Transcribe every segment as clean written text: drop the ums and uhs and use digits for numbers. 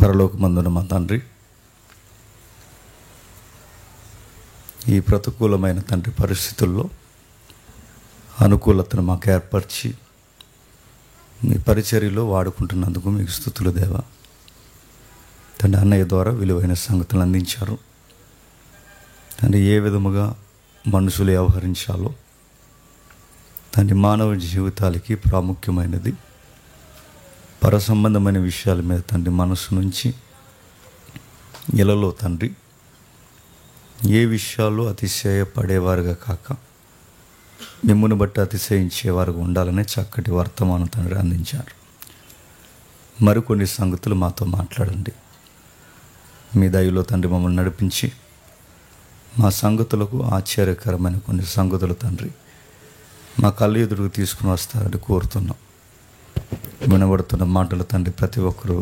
పరలోకమందున మా తండ్రి, ఈ ప్రతికూలమైన తండ్రి పరిస్థితుల్లో అనుకూలతను మాకు ఏర్పరిచి మీ పరిచర్యలో వాడుకుంటున్నందుకు మీకు స్తుతులు దేవా. తండ్రి, అన్నయ్య ద్వారా విలువైన సంగతులు అందించారు. తండ్రి, ఏ విధముగా మనుషులు వ్యవహరించాలో తండ్రి, మానవ జీవితాలకి ప్రాముఖ్యమైనది పరసంబంధమైన విషయాల మీద తండ్రి మనసు నుంచి ఇలలో తండ్రి ఏ విషయాలు అతిశయపడేవారుగా కాక మిమ్మును బట్టి అతిశయించేవారుగా ఉండాలనే చక్కటి వర్తమానం తండ్రి అందించారు. మరికొన్ని సంగతులు మాతో మాట్లాడండి. మీ దయలో తండ్రి మమ్మల్ని నడిపించి మా సంగతులకు ఆశ్చర్యకరమైన కొన్ని సంగతులు తండ్రి మా కళ్ళు ఎదురుకు తీసుకుని వస్తారని కోరుతున్నాం. వినబడుతున్న మాటలు తండ్రి ప్రతి ఒక్కరూ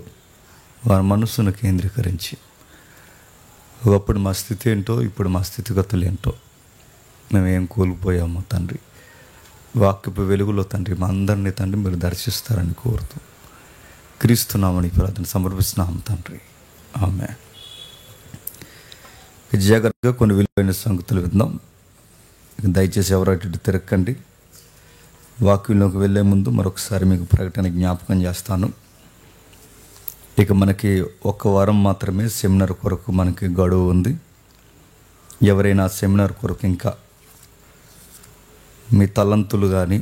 వారి మనస్సును కేంద్రీకరించి ఒకప్పుడు మా స్థితి ఏంటో, ఇప్పుడు మా స్థితిగతులు ఏంటో, మేము ఏం కోల్పోయామో తండ్రి వాక్యపు వెలుగులో తండ్రి మా అందరినీ తండ్రి మీరు దర్శిస్తారని కోరుతూ క్రీస్తునామని ప్రార్థన సమర్పిస్తున్నాం తండ్రి. ఆమె జాగ్రత్తగా కొన్ని విలువైన సంగతులు విందాం. దయచేసి ఎవరు అటు తిరగండి. వాక్యంలోకి వెళ్ళే ముందు మరొకసారి మీకు ప్రకటన జ్ఞాపకం చేస్తాను. ఇక మనకి ఒక్క వారం మాత్రమే సెమినార్ కొరకు మనకి గడువు ఉంది. ఎవరైనా సెమినార్ కొరకు ఇంకా మీ తలంతులు కానీ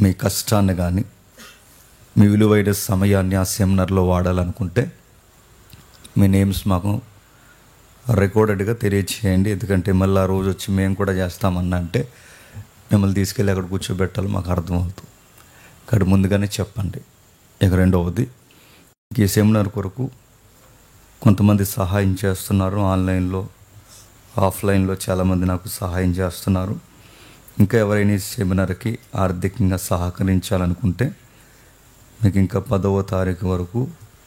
మీ కష్టాన్ని కానీ మీ విలువైన సమయాన్ని ఆ సెమినార్లో వాడాలనుకుంటే మీ నేమ్స్ మాకు రికార్డెడ్గా తెలియచేయండి. ఎందుకంటే మళ్ళీ ఆ రోజు వచ్చి మేము కూడా చేస్తామన్నా అంటే మిమ్మల్ని తీసుకెళ్ళి అక్కడ కూర్చోబెట్టాలి, మాకు అర్థమవుతుంది. అక్కడ ముందుగానే చెప్పండి. ఇక రెండవది, ఈ సెమినార్ కొరకు కొంతమంది సహాయం చేస్తున్నారు. ఆన్లైన్లో ఆఫ్లైన్లో చాలామంది నాకు సహాయం చేస్తున్నారు. ఇంకా ఎవరైనా ఈ సెమినార్కి ఆర్థికంగా సహకరించాలనుకుంటే మీకు ఇంకా 10వ తారీఖు వరకు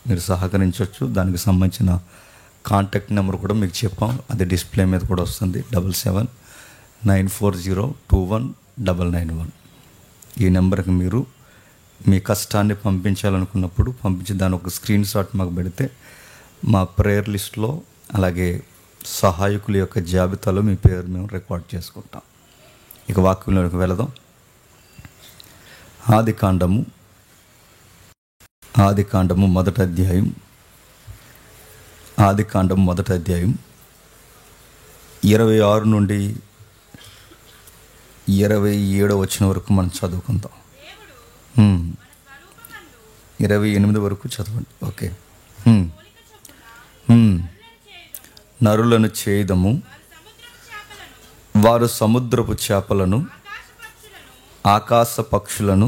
మీరు సహకరించవచ్చు. దానికి సంబంధించిన కాంటాక్ట్ నెంబర్ కూడా మీకు చెప్పాం, అది డిస్ప్లే మీద కూడా వస్తుంది. 7794021991. ఈ నెంబర్కి మీరు మీ కష్టాన్ని పంపించాలనుకున్నప్పుడు పంపించి దాని ఒక స్క్రీన్ షాట్ మాకు పెడితే మా ప్రేయర్ లిస్ట్లో అలాగే సహాయకుల యొక్క జాబితాలో మీ పేరు మేము రికార్డ్ చేసుకుంటాం. ఇక వాక్యంలోకి వెళదాం. ఆదికాండము మొదటి అధ్యాయం 26 నుండి 27 వచనం వరకు మనం చదువుకుందాం. 28 వరకు చదవండి. ఓకే. నరులను చేయదము, వారు సముద్రపు చేపలను, ఆకాశ పక్షులను,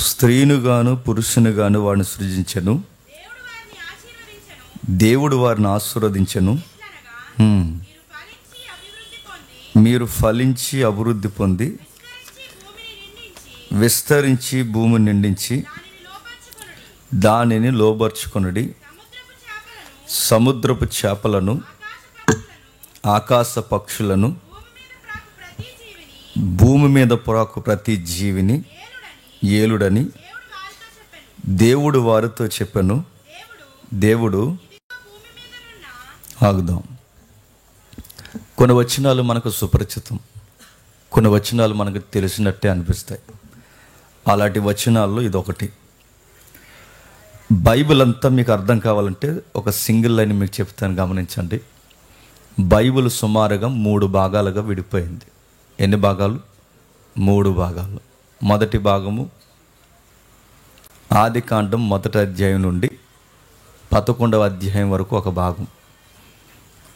స్త్రీనుగాను పురుషునిగాను వారిని సృజించెను. దేవుడు వారిని ఆశీర్వదించెను. మీరు ఫలించి అభివృద్ధి పొంది విస్తరించి భూమిని నిండించి దానిని లోబర్చుకొనుడి. సముద్రపు చేపలను, ఆకాశ పక్షులను, భూమి మీద ప్రాకు ప్రతి జీవిని ఏలుడని దేవుడు వారితో చెప్పెను. దేవుడు ఆగుదాం. కొన్ని వచనాలు మనకు సుపరిచితం, కొన్ని వచనాలు మనకు తెలిసినట్టే అనిపిస్తాయి. అలాంటి వచనాల్లో ఇదొకటి. బైబిల్ అంతా మీకు అర్థం కావాలంటే ఒక సింగిల్ లైన్ మీకు చెప్తాను, గమనించండి. బైబిల్ సుమారుగా 3 భాగాలుగా విడిపోయింది. ఎన్ని భాగాలు? 3 భాగాలు. మొదటి భాగము ఆదికాండం మొదటి అధ్యాయం నుండి 11వ అధ్యాయం వరకు ఒక భాగం.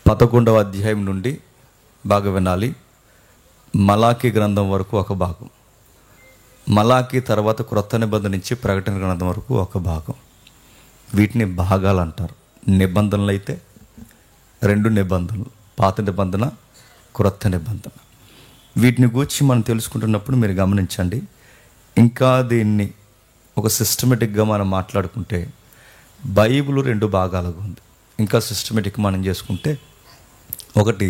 11వ అధ్యాయం నుండి బాగా వినాలి, మలాకీ గ్రంథం వరకు ఒక భాగం. మలాకీ తర్వాత క్రొత్త నిబంధన నుంచి ప్రకటన గ్రంథం వరకు ఒక భాగం. వీటిని భాగాలు అంటారు. నిబంధనలు అయితే 2 నిబంధనలు, పాత నిబంధన, క్రొత్త నిబంధన. వీటిని గూర్చి మనం తెలుసుకుంటున్నప్పుడు మీరు గమనించండి, ఇంకా దీన్ని ఒక సిస్టమేటిక్గా మనం మాట్లాడుకుంటే బైబిల్ 2 భాగాలుగా ఉంది. ఇంకా సిస్టమేటిక్ మనం చేసుకుంటే, ఒకటి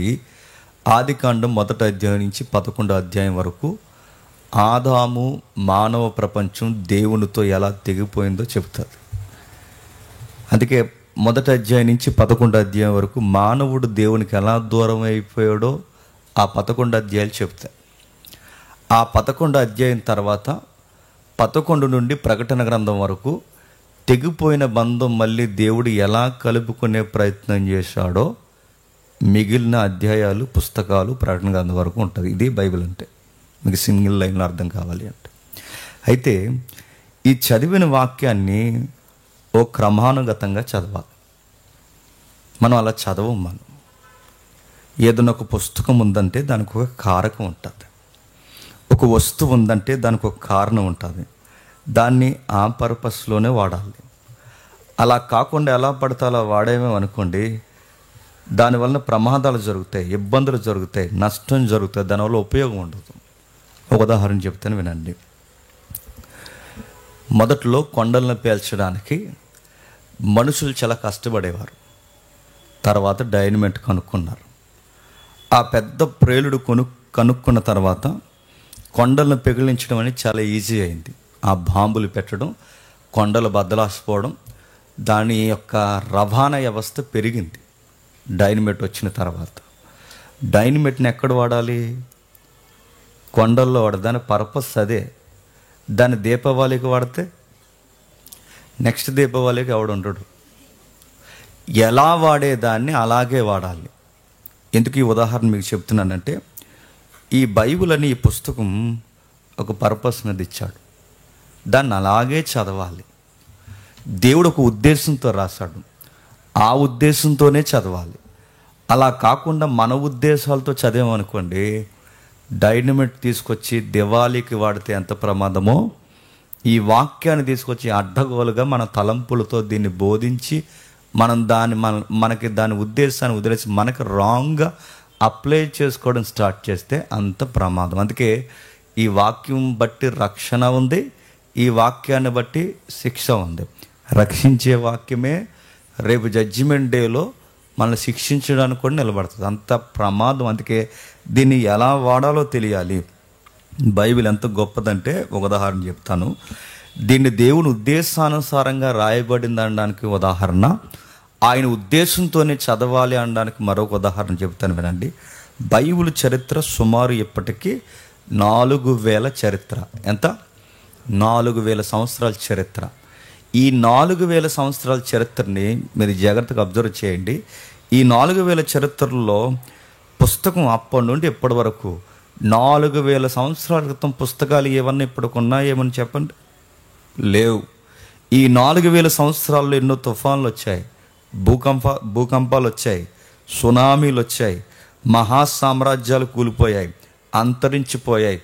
ఆదికాండం 1వ అధ్యాయం నుంచి 11వ అధ్యాయం వరకు ఆదాము మానవ ప్రపంచం దేవునితో ఎలా తెగిపోయిందో చెప్తారు. అందుకే 1వ అధ్యాయం నుంచి 11వ అధ్యాయం వరకు మానవుడు దేవునికి ఎలా దూరం అయిపోయాడో ఆ 11 అధ్యాయాలు చెప్తాయి. ఆ 11 అధ్యాయం తర్వాత 11 నుండి ప్రకటన గ్రంథం వరకు తెగిపోయిన బంధం మళ్ళీ దేవుడు ఎలా కలుపుకునే ప్రయత్నం చేశాడో మిగిలిన అధ్యాయాలు, పుస్తకాలు ప్రకటన గ్రంథం వరకు ఉంటుంది. ఇది బైబిల్ అంటే, మీకు సింగిల్ లైన్లో అర్థం కావాలి అంటే. అయితే ఈ చదివిన వాక్యాన్ని ఓ క్రమానుగతంగా చదవాలి. మనం అలా చదవం. మనం ఏదైనా ఒక పుస్తకం ఉందంటే దానికి ఒక కారకం ఉంటుంది, ఒక వస్తువు ఉందంటే దానికి ఒక కారణం ఉంటుంది. దాన్ని ఆ పర్పస్లోనే వాడాలి. అలా కాకుండా ఎలా పడితే అలా వాడేమో అనుకోండి, దానివల్ల ప్రమాదాలు జరుగుతాయి, ఇబ్బందులు జరుగుతాయి, నష్టం జరుగుతాయి, దానివల్ల ఉపయోగం ఉండదు. ఒక ఉదాహరణ చెప్తాను వినండి. మొదట్లో కొండలను పేల్చడానికి మనుషులు చాలా కష్టపడేవారు. తర్వాత డైనమైట్ కనుక్కున్నారు. ఆ పెద్ద ప్రేలుడు కనుక్కున్న తర్వాత కొండలను పెగిలించడం అనేది చాలా ఈజీ అయింది. ఆ బాంబులు పెట్టడం, కొండలు బద్దలాసిపోవడం, దాని యొక్క రవాణా వ్యవస్థ పెరిగింది. డైనమైట్ వచ్చిన తర్వాత డైనమైట్ని ఎక్కడ వాడాలి? కొండల్లో వాడాలి. దాని పర్పస్ అదే. దాన్ని దీపావళికి వాడితే నెక్స్ట్ దీపావళికి ఎవడు ఉండడు. ఎలా వాడేదాన్ని అలాగే వాడాలి. ఎందుకు ఈ ఉదాహరణ మీకు చెప్తున్నానంటే, ఈ బైబిల్ అని ఈ పుస్తకం ఒక పర్పస్ మీద ఇచ్చాడు. దాన్ని అలాగే చదవాలి. దేవుడు ఒక ఉద్దేశంతో రాశాడు, ఆ ఉద్దేశంతోనే చదవాలి. అలా కాకుండా మన ఉద్దేశాలతో చదివామనుకోండి, డైనమైట్ తీసుకొచ్చి దివాళీకి వాడితే ఎంత ప్రమాదమో, ఈ వాక్యాన్ని తీసుకొచ్చి అడ్డగోలుగా మన తలంపులతో దీన్ని బోధించి మనం మనకి దాని ఉద్దేశాన్ని వదిలేసి మనకు రాంగ్గా అప్లై చేసుకోవడం స్టార్ట్ చేస్తే అంత ప్రమాదం. అందుకే ఈ వాక్యం బట్టి రక్షణ ఉంది, ఈ వాక్యాన్ని బట్టి శిక్ష ఉంది. రక్షించే వాక్యమే రేపు జడ్జిమెంట్ డేలో మనల్ని శిక్షించడానికి కూడా నిలబడుతుంది. అంత ప్రమాదం. అందుకే దీన్ని ఎలా వాడాలో తెలియాలి. బైబిల్ ఎంత గొప్పదంటే ఒక ఉదాహరణ చెప్తాను. దీన్ని దేవుని ఉద్దేశానుసారంగా రాయబడింది అనడానికి ఉదాహరణ, ఆయన ఉద్దేశంతోనే చదవాలి అనడానికి మరొక ఉదాహరణ చెప్తాను వినండి. బైబిల్ చరిత్ర సుమారు ఇప్పటికీ 4000 చరిత్ర. ఎంత? 4000 సంవత్సరాల చరిత్ర. ఈ 4000 సంవత్సరాల చరిత్రని మీరు జాగ్రత్తగా అబ్జర్వ్ చేయండి. ఈ 4000 చరిత్రలో పుస్తకం అప్పటి నుండి ఇప్పటి వరకు 4000 సంవత్సరాల క్రితం పుస్తకాలు ఏమన్నా ఇప్పటికున్నాయి ఏమని చెప్పండి? లేవు. ఈ 4000 సంవత్సరాల్లో ఎన్నో తుఫాన్లు వచ్చాయి, భూకంపాలు వచ్చాయి, సునామీలు వచ్చాయి, మహాసామ్రాజ్యాలు కూలిపోయాయి, అంతరించిపోయాయి,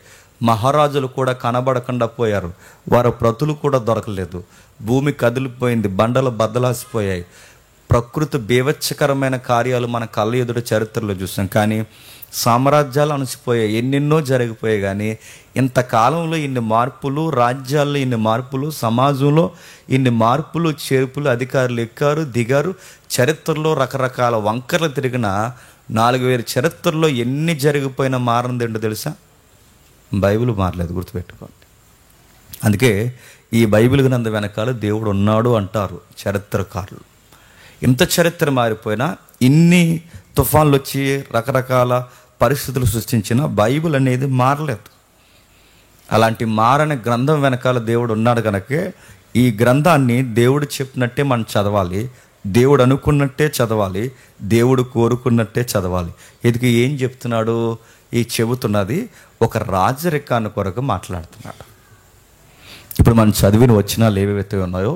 మహారాజులు కూడా కనబడకుండా పోయారు, వారి ప్రతులు కూడా దొరకలేదు, భూమి కదిలిపోయింది, బండలు బద్దలాసిపోయాయి, ప్రకృతి బీభత్సకరమైన కార్యాలు మన కళ్ళ ఎదుట చరిత్రలో చూసాం. కానీ సామ్రాజ్యాలు అణచిపోయాయి, ఎన్నెన్నో జరిగిపోయాయి. కానీ ఇంతకాలంలో ఇన్ని మార్పులు, రాజ్యాల్లో ఇన్ని మార్పులు, సమాజంలో ఇన్ని మార్పులు, చేర్పులు, అధికారులు ఎక్కారు దిగారు. చరిత్రలో రకరకాల వంకర్లు తిరిగిన 4000 చరిత్రలో ఎన్ని జరిగిపోయినా మారంది ఏంటో తెలుసా? బైబిల్ మారలేదు, గుర్తుపెట్టుకోండి. అందుకే ఈ బైబిల్ గ్రంథం వెనకాల దేవుడు ఉన్నాడు అంటారు చరిత్రకారులు. ఇంత చరిత్ర మారిపోయినా, ఇన్ని తుఫాన్లు వచ్చి రకరకాల పరిస్థితులు సృష్టించిన బైబిల్ అనేది మారలేదు. అలాంటి మారని గ్రంథం వెనకాల దేవుడు ఉన్నాడు కనుకే ఈ గ్రంథాన్ని దేవుడు చెప్పినట్టే మనం చదవాలి, దేవుడు అనుకున్నట్టే చదవాలి, దేవుడు కోరుకున్నట్టే చదవాలి. ఇది ఏం చెప్తున్నాడు? ఈ చెబుతున్నది ఒక రాజరికాన్ని కొరకు మాట్లాడుతున్నాడు. ఇప్పుడు మనం చదివిన వచనాలు ఏవైతే ఉన్నాయో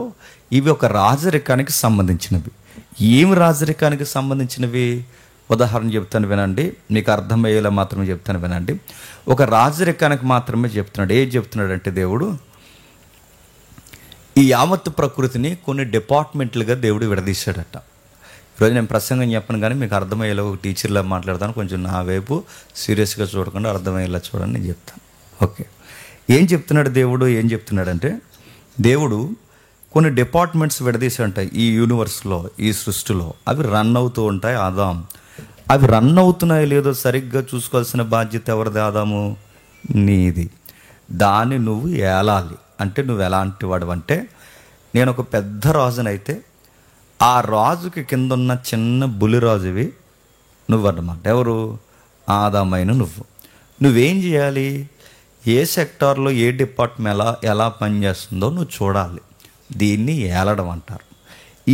ఇవి ఒక రాజరికానికి సంబంధించినవి. ఏమి రాజరికానికి సంబంధించినవి? ఉదాహరణ చెప్తాను వినండి, మీకు అర్థమయ్యేలా మాత్రమే చెప్తాను వినండి. ఒక రాజరికానికి మాత్రమే చెప్తున్నాడు. ఏం చెప్తున్నాడు అంటే, దేవుడు ఈ యావత్ ప్రకృతిని కొన్ని డిపార్ట్మెంట్లుగా దేవుడు విడదీశాడట. ఈరోజు నేను ప్రసంగం చెప్పను కానీ మీకు అర్థమయ్యేలా ఒక టీచర్లా మాట్లాడతాను. కొంచెం నా వైపు సీరియస్గా చూడకుండా అర్థమయ్యేలా చూడండి, నేను చెప్తాను. ఓకే, ఏం చెప్తున్నాడు దేవుడు? ఏం చెప్తున్నాడంటే, దేవుడు కొన్ని డిపార్ట్మెంట్స్ విడదీసి ఉంటాయి ఈ యూనివర్స్లో, ఈ సృష్టిలో. అవి రన్ అవుతూ ఉంటాయి. ఆదాం అవి రన్ అవుతున్నాయో లేదో సరిగ్గా చూసుకోవాల్సిన బాధ్యత ఎవరిది? ఆదాము, నీది. దాన్ని నువ్వు ఏలాలి. అంటే నువ్వు ఎలాంటి వాడు అంటే, నేను ఒక పెద్ద రాజునైతే ఆ రాజుకి కింద ఉన్న చిన్న బులిరాజువి నువ్వన్నమాట. ఎవరు? ఆదామైన నువ్వేం చేయాలి? ఏ సెక్టార్లో ఏ డిపార్ట్మెంట్ ఎలా పనిచేస్తుందో నువ్వు చూడాలి. దీన్ని ఏలడం అంటారు.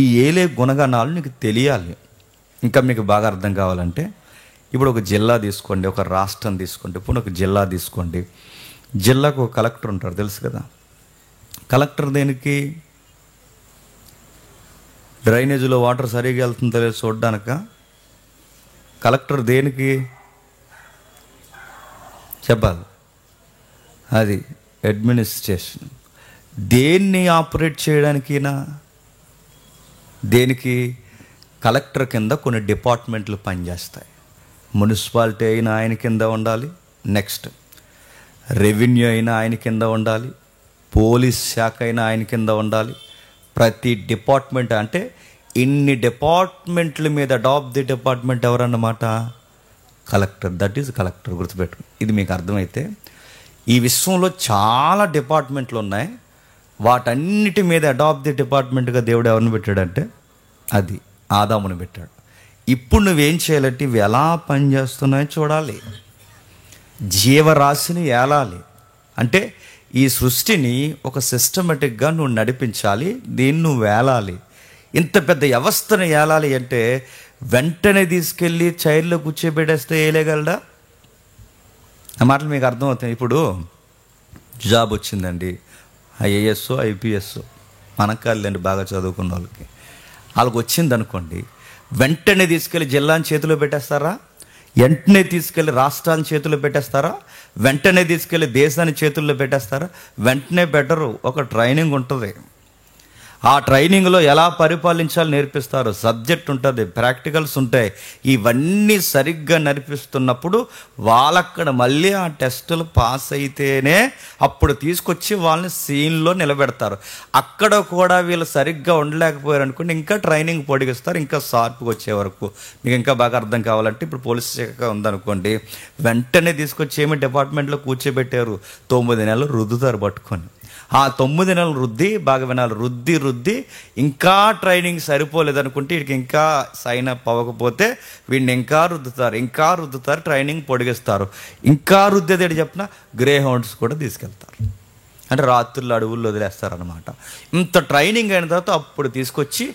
ఈ ఏలే గుణగణాలు నీకు తెలియాలి. ఇంకా మీకు బాగా అర్థం కావాలంటే, ఇప్పుడు ఒక జిల్లా తీసుకోండి, ఒక రాష్ట్రం తీసుకోండి. ఇప్పుడు ఒక జిల్లా తీసుకోండి. జిల్లాకు ఒక కలెక్టర్ ఉంటారు, తెలుసు కదా. కలెక్టర్ దేనికి? డ్రైనేజీలో వాటర్ సరిగా వెళ్తుందో లేదో చూడ్డానిక? కలెక్టర్ దేనికి చెప్పాలి? అది అడ్మినిస్ట్రేషన్. దేన్ని ఆపరేట్ చేయడానికినా? దేనికి? కలెక్టర్ కింద కొన్ని డిపార్ట్మెంట్లు పనిచేస్తాయి. మున్సిపాలిటీ అయినా ఆయన కింద ఉండాలి. నెక్స్ట్ రెవెన్యూ అయినా ఆయన కింద ఉండాలి. పోలీస్ శాఖ అయినా ఆయన కింద ఉండాలి. ప్రతి డిపార్ట్మెంట్ అంటే ఇన్ని డిపార్ట్మెంట్ల మీద టాప్ ది డిపార్ట్మెంట్ ఎవరన్నమాట? కలెక్టర్. That is collector. గుర్తుపెట్టు. ఇది మీకు అర్థమైతే, ఈ విశ్వంలో చాలా డిపార్ట్మెంట్లు ఉన్నాయి. వాటన్నిటి మీద అడాప్ట్ ది డిపార్ట్మెంట్గా దేవుడు ఎవరిని పెట్టాడంటే అది ఆదాముని పెట్టాడు. ఇప్పుడు నువ్వేం చేయాలంటే ఇవి ఎలా పనిచేస్తున్నాయో చూడాలి. జీవరాశిని ఏలాలి. అంటే ఈ సృష్టిని ఒక సిస్టమేటిక్గా నువ్వు నడిపించాలి. దీన్ని నువ్వు ఏలాలి. ఇంత పెద్ద వ్యవస్థను ఏలాలి అంటే వెంటనే తీసుకెళ్ళి చైర్లో కూర్చోబెట్టేస్తే ఏలేగలడా? ఆ మాటలు మీకు అర్థమవుతాయి. ఇప్పుడు జాబ్ వచ్చిందండి, ఐఏఎస్ ఐపీఎస్, మనకు కాదులేండి, బాగా చదువుకున్న వాళ్ళకి వచ్చింది అనుకోండి, వెంటనే తీసుకెళ్ళి జిల్లాని చేతిలో పెట్టేస్తారా? వెంటనే తీసుకెళ్ళి రాష్ట్రాన్ని చేతుల్లో పెట్టేస్తారా? వెంటనే తీసుకెళ్ళి దేశాన్ని చేతుల్లో పెట్టేస్తారా? వెంటనే బెటరు. ఒక ట్రైనింగ్ ఉంటుంది. ఆ ట్రైనింగ్లో ఎలా పరిపాలించాలో నేర్పిస్తారు. సబ్జెక్ట్ ఉంటుంది, ప్రాక్టికల్స్ ఉంటాయి. ఇవన్నీ సరిగ్గా నేర్పిస్తున్నప్పుడు వాళ్ళక్కడ మళ్ళీ ఆ టెస్టులు పాస్ అయితేనే అప్పుడు తీసుకొచ్చి వాళ్ళని సీన్లో నిలబెడతారు. అక్కడ కూడా వీళ్ళు సరిగ్గా ఉండలేకపోయారు అనుకోండి, ఇంకా ట్రైనింగ్ పొడిగిస్తారు, ఇంకా షార్ప్గా వచ్చే వరకు. మీకు ఇంకా బాగా అర్థం కావాలంటే, ఇప్పుడు పోలీస్ శాఖ ఉందనుకోండి, వెంటనే తీసుకొచ్చి ఏమి డిపార్ట్మెంట్లో కూర్చోబెట్టారు, 9 నెలలు రుద్దుతారు పట్టుకొని. ఆ 9 నెలలు రుద్ది, బాగా వినాలి, రుద్ది ఇంకా ట్రైనింగ్ సరిపోలేదనుకుంటే, వీడికి ఇంకా సైన్ అప్ అవ్వకపోతే వీడిని ఇంకా రుద్దుతారు, ట్రైనింగ్ పొడిగిస్తారు. ఇంకా రుద్దేది చెప్పిన గ్రే హౌండ్స్ కూడా తీసుకెళ్తారు. అంటే రాత్రులు అడవుల్లో వదిలేస్తారనమాట. ఇంత ట్రైనింగ్ అయిన తర్వాత అప్పుడు తీసుకొచ్చి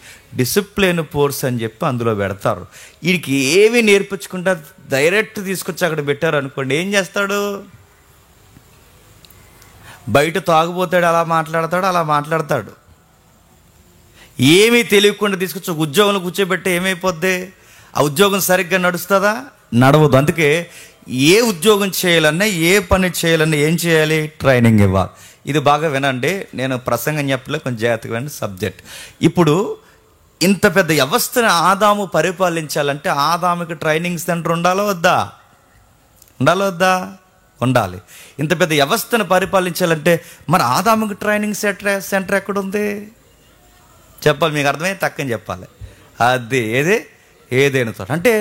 డిసిప్లిన్ ఫోర్స్ అని చెప్పి అందులో పెడతారు. వీడికి ఏవి నేర్పించకుండా డైరెక్ట్ తీసుకొచ్చి అక్కడ పెట్టారు అనుకోండి, ఏం చేస్తాడు? బయట తాగుపోతాడు, అలా మాట్లాడతాడు. ఏమీ తెలియకుండా తీసుకొచ్చి ఉద్యోగంలో కూర్చోబెట్టి ఏమైపోద్ది? ఆ ఉద్యోగం సరిగ్గా నడుస్తుందా? నడవదు. అందుకే ఏ ఉద్యోగం చేయాలన్నా, ఏ పని చేయాలన్నా ఏం చేయాలి? ట్రైనింగ్ ఇవ్వాలి. ఇది బాగా వినండి, నేను ప్రసంగం చెప్పలే, కొంచెం జాగ్రత్తగా వినండి సబ్జెక్ట్. ఇప్పుడు ఇంత పెద్ద వ్యవస్థను ఆదాము పరిపాలించాలంటే ఆదాముకి ట్రైనింగ్ సెంటర్ ఉండాలా వద్దా? ఉండాలి. ఇంత పెద్ద వ్యవస్థను పరిపాలించాలంటే మరి ఆదాముకి ట్రైనింగ్ సెంటర్ ఎక్కడుంది చెప్పాలి. మీకు అర్థమయ్యే తక్కని చెప్పాలి. అది ఏదైనా తోట. అంటే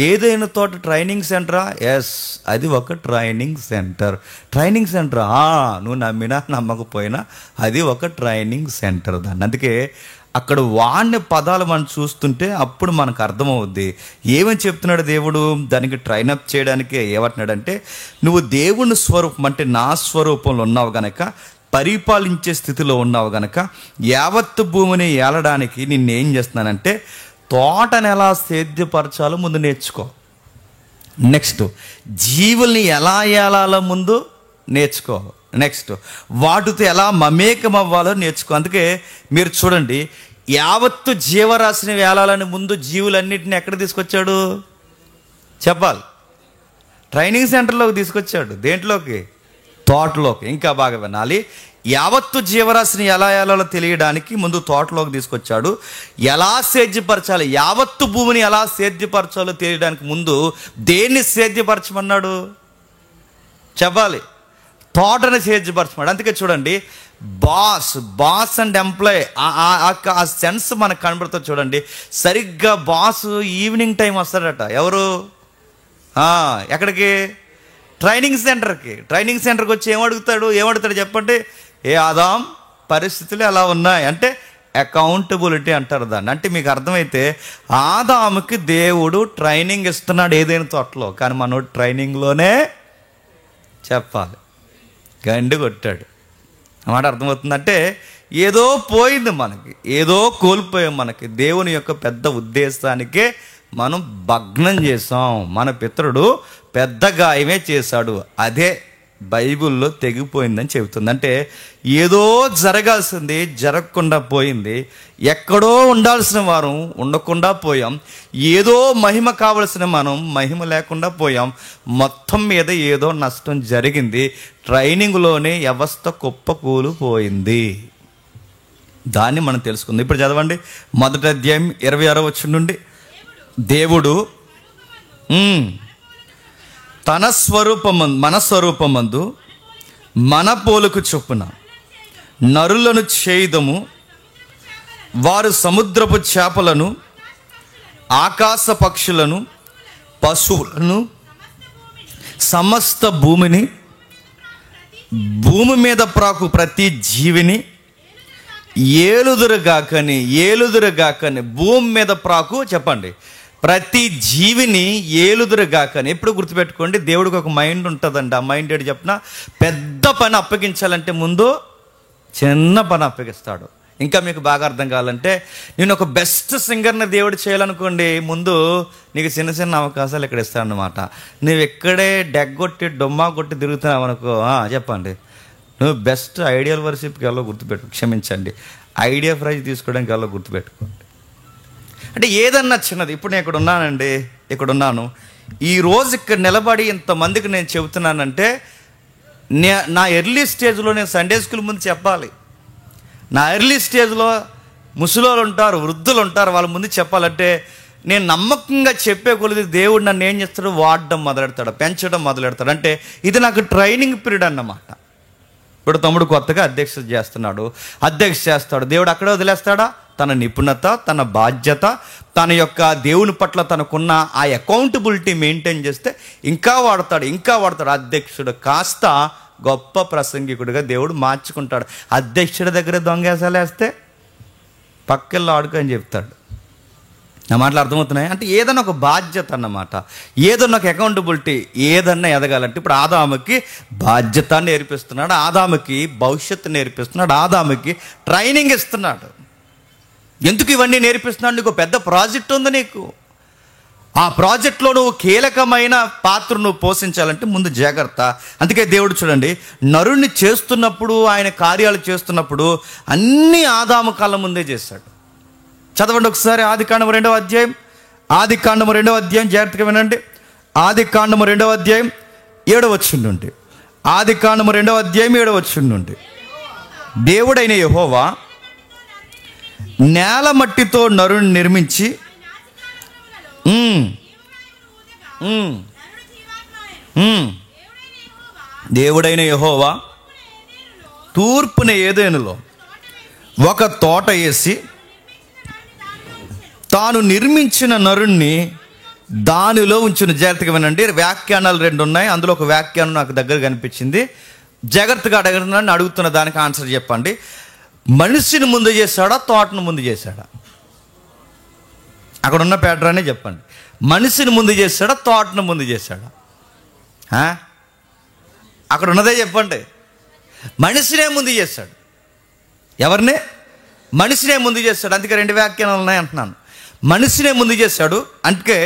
ఏదైనా తోట ట్రైనింగ్ సెంటరా? ఎస్, అది ఒక ట్రైనింగ్ సెంటర్. నువ్వు నమ్మినా నమ్మకపోయినా అది ఒక ట్రైనింగ్ సెంటర్ దాన్ని. అందుకే అక్కడ వాడిన పదాలు మనం చూస్తుంటే అప్పుడు మనకు అర్థమవుద్ది ఏమని చెప్తున్నాడు దేవుడు. దానికి ట్రైనప్ చేయడానికి ఏమంటున్నాడంటే, నువ్వు దేవుని స్వరూపం అంటే నా స్వరూపంలో ఉన్నావు గనక, పరిపాలించే స్థితిలో ఉన్నావు గనక, యావత్తు భూమిని ఏలడానికి నిన్నేం చేస్తున్నానంటే తోటను ఎలా సేద్యపరచాలో ముందు నేర్చుకో. నెక్స్ట్ జీవుల్ని ఎలా ఏలాలో ముందు నేర్చుకో. నెక్స్ట్ వాటితో ఎలా మమేకం అవ్వాలో నేర్చుకో. అందుకే మీరు చూడండి, యావత్తు జీవరాశిని వేలాలని ముందు జీవులన్నింటినీ ఎక్కడ తీసుకొచ్చాడు చెప్పాలి? ట్రైనింగ్ సెంటర్లోకి తీసుకొచ్చాడు. దేంట్లోకి? తోటలోకి. ఇంకా బాగా వినాలి, యావత్తు జీవరాశిని ఎలా ఏలాలో తెలియడానికి ముందు తోటలోకి తీసుకొచ్చాడు. ఎలా సేద్యపరచాలి, యావత్తు భూమిని ఎలా సేద్యపరచాలో తెలియడానికి ముందు దేన్ని సేద్యపరచమన్నాడు చెప్పాలి? తోటను సేద్యపరచమన్నాడు. అందుకే చూడండి, బాస్ అండ్ ఎంప్లాయ్ ఆ సెన్స్ మనకు కనబడుతుంది. చూడండి, సరిగ్గా బాస్ ఈవినింగ్ టైం వస్తాడట. ఎవరు? ఎక్కడికి? ట్రైనింగ్ సెంటర్కి వచ్చి ఏమడుగుతాడు చెప్పండి? ఏ ఆదాం, పరిస్థితులు ఎలా ఉన్నాయి అంటే అకౌంటబిలిటీ అంటారు దాన్ని. అంటే మీకు అర్థమైతే ఆదాముకి దేవుడు ట్రైనింగ్ ఇస్తున్నాడు ఏదైనా తోటలో, కానీ మనోడు ట్రైనింగ్లోనే చెప్పాలి. గండి కొట్టాడు అన్నమాట. అర్థమవుతుందంటే ఏదో పోయింది మనకి, ఏదో కోల్పోయాం. మనకి దేవుని యొక్క పెద్ద ఉద్దేశానికే మనం భగ్నం చేసాం. మన పితరుడు పెద్ద గాయమే చేశాడు, అదే బైబిల్లో తెగిపోయిందని చెబుతుంది. అంటే ఏదో జరగాల్సింది జరగకుండా పోయింది, ఎక్కడో ఉండాల్సిన వారం ఉండకుండా పోయాం, ఏదో మహిమ కావలసిన మనం మహిమ లేకుండా పోయాం. మొత్తం మీద ఏదో నష్టం జరిగింది. ట్రైనింగ్లోనే వ్యవస్థ కుప్పకూలిపోయింది. దాన్ని మనం తెలుసుకుందాం. ఇప్పుడు చదవండి, 1వ అధ్యాయం 26వ వచనం నుండి. దేవుడు మన స్వరూపమందు మన పోలుకు చొప్పున నరులను చేయుదము, వారు సముద్రపు చేపలను, ఆకాశ పక్షులను, పశువులను, సమస్త భూమిని, భూమి మీద ప్రాకు ప్రతి జీవిని ఏలుదురుగాకని. భూమి మీద ప్రాకు చెప్పండి, ప్రతి జీవిని ఏలుదురుగాకని. ఎప్పుడు గుర్తుపెట్టుకోండి, దేవుడికి ఒక మైండ్ ఉంటుందండి. ఆ మైండ్ ఏంటి చెప్పిన, పెద్ద పని అప్పగించాలంటే ముందు చిన్న పని అప్పగిస్తాడు. ఇంకా మీకు బాగా అర్థం కావాలంటే, నేను ఒక బెస్ట్ సింగర్ని దేవుడు చేయాలనుకోండి, ముందు నీకు చిన్న చిన్న అవకాశాలు ఇక్కడ ఇస్తాడనమాట. నువ్వు ఎక్కడే డెగ్గొట్టి డొమ్మా కొట్టి తిరుగుతున్నావు అనుకో, చెప్పండి, నువ్వు బెస్ట్ ఐడియల్ వర్షిప్కి వెళ్ళో క్షమించండి, ఐడియా ప్రైజ్ తీసుకోవడానికి వెళ్ళో గుర్తుపెట్టుకోండి. అంటే ఏదన్నా చిన్నది. ఇప్పుడు నేను ఇక్కడ ఉన్నాను ఈరోజు ఇక్కడ నిలబడి ఇంతమందికి నేను చెబుతున్నానంటే, నా ఎర్లీ స్టేజ్లో నేను సండే స్కూల్ ముందు చెప్పాలి. నా ఎర్లీ స్టేజ్లో ముసలోళ్ళు ఉంటారు, వృద్ధులు ఉంటారు, వాళ్ళ ముందు చెప్పాలంటే నేను నమ్మకంగా చెప్పే కొలిది దేవుడు నన్ను ఏం చేస్తాడు, వాడడం మొదలెడతాడు, పెంచడం మొదలెడతాడు. అంటే ఇది నాకు ట్రైనింగ్ పీరియడ్ అన్నమాట. ఇప్పుడు తమ్ముడు కొత్తగా అధ్యక్ష చేస్తాడు. దేవుడు అక్కడే వదిలేస్తాడా? తన నిపుణత, తన బాధ్యత, తన యొక్క దేవుని పట్ల తనకున్న ఆ అకౌంటబిలిటీ మెయింటైన్ చేస్తే ఇంకా వాడతాడు. అధ్యక్షుడు కాస్త గొప్ప ప్రసంగికుడిగా దేవుడు మార్చుకుంటాడు. అధ్యక్షుడి దగ్గర దొంగేసాలు వేస్తే పక్కెళ్ళి ఆడుకో అని చెప్తాడు. నా మాటలు అర్థమవుతున్నాయి? అంటే ఏదన్నా ఒక బాధ్యత అన్నమాట, ఏదన్నా ఒక అకౌంటబిలిటీ. ఏదన్నా ఎదగాలంటే ఇప్పుడు ఆదాముకి బాధ్యత నేర్పిస్తున్నాడు, ఆదాముకి భవిష్యత్తు నేర్పిస్తున్నాడు, ఆదాముకి ట్రైనింగ్ ఇస్తున్నాడు. ఎందుకు ఇవన్నీ నేర్పిస్తున్నాడు? నీకు పెద్ద ప్రాజెక్ట్ ఉంది. నీకు ఆ ప్రాజెక్ట్లో నువ్వు కీలకమైన పాత్ర నువ్వు పోషించాలంటే ముందు జాగ్రత్త. అందుకే దేవుడు చూడండి, నరుణ్ణి చేస్తున్నప్పుడు, ఆయన కార్యాలు చేస్తున్నప్పుడు అన్నీ ఆదాము కళ్ళ ముందే చేశాడు. చదవండి ఒకసారి ఆదికాండము 2వ అధ్యాయం, జాగ్రత్తగా వినండి. ఆదికాండము 2వ అధ్యాయం 7వ వచనం నుండి. ఆదికాండము 2వ అధ్యాయం 7వ వచనం నుండి. దేవుడైన యెహోవా నేల మట్టితో నరుని నిర్మించి దేవుడైన యెహోవా తూర్పున ఏదెనులో ఒక తోట వేసి తాను నిర్మించిన నరుణ్ణి దానిలో ఉంచిన. జాగ్రత్తగా వినండి, వ్యాఖ్యానాలు 2 ఉన్నాయి. అందులో ఒక వ్యాఖ్యానం నాకు దగ్గర కనిపించింది. జాగ్రత్తగా అడుగుతున్న దానికి ఆన్సర్ చెప్పండి. మనిషిని ముందు చేశాడా, తోటను ముందు చేశాడా? అక్కడ ఉన్న ప్యాటర్నే చెప్పండి. మనిషిని ముందు చేశాడా, తోటను ముందు చేశాడా? అక్కడ ఉన్నదే చెప్పండి. మనిషినే ముందు చేశాడు. ఎవరినే? మనిషినే ముందు చేశాడు. అందుకే 2 వ్యాఖ్యానాలు ఉన్నాయి అంటున్నాను. మనిషినే ముందు చేశాడు. అంటే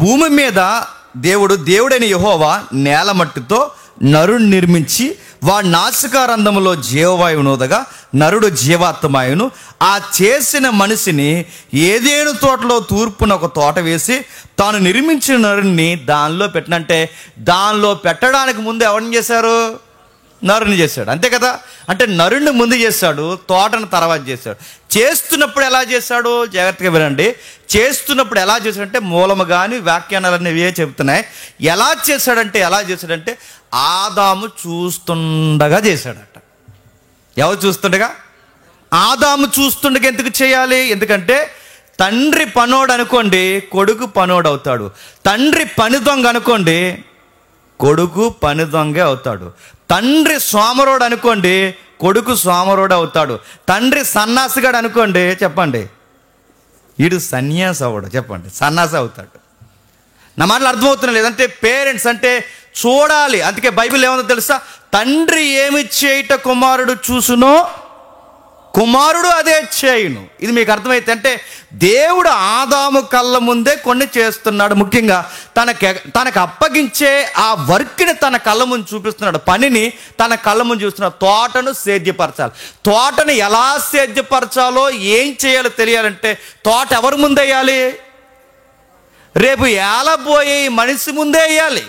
భూమి మీద దేవుడైన యెహోవా నేల మట్టితో నరుని నిర్మించి వాడి నాసికారంధములో జీవవాయువును వదగా నరుడు జీవాత్మాయును. ఆ చేసిన మనిషిని ఏదేను తోటలో తూర్పున ఒక తోట వేసి తాను నిర్మించిన నరుణ్ణి దానిలో పెట్టినంటే, దానిలో పెట్టడానికి ముందు ఎవరిని చేశారు? నరుని చేశాడు, అంతే కదా. అంటే నరుణ్ణి ముందు చేశాడు, తోటను తర్వాత చేశాడు. చేస్తున్నప్పుడు ఎలా చేశాడు? జాగ్రత్తగా వినండి. చేస్తున్నప్పుడు ఎలా చేశాడంటే మూలము కానీ వ్యాఖ్యానాలన్నీ ఇవే చెబుతున్నాయి. ఎలా చేశాడంటే ఆదాము చూస్తుండగా చేశాడట. ఎవరు చూస్తుండగా? ఆదాము చూస్తుండగా. ఎందుకు చేయాలి? ఎందుకంటే తండ్రి పనోడు అనుకోండి, కొడుకు పనోడు అవుతాడు. తండ్రి పని దొంగ అనుకోండి, కొడుకు పని దొంగే అవుతాడు. తండ్రి సోమరోడు అనుకోండి, కొడుకు సోమరోడు అవుతాడు. తండ్రి సన్నాసిగాడు అనుకోండి, చెప్పండి, వీడు సన్యాసి అవ్వడు, చెప్పండి, సన్నాసి అవుతాడు. నా మాటలు అర్థమవుతున్నా లేదంటే పేరెంట్స్ అంటే చూడాలి. అందుకే బైబిల్ ఏముందో తెలుసా? తండ్రి ఏమి చేయుట కుమారుడు చూసునో కుమారుడు అదే చేయును. ఇది మీకు అర్థమైతే అంటే దేవుడు ఆదాము కళ్ళ ముందే కొన్ని చేస్తున్నాడు. ముఖ్యంగా తనకు అప్పగించే ఆ వర్క్ని తన కళ్ళ ముందు చూపిస్తున్నాడు, పనిని తన కళ్ళ ముందు చూస్తున్నాడు. తోటను సేద్యపరచాలి. తోటను ఎలా సేద్యపరచాలో ఏం చేయాలో తెలియాలంటే తోట ఎవరి ముందు వేయాలి? రేపు ఏలబోయే మనిషి ముందే వేయాలి.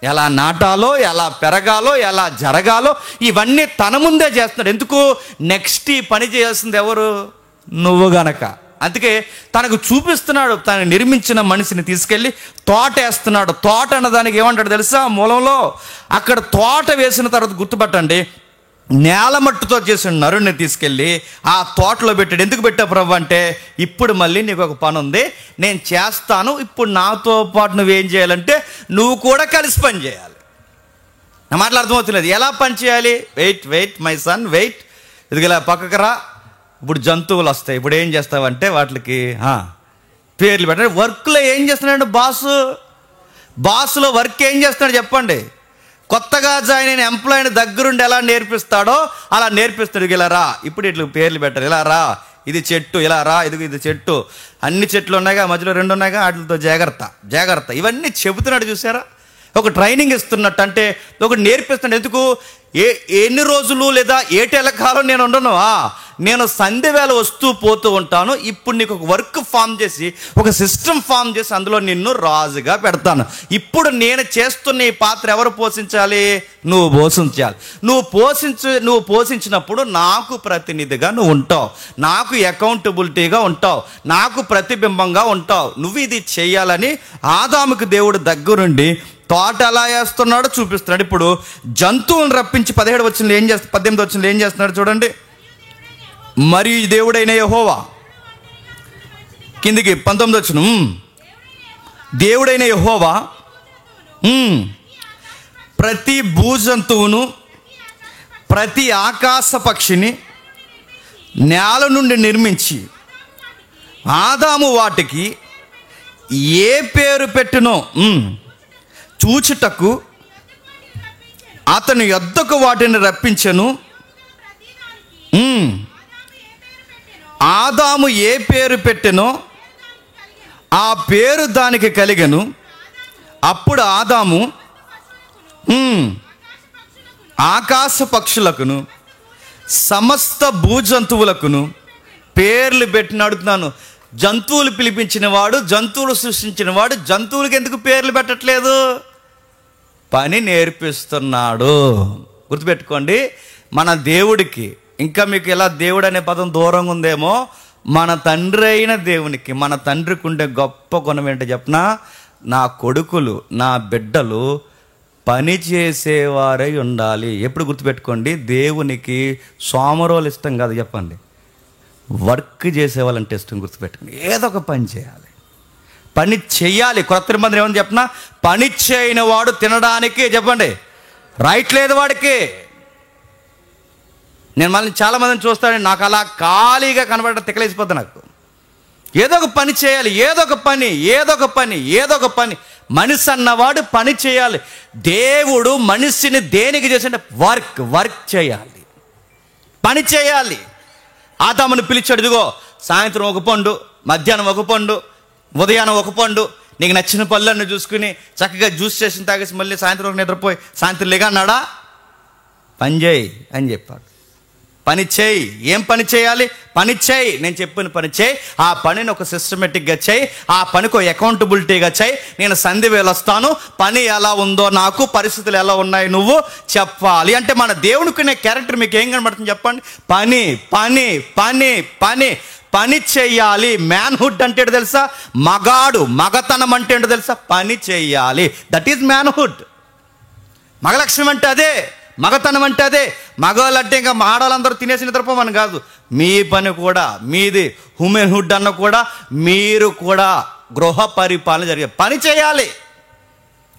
ఎలా నాటాలో, ఎలా పెరగాలో, ఎలా జరగాలో ఇవన్నీ తన ముందే చేస్తున్నాడు. ఎందుకు? నెక్స్ట్ ఈ పని చేయాల్సింది ఎవరు? నువ్వు గనక. అందుకే తనకు చూపిస్తున్నాడు. తను నిర్మించిన మనిషిని తీసుకెళ్ళి తోట వేస్తున్నాడు. తోట అన్నదానికి ఏమంటాడు తెలుసా? మూలంలో అక్కడ తోట వేసిన తర్వాత గుర్తుపట్టండి, నేల మట్టుతో చేసిన నరుణ్ణి తీసుకెళ్ళి ఆ తోటలో పెట్టాడు. ఎందుకు పెట్టా ప్రభు అంటే, ఇప్పుడు మళ్ళీ నీకు ఒక పని ఉంది, నేను చేస్తాను, ఇప్పుడు నాతో పాటు నువ్వేం చేయాలంటే నువ్వు కూడా కలిసి పని చేయాలి. నా మాటలు అర్థమవుతున్నది. ఎలా పని చేయాలి? Wait my son wait. ఇది ఇలా పక్కకు రా. ఇప్పుడు జంతువులు వస్తాయి. ఇప్పుడు ఏం చేస్తావంటే వాటికి పేర్లు పెట్టాలి. వర్క్లో ఏం చేస్తున్నాడు బాసులో వర్క్ ఏం చేస్తున్నాడు చెప్పండి? కొత్తగా జాయిన్ అయిన ఎంప్లాయీని దగ్గరుండి ఎలా నేర్పిస్తాడో అలా నేర్పిస్తాడు. ఇలా రా, ఇప్పుడు ఇట్లా పేర్లు పెట్టారు, ఇలా రా, ఇది చెట్టు, ఇలా రా, ఇది చెట్టు, అన్ని చెట్లు ఉన్నాయిగా, మధ్యలో 2 ఉన్నాయిగా, వాటితో జాగ్రత్త ఇవన్నీ చెబుతున్నాడు. చూసారా? ఒక ట్రైనింగ్ ఇస్తున్నట్టు. అంటే ఒక నేర్పిస్తున్నాడు. ఎందుకు? ఎన్ని రోజులు లేదా ఏటేళ్ల కాలం నేను ఉండను, నేను సంధ్య వేళ వస్తూ పోతూ ఉంటాను. ఇప్పుడు నీకు ఒక వర్క్ ఫామ్ చేసి, ఒక సిస్టమ్ ఫామ్ చేసి అందులో నిన్ను రాజుగా పెడతాను. ఇప్పుడు నేను చేస్తున్న ఈ పాత్ర ఎవరు పోషించాలి? నువ్వు పోషించాలి. నువ్వు పోషించినప్పుడు నాకు ప్రతినిధిగా నువ్వు ఉంటావు, నాకు అకౌంటబిలిటీగా ఉంటావు, నాకు ప్రతిబింబంగా ఉంటావు. నువ్వు ఇది చేయాలని ఆదాముకు దేవుడు దగ్గరుండి తోట ఎలా వేస్తున్నాడో చూపిస్తున్నాడు. ఇప్పుడు జంతువులను రప్పించి 18వ వచనంలో ఏం చేస్తాడు, 18వ వచనంలో ఏం చేస్తున్నాడు చూడండి. మరియు దేవుడైన యెహోవా, కిందికి 19వ వచనం, దేవుడైన యెహోవా ప్రతి భూజంతువును ప్రతి ఆకాశ పక్షిని నేల నుండి నిర్మించి ఆదాము వాటికి ఏ పేరు పెట్టునో చూచుటకు అతని యొద్దకు వాటిని రప్పించెను. ఆదాము ఏ పేరు పెట్టెనో ఆ పేరు దానికి కలిగెను. అప్పుడు ఆదాము ఆకాశ పక్షులకును సమస్త భూజంతువులకును పేర్లు పెట్టిన అడుగుతున్నాను. జంతువులు పిలిపించిన వాడు, జంతువులు సృష్టించిన వాడు జంతువులకి ఎందుకు పేర్లు పెట్టట్లేదు? పని నేర్పిస్తున్నాడు. గుర్తుపెట్టుకోండి, మన దేవుడికి, ఇంకా మీకు ఇలా దేవుడు అనే పదం దూరంగా ఉందేమో, మన తండ్రి అయిన దేవునికి, మన తండ్రికి ఉండే గొప్ప గుణం ఏంటో చెప్పనా? నా కొడుకులు, నా బిడ్డలు పని చేసేవారై ఉండాలి. ఎప్పుడు గుర్తుపెట్టుకోండి, దేవునికి సోమరోలు ఇష్టం కాదు, చెప్పండి, వర్క్ చేసేవాళ్ళంటే ఇష్టం. గుర్తుపెట్టుకోండి, ఏదో ఒక పని చేయాలి, పని చెయ్యాలి. కొత్త నిబంధన ఏమని చెప్పనా? పని చేయని వాడు తినడానికి, చెప్పండి, రైట్ లేదు వాడికి. నేను మళ్ళీ చాలామందిని చూస్తాను, నాకు అలా ఖాళీగా కనబడటం తిక్కలేసిపోతుంది. నాకు ఏదో ఒక పని చేయాలి, ఏదో ఒక పని. మనిషి అన్నవాడు పని చేయాలి. దేవుడు మనిషిని దేనికి చేసంటే వర్క్ చేయాలి, పని చేయాలి. ఆదామును పిలిచాడు, ఇదిగో సాయంత్రం ఒక పండు, మధ్యాహ్నం ఒక పండు, ఉదయాన్నం ఒక పండు, నీకు నచ్చిన పళ్ళನ್ನು చూసుకుని చక్కగా జ్యూస్ చేసి తాగేసి మళ్ళీ సాయంత్రం ఒక నిద్రపోయి సాయంత్రం లేగా అన్నాడా? పని చేయి అని చెప్పాడు. పని చేయి. ఏం పని చేయాలి? పని చేయి. నేను చెప్పిన పని చేయి. ఆ పనిని ఒక సిస్టమేటిక్గా చేయి. ఆ పనికి ఒక అకౌంటబిలిటీగా చేయి. నేను సంధి వేళ వస్తాను, పని ఎలా ఉందో నాకు, పరిస్థితులు ఎలా ఉన్నాయి నువ్వు చెప్పాలి. అంటే మన దేవునికి క్యారెక్టర్ మీకు ఏం కనబడుతుంది చెప్పండి? పని పని పని పని పని చేయాలి. మ్యాన్హుడ్ అంటే ఏంటో తెలుసా? మగతనం అంటే ఏంటో తెలుసా? పని చేయాలి. That is manhood. మగలక్షణం అంటే అదే, మగతనం అంటే అదే. మగవాళ్ళు అంటే ఇంకా ఆడవాళ్ళందరూ తినేసి నిద్రపోమని కాదు. మీ పని కూడా మీది. హ్యూమెన్హుడ్ అన్న కూడా మీరు కూడా గృహ పరిపాలన జరిగే పని చేయాలి.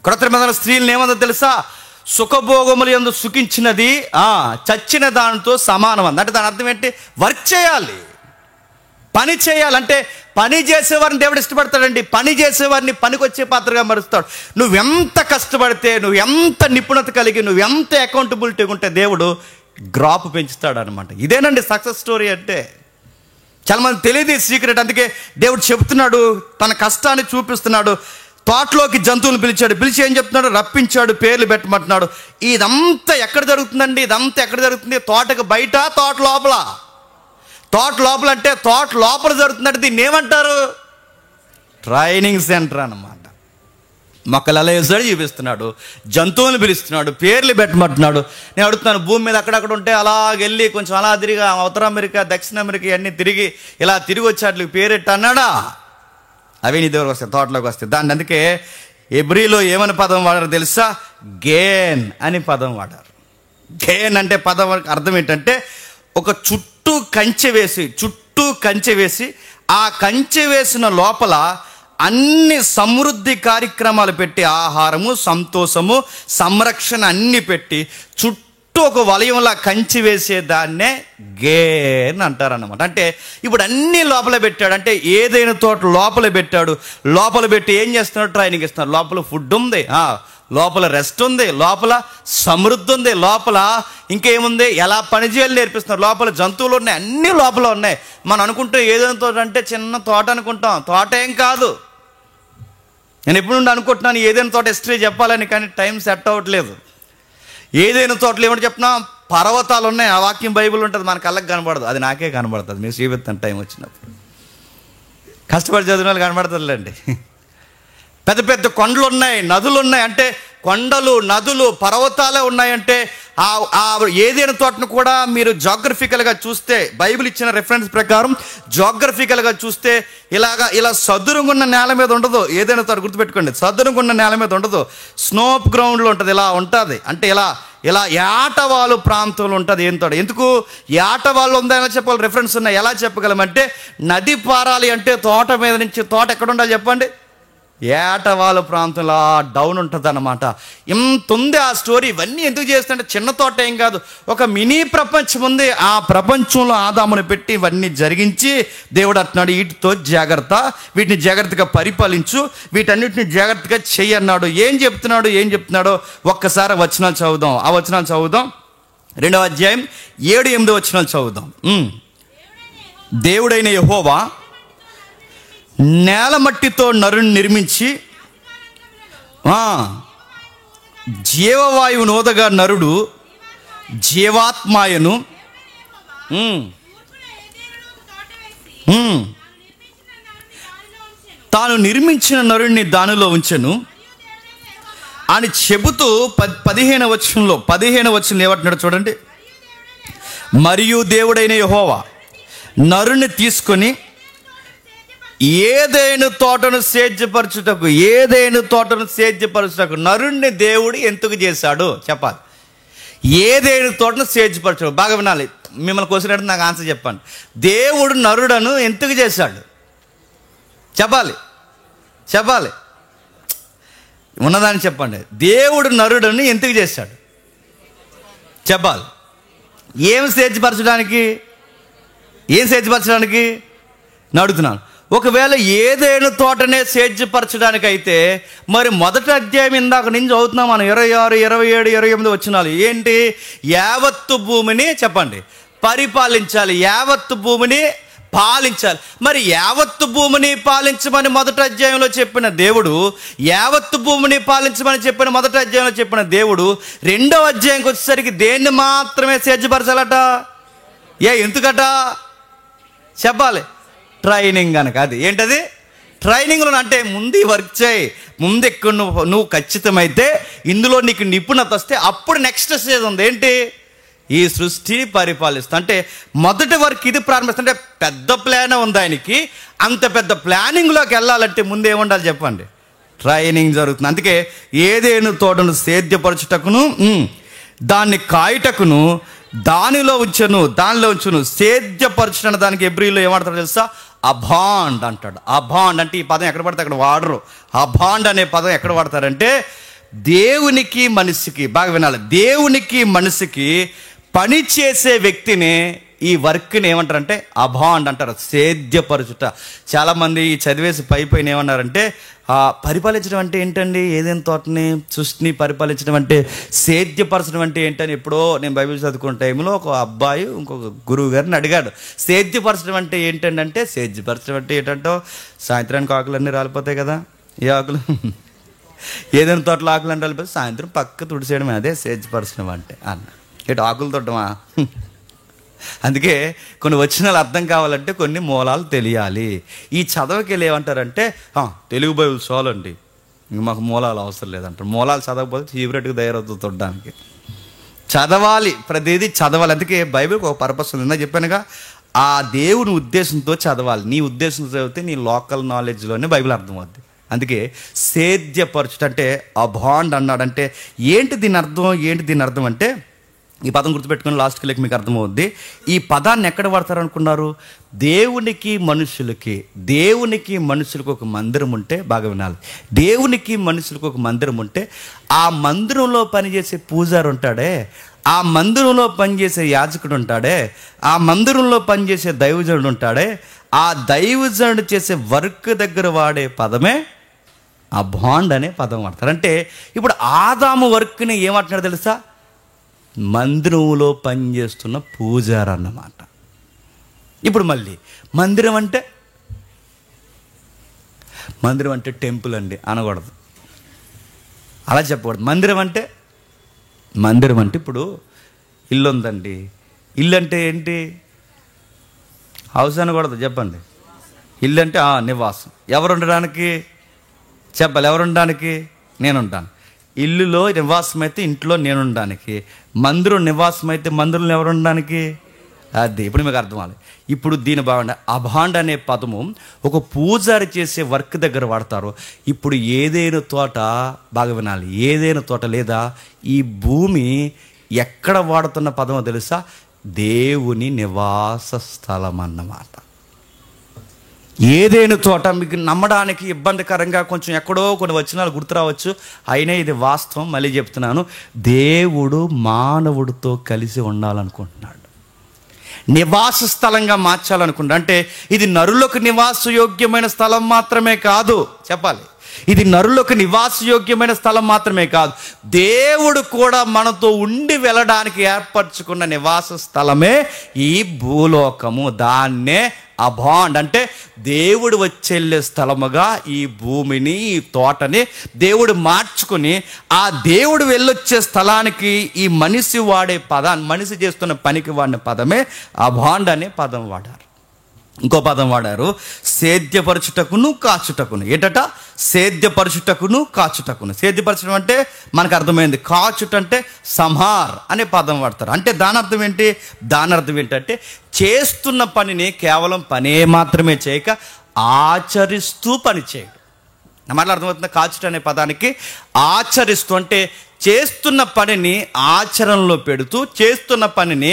క్రొత్త నిబంధన స్త్రీలను ఏమందో తెలుసా? సుఖభోగములు యందు సుఖించినది చచ్చిన దానితో సమానం అంది. అంటే దాని అర్థం ఏంటి? వర్క్ చేయాలి, పని చేయాలంటే పని చేసేవారిని దేవుడు ఇష్టపడతాడండి. పని చేసేవారిని పనికొచ్చే పాత్రగా మరుస్తాడు. నువ్వెంత కష్టపడితే, నువ్వు ఎంత నిపుణత కలిగి, నువ్వు ఎంత అకౌంటబిలిటీ ఉంటే దేవుడు గ్రాప్ పెంచుతాడు అనమాట. ఇదేనండి సక్సెస్ స్టోరీ అంటే. చాలామంది తెలియదు ఈ సీక్రెట్. అందుకే దేవుడు చెబుతున్నాడు, తన కష్టాన్ని చూపిస్తున్నాడు. తోటలోకి జంతువులు పిలిచి ఏం చెప్తున్నాడు? రప్పించాడు, పేర్లు పెట్టమంటున్నాడు. ఇదంతా ఎక్కడ జరుగుతుందండి? ఇదంతా ఎక్కడ జరుగుతుంది? తోటకు బయట, తోట లోపల. తోట లోపల అంటే తోట లోపల జరుగుతుందంటే దీన్ని ఏమంటారు? ట్రైనింగ్ సెంటర్ అన్నమాట. మొక్కలు ఎలా వేసాడు చూపిస్తున్నాడు, జంతువులను పిలుస్తున్నాడు, పేర్లు పెట్టమంటున్నాడు. నేను అడుగుతున్నాను, భూమి మీద అక్కడక్కడ ఉంటే అలాగెళ్ళి కొంచెం అలా తిరిగి ఉత్తర అమెరికా, దక్షిణ అమెరికా ఇవన్నీ తిరిగి ఇలా తిరిగి వచ్చేట్లకి పేరెట్టు అన్నాడా? అవి నీ దగ్గరకు వస్తాయి, తోటలోకి వస్తాయి. దాన్ని అందుకే ఎబ్రీలో ఏమని పదం వాడారు తెలుసా? గేన్ అని పదం వాడారు. గేన్ అంటే పదం అర్థం ఏంటంటే ఒక చుట్టూ కంచె వేసి ఆ కంచె వేసిన లోపల అన్ని సమృద్ధి కార్యక్రమాలు పెట్టి, ఆహారము, సంతోషము, సంరక్షణ అన్ని పెట్టి చుట్టూ ఒక వలయంలా కంచి వేసే దాన్నే గేన్ అంటారన్నమాట. అంటే ఇప్పుడు అన్ని లోపల పెట్టాడు. అంటే ఏదైనా తోట లోపల పెట్టాడు. లోపల పెట్టి ఏం చేస్తున్నాడు? ట్రైనింగ్ ఇస్తున్నాడు. లోపల ఫుడ్ ఉంది, లోపల రెస్ట్ ఉంది, లోపల సమృద్ధి ఉంది, లోపల ఇంకేముంది, ఎలా పనిచేయాలి నేర్పిస్తున్నారు. లోపల జంతువులు ఉన్నాయి, అన్నీ లోపల ఉన్నాయి. మనం అనుకుంటే ఏదైనా తోట అంటే చిన్న తోట అనుకుంటాం. తోట ఏం కాదు. నేను ఎప్పుడు నుండి అనుకుంటున్నాను ఏదైనా తోట హిస్టరీ చెప్పాలని, కానీ టైం సెట్ అవ్వట్లేదు. ఏదైనా తోటలు ఏమంటే చెప్తున్నా, పర్వతాలు ఉన్నాయి. ఆ వాక్యం బైబిల్ ఉంటుంది, మన కళ్ళకి కనబడదు. అది నాకే కనబడుతుంది. మీరు చూపిస్తాను టైం వచ్చినప్పుడు. కష్టపడి చదివిన వాళ్ళు కనబడుతుందిలేండి. పెద్ద పెద్ద కొండలు ఉన్నాయి, నదులు ఉన్నాయి. అంటే కొండలు, నదులు, పర్వతాలే ఉన్నాయంటే ఏదైనా తోటను కూడా మీరు జాగ్రఫికల్గా చూస్తే, బైబిల్ ఇచ్చిన రెఫరెన్స్ ప్రకారం జాగ్రఫికల్గా చూస్తే ఇలా సదురుగున్న నేల మీద ఉండదు. ఏదైనా తోట గుర్తుపెట్టుకోండి, సదురుగున్న నేల మీద ఉండదు. స్నోప్ గ్రౌండ్లో ఉంటుంది. ఇలా ఉంటుంది. అంటే ఇలా ఏటవాలు ప్రాంతంలో ఉంటుంది. ఏం తోట? ఎందుకు ఏటవాళ్ళు ఉందా ఎలా చెప్పాలి? రెఫరెన్స్ ఉన్నాయి. ఎలా చెప్పగలమంటే నది పారాలి అంటే తోట మీద నుంచి తోట ఎక్కడ ఉండాలి చెప్పండి? ఏటవాళ్ళ ప్రాంతంలో డౌన్ ఉంటుంది అన్నమాట. ఇంత ఉంది ఆ స్టోరీ. ఇవన్నీ ఎందుకు చేస్తుంటే చిన్న తోట ఏం కాదు, ఒక మినీ ప్రపంచం ఉంది. ఆ ప్రపంచంలో ఆదామును పెట్టి ఇవన్నీ జరిగించి దేవుడు అంటున్నాడు, వీటితో జాగ్రత్త, వీటిని జాగ్రత్తగా పరిపాలించు, వీటన్నిటిని జాగ్రత్తగా చెయ్యి అన్నాడు. ఏం చెప్తున్నాడో ఒక్కసారి వచనాలు చదువుదాం. ఆ వచనాలు చదువుదాం. 2వ అధ్యాయం 7-8 వచనాలు చదువుదాం. దేవుడైన యెహోవా నేల మట్టితో నరుని నిర్మించి జీవవాయువు నోదగా నరుడు జీవాత్మాయను తాను నిర్మించిన నరుడిని దానిలో ఉంచెను అని చెబుతూ 15వ వచనంలో ఏమంటున్నాడు చూడండి. మరియు దేవుడైన యెహోవా నరుని తీసుకొని ఏదైనా తోటను సేద్యపరచుటకు నరుణ్ణి దేవుడు ఎందుకు చేశాడు చెప్పాలి. ఏదైనా తోటను సేద్యపరచు. బాగా వినాలి, మిమ్మల్ని క్వశ్చన్ అడిగితే నాకు ఆన్సర్ చెప్పండి. దేవుడు నరుడను ఎందుకు చేశాడు చెప్పాలి. ఉన్నదాన్ని చెప్పండి. దేవుడు నరుడను ఎందుకు చేశాడు చెప్పాలి. ఏం సేద్యపరచడానికి అడుగుతున్నాను. ఒకవేళ ఏదైనా తోటనే సేద్యపరచడానికి అయితే మరి మొదటి అధ్యాయం ఇందాక నుంచి చదువుతున్నాం మనం, 26, 27, 28 వచనాలు ఏంటి? యావత్తు భూమిని చెప్పండి పరిపాలించాలి, యావత్తు భూమిని పాలించాలి. మరి యావత్తు భూమిని పాలించమని మొదటి అధ్యాయంలో చెప్పిన దేవుడు, యావత్తు భూమిని పాలించమని చెప్పిన మొదటి అధ్యాయంలో చెప్పిన దేవుడు 2వ అధ్యాయంకి వచ్చేసరికి దేన్ని మాత్రమే సేద్యపరచాలట? ఎందుకట చెప్పాలి? ట్రైనింగ్ కనుక. అది ఏంటది? ట్రైనింగ్లో అంటే ముందు వర్క్ చేయి, ముందు ఎక్కువ నువ్వు ఖచ్చితమైతే ఇందులో నీకు నిపుణత వస్తే అప్పుడు నెక్స్ట్ స్టేజ్ ఉంది. ఏంటి? ఈ సృష్టిని పరిపాలిస్తా. అంటే మొదటి వర్క్ ఇది ప్రారంభిస్తుంటే పెద్ద ప్లాన్ ఉంది ఆయనకి. అంత పెద్ద ప్లానింగ్లోకి వెళ్ళాలంటే ముందు ఏముండాలి చెప్పండి? ట్రైనింగ్ జరుగుతుంది. అందుకే ఏదేను తోటను సేద్యపరచుటకును దాన్ని కాయుటకును దానిలో ఉంచును సేద్యపరచుట. దానికి హెబ్రీలో ఏమంటారో తెలుసా? అబాండ్ అంటాడు. అబాండ్ అంటే ఈ పదం ఎక్కడ పడితే అక్కడ వాడరు. అబాండ్ అనే పదం ఎక్కడ వాడతారంటే దేవునికి మనిషికి, బాగా వినాలి, దేవునికి మనిషికి పని చేసే వ్యక్తిని ఈ వర్క్ని ఏమంటారంటే అబాండ్ అంటారు, సేద్యపరచుట. చాలామంది ఈ చదివేసి పైన ఏమన్నారంటే పరిపాలించడం అంటే ఏంటండి? ఏదైనా తోటని సృష్టిని పరిపాలించడం అంటే, సేద్యపరచడం అంటే ఏంటని ఎప్పుడో నేను బైబిల్ చదువుకున్న టైంలో ఒక అబ్బాయి ఇంకొక గురువు గారిని అడిగాడు, సేద్యపరచడం అంటే ఏంటండి అంటే, సేద్యపరచడం అంటే ఏంటంటో సాయంత్రానికి ఆకులన్నీ రాలిపోతాయి కదా, ఏ ఆకులు ఏదైనా తోటలో ఆకులు అంటే రాలిపోతే సాయంత్రం పక్క తుడిసేయడమే, అదే సేద్యపరచడం అంటే అన్న. ఇటు ఆకులు తొట్టమా? అందుకే కొన్ని వచనాలు అర్థం కావాలంటే కొన్ని మూలాలు తెలియాలి. ఈ చదవకెళ్ళి ఏమంటారంటే తెలుగు బైబిల్ చాలండి, ఇంక మాకు మూలాలు అవసరం లేదంటారు. మూలాలు చదవకపోతే ఫీవరెట్గా తయారవుతుంది తొట్టడానికి. చదవాలి, ప్రతిదీ చదవాలి. అందుకే బైబిల్కి ఒక పర్పస్ ఉంది. నేను చెప్పానుగా, ఆ దేవుని ఉద్దేశంతో చదవాలి. నీ ఉద్దేశంతో చదివితే నీ లోకల్ నాలెడ్జ్లోనే బైబిల్ అర్థమవుద్ది. అందుకే సేద్యపరచుట అంటే అబాండ్ అన్నాడంటే ఏంటి దీని అర్థం అంటే, ఈ పదం గుర్తుపెట్టుకుని లాస్ట్కి లెక్క మీకు అర్థమవుద్ది. ఈ పదాన్ని ఎక్కడ వాడతారు అనుకున్నారు? దేవునికి మనుషులకు ఒక మందిరం ఉంటే, బాగా వినాలి, దేవునికి మనుషులకు ఒక మందిరం ఉంటే ఆ మందిరంలో పనిచేసే పూజారి ఉంటాడే, ఆ మందిరంలో పనిచేసే యాజకుడు ఉంటాడే, ఆ మందిరంలో పనిచేసే దైవజనుడు ఉంటాడే, ఆ దైవజనుడు చేసే వర్క్ దగ్గర వాడే పదమే అబాండ్ అనే పదం వాడతారు. అంటే ఇప్పుడు ఆదాము వర్క్ని ఏమంటున్నాడు తెలుసా? మందిరంలో పనిచేస్తున్న పూజారి అన్నమాట. ఇప్పుడు మళ్ళీ మందిరం అంటే టెంపుల్ అండి అనకూడదు, అలా చెప్పకూడదు. మందిరం అంటే ఇప్పుడు ఇల్లు ఉందండి, ఇల్లు అంటే ఏంటి? హౌస్ అనకూడదు, చెప్పండి. ఇల్లు అంటే నివాసం. ఎవరు ఉండడానికి? చెప్పాలి, ఎవరు ఉండడానికి? నేను ఉంటాను. ఇల్లులో నివాసం అయితే ఇంట్లో నేను ఉండడానికి, మందిరం నివాసం అయితే మందిరంలో ఎవరు ఉండడానికి? అది ఇప్పుడు మీకు అర్థం అవ్వాలి. ఇప్పుడు దీని బాగుండే అబాండ్ అనే పదము ఒక పూజారి చేసే వర్క్ దగ్గర వాడతారు. ఇప్పుడు ఏదైనా తోట, బాగా వినాలి, ఏదైనా తోట లేదా ఈ భూమి ఎక్కడ వాడుతున్న పదమో తెలుసా? దేవుని నివాస స్థలం అన్నమాట. ఏదైనా తోట మీకు నమ్మడానికి ఇబ్బందికరంగా కొంచెం ఎక్కడో కొన్ని వచనాలు గుర్తు రావచ్చు, అయినా ఇది వాస్తవం. మళ్ళీ చెప్తున్నాను, దేవుడు మానవుడితో కలిసి ఉండాలనుకుంటున్నాడు, నివాస స్థలంగా మార్చాలనుకుంటున్నాడు. అంటే ఇది నరులకు నివాసయోగ్యమైన స్థలం మాత్రమే కాదు, చెప్పాలి, ఇది నరులకు నివాసయోగ్యమైన స్థలం మాత్రమే కాదు, దేవుడు కూడా మనతో ఉండి వెళ్ళడానికి ఏర్పరచుకున్న నివాస స్థలమే ఈ భూలోకము. దాన్నే అబాండ్ అంటే దేవుడు వచ్చేళ్ళే స్థలముగా ఈ భూమిని, ఈ తోటని దేవుడు మార్చుకుని, ఆ దేవుడు వెళ్ళొచ్చే స్థలానికి ఈ మనిషి వాడే పదాన్ని, మనిషి చేస్తున్న పనికి వాడిన పదమే అబాండ్ అనే పదం వాడారు. ఇంకో పదం వాడారు, సేద్యపరచుటకును కాచుటకును. ఏంటట? సేద్యపరచుటకును కాచుటకును. సేద్యపరచడం అంటే మనకు అర్థమైంది, కాచుట అంటే సంహార్ అనే పదం వాడతారు. అంటే దాని అర్థం ఏంటి? దాని అర్థం ఏంటంటే చేస్తున్న పనిని కేవలం పనే మాత్రమే చేయక ఆచరిస్తూ పని చేయడం. నా మాటలు అర్థమవుతుంది? కాచుట అనే పదానికి ఆచరిస్తూ అంటే చేస్తున్న పనిని ఆచరణలో పెడుతూ, చేస్తున్న పనిని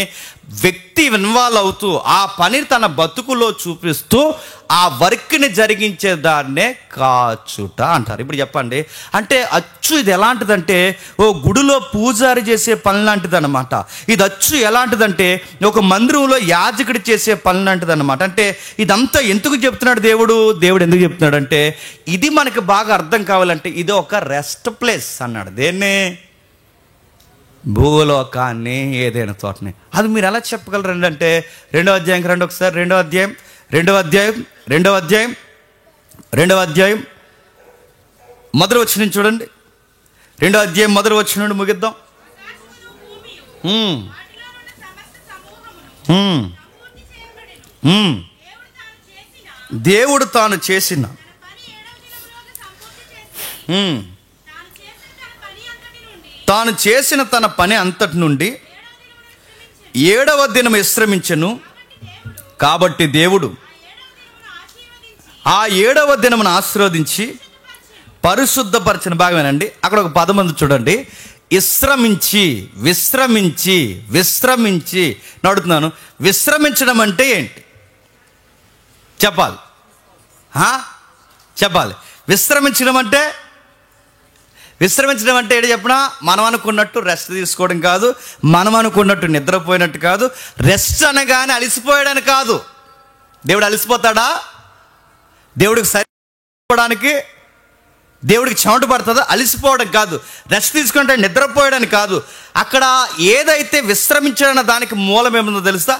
వ్యక్తి ఇన్వాల్వ్ అవుతూ, ఆ పనిని తన బతుకులో చూపిస్తూ ఆ వర్క్ని జరిగించే దాన్నే కాచుట అంటారు. ఇప్పుడు చెప్పండి, అంటే అచ్చు ఇది ఎలాంటిదంటే ఓ గుడిలో పూజారి చేసే పని లాంటిది అనమాట. ఇది అచ్చు ఎలాంటిదంటే ఒక మందిరంలో యాజకుడు చేసే పని లాంటిది అనమాట. అంటే ఇదంతా ఎందుకు చెప్తున్నాడు దేవుడు ఎందుకు చెప్తున్నాడు అంటే, ఇది మనకి బాగా అర్థం కావాలంటే ఇది ఒక రెస్ట్ ప్లేస్ అన్నాడు. దేన్ని? భూలోకాన్ని, ఏదైనా తోటని. అది మీరు ఎలా చెప్పగలరండి అంటే, 2వ అధ్యాయంకి రండి ఒకసారి. 2వ అధ్యాయం మొదటి వచనం చూడండి. 2వ అధ్యాయం మొదటి వచనం నుండి ముగిద్దాం. దేవుడు తాను చేసిన తాను చేసిన తన పని అంతటి నుండి 7వ దినం విశ్రమించెను. కాబట్టి దేవుడు ఆ 7వ దినమును ఆశీర్వదించి పరిశుద్ధపరచిన భాగమేనండి. అక్కడ ఒక పదం ఉంది చూడండి, విశ్రమించి విశ్రమించి విశ్రమించి. అడుగుతున్నాను, విశ్రమించడం అంటే ఏంటి చెప్పాలి, చెప్పాలి. విశ్రమించడం అంటే ఏంటి చెప్పినా, మనం అనుకున్నట్టు రెస్ట్ తీసుకోవడం కాదు, మనం అనుకున్నట్టు నిద్రపోయినట్టు కాదు. రెస్ట్ అనగానే అలసిపోయాడని కాదు. దేవుడు అలసిపోతాడా? దేవుడికి సరిపోవడానికి దేవుడికి చెమట పడుతుందా? అలసిపోవడం కాదు. రెస్ట్ తీసుకుంటే నిద్రపోయడానికి కాదు. అక్కడ ఏదైతే విశ్రమించాడన్న దానికి మూలం ఏముందో తెలుసా?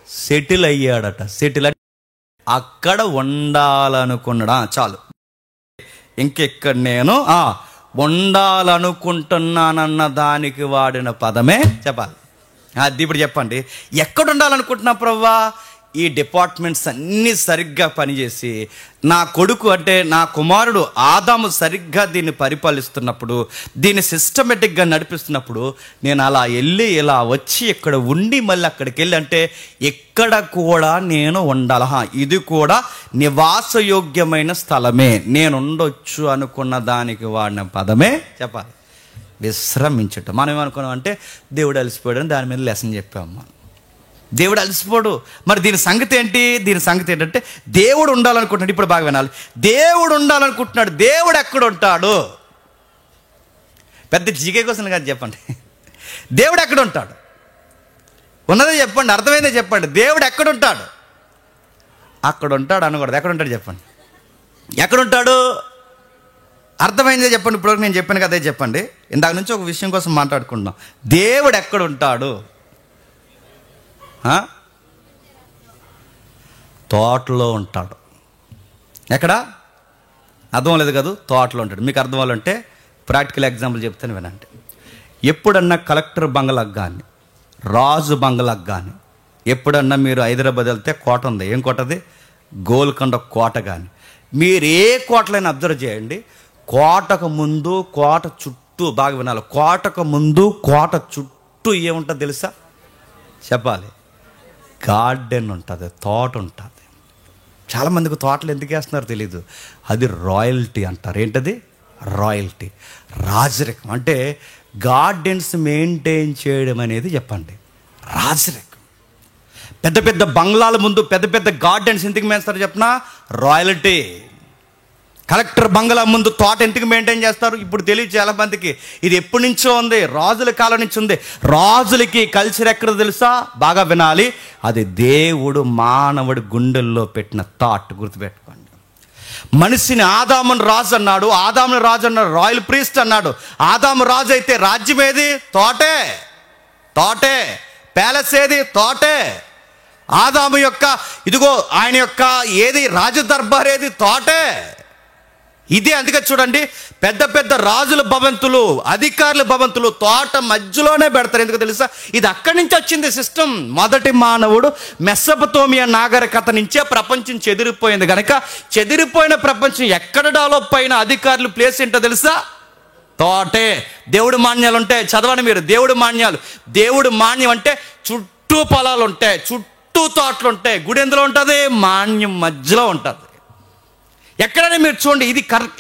సెటిల్ అయ్యాడట. సెటిల్ అక్కడ ఉండాలనుకున్నాడా? చాలు, ఇంకెక్కడ నేను ఉండాలనుకుంటున్నానన్న దానికి వాడిన పదమే చెప్పాలి. అది ఇప్పుడు చెప్పండి, ఎక్కడ ఉండాలనుకుంటున్నా ప్రభువా? ఈ డిపార్ట్మెంట్స్ అన్నీ సరిగ్గా పనిచేసి నా కొడుకు అంటే నా కుమారుడు ఆదాము సరిగ్గా దీన్ని పరిపాలిస్తున్నప్పుడు, దీన్ని సిస్టమేటిక్గా నడిపిస్తున్నప్పుడు నేను అలా వెళ్ళి ఇలా వచ్చి ఇక్కడ ఉండి మళ్ళీ అక్కడికి వెళ్ళి అంటే ఎక్కడ కూడా నేను ఉండాలి. ఇది కూడా నివాసయోగ్యమైన స్థలమే, నేను ఉండొచ్చు అనుకున్న దానికి వాడిన పదమే చెప్పాలి విశ్రమించటం. మనం ఏమనుకున్నాం అంటే దేవుడు అలసిపోయాడని దాని మీద లెసన్ చెప్పాము. దేవుడు అలసిపోడు. మరి దీని సంగతి ఏంటి? దీని సంగతి ఏంటంటే దేవుడు ఉండాలనుకుంటున్నాడు. ఇప్పుడు బాగా వినాలి, దేవుడు ఉండాలనుకుంటున్నాడు. దేవుడు ఎక్కడ ఉంటాడు? పెద్ద జీకే కోసం కాదు, చెప్పండి. దేవుడు ఎక్కడ ఉంటాడు? ఉన్నదే చెప్పండి, అర్థమైందే చెప్పండి. దేవుడు ఎక్కడ ఉంటాడు? అక్కడ ఉంటాడు అనకూడదు. ఎక్కడ ఉంటాడు చెప్పండి. ఎక్కడ ఉంటాడు? అర్థమైందే చెప్పండి. ఇప్పుడు నేను చెప్పాను కదా, చెప్పండి. ఇందాక నుంచి ఒక విషయం కోసం మాట్లాడుకుంటున్నాం. దేవుడు ఎక్కడ ఉంటాడు? తోటలో ఉంటాడు. ఎక్కడ? అర్థం లేదు కదా, తోటలో ఉంటాడు. మీకు అర్థం అవ్వాలంటే ప్రాక్టికల్ ఎగ్జాంపుల్ చెప్తాను వినండి. ఎప్పుడన్నా కలెక్టర్ బంగ్లాకు కానీ, రాజు బంగ్లాకు కానీ, ఎప్పుడన్నా మీరు హైదరాబాద్ వెళ్తే కోట ఉంది. ఏం కోట అది? గోల్కొండ కోట. కానీ మీరు ఏ కోటలైనా అబ్జర్వ్ చేయండి, కోటకు ముందు కోట చుట్టూ, బాగా వినాలి, కోటకు ముందు కోట చుట్టూ ఏముంటుంది తెలుసా? చెప్పాలి, గార్డెన్ ఉంటుంది, తోట ఉంటుంది. చాలామందికి తోటలు ఎందుకు వేస్తున్నారో తెలీదు. అది రాయల్టీ అంటారు. ఏంటది? రాయల్టీ, రాజరికం. అంటే గార్డెన్స్ మెయింటైన్ చేయడం అనేది చెప్పండి రాజరికం. పెద్ద పెద్ద బంగ్లాల ముందు పెద్ద పెద్ద గార్డెన్స్ ఎందుకు మేస్తారు చెప్పనా? రాయల్టీ. కలెక్టర్ బంగ్లా ముందు తోట ఎందుకు మెయింటైన్ చేస్తారు? ఇప్పుడు తెలియదు చాలా మందికి. ఇది ఎప్పటి నుంచో ఉంది, రాజుల కాలం నుంచి ఉంది. రాజులకి కల్చర్ ఎక్కడ తెలుసా? బాగా వినాలి, అది దేవుడు మానవుడి గుండెల్లో పెట్టిన థాట్. గుర్తుపెట్టుకోండి. మనిషిని ఆదామును రాజు అన్నాడు, ఆదాముని రాజు అన్నాడు, రాయల్ ప్రీస్ట్ అన్నాడు. ఆదాము రాజు అయితే రాజ్యం ఏది? తోటే. తోటే. ప్యాలెస్ ఏది? తోటే. ఆదాము యొక్క ఇదిగో ఆయన యొక్క ఏది? రాజదర్బార్ ఏది? తోటే. ఇదే అందుకే చూడండి, పెద్ద పెద్ద రాజుల భవంతులు, అధికారుల భవంతులు తోట మధ్యలోనే పెడతారు. ఎందుకు తెలుసా? ఇది అక్కడి నుంచి వచ్చింది సిస్టమ్. మొదటి మానవుడు మెసొపొతేమియా నాగరికత నుంచే ప్రపంచం చెదిరిపోయింది కనుక, చెదిరిపోయిన ప్రపంచం ఎక్కడ డెవలప్ అయిన అధికారులు ప్లేస్ ఏంటో తెలుసా? తోటే. దేవుడు మాన్యాలు ఉంటాయి, చదవండి మీరు. దేవుడు మాన్యాలు, దేవుడు మాన్యం అంటే చుట్టూ పొలాలు ఉంటాయి, చుట్టూ తోటలు ఉంటాయి. గుడి ఎందులో ఉంటుంది? మాన్యం మధ్యలో ఉంటుంది. ఎక్కడైనా మీరు చూడండి,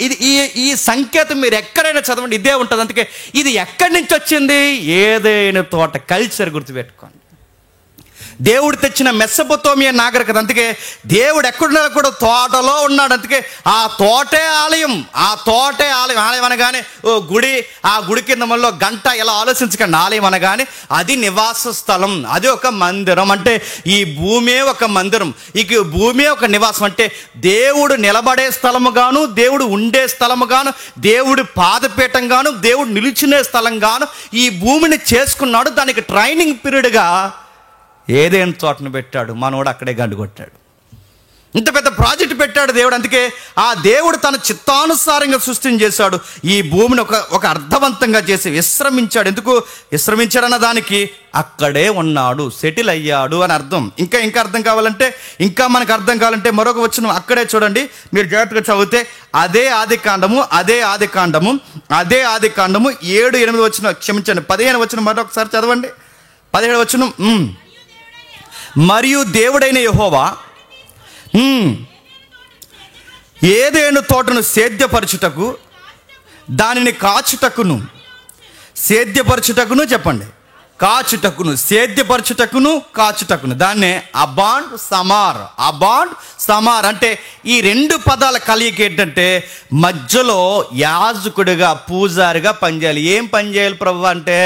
ఇది ఈ సంకేతం మీరు ఎక్కడైనా చదవండి, ఇదే ఉంటుంది. అందుకే ఇది ఎక్కడి నుంచి వచ్చింది? ఏదైనా తోట కల్చర్. గుర్తుపెట్టుకోండి. దేవుడు తెచ్చిన మెసొపొతేమియా నాగరికత. అందుకే దేవుడు ఎక్కడున్నాడో కూడా తోటలో ఉన్నాడు. అందుకే ఆ తోటే ఆలయం. ఆ తోటే ఆలయం. ఆలయం అనగానే ఓ గుడి, ఆ గుడి కింద మళ్ళీ గంట ఇలా ఆలోచించకండి. ఆలయం అనగానే అది నివాస స్థలం, అది ఒక మందిరం. అంటే ఈ భూమే ఒక మందిరం, ఇక భూమే ఒక నివాసం. అంటే దేవుడు నిలబడే స్థలము గాను, దేవుడు ఉండే స్థలము గాను, దేవుడు పాదపీఠం గాను, దేవుడు నిలిచినే స్థలం గాను ఈ భూమిని చేసుకున్నాడు. దానికి ట్రైనింగ్ పీరియడ్గా ఏదైనా తోటను పెట్టాడు. మనోడు అక్కడే గండు కొట్టాడు. ఇంత పెద్ద ప్రాజెక్ట్ పెట్టాడు దేవుడు. అందుకే ఆ దేవుడు తన చిత్తానుసారంగా సృష్టిని చేశాడు. ఈ భూమిని ఒక అర్థవంతంగా చేసి విశ్రమించాడు. ఎందుకు విశ్రమించాడన్న దానికి అక్కడే ఉన్నాడు, సెటిల్ అయ్యాడు అని అర్థం. ఇంకా అర్థం కావాలంటే, ఇంకా మనకు అర్థం కావాలంటే మరొక వచనం అక్కడే చూడండి. మీరు జాగ్రత్తగా చదివితే అదే ఆది కాండము 7-8 వచనం, క్షమించండి 15 వచనం మరొకసారి చదవండి. 17 వచనం. మరియు దేవుడైన యెహోవా ఏదేను తోటను సేద్యపరచుటకు, దానిని కాచుటకును, సేద్యపరచుటకును చెప్పండి, కాచుటకును, సేద్యపరచుటకును కాచుటకును, దాన్నే అబాండ్ సమార్ అంటే ఈ రెండు పదాల కలయిక ఏంటంటే మధ్యలో యాజకుడిగా పూజారిగా పనిచేయాలి. ఏం పని చేయాలి ప్రభు అంటే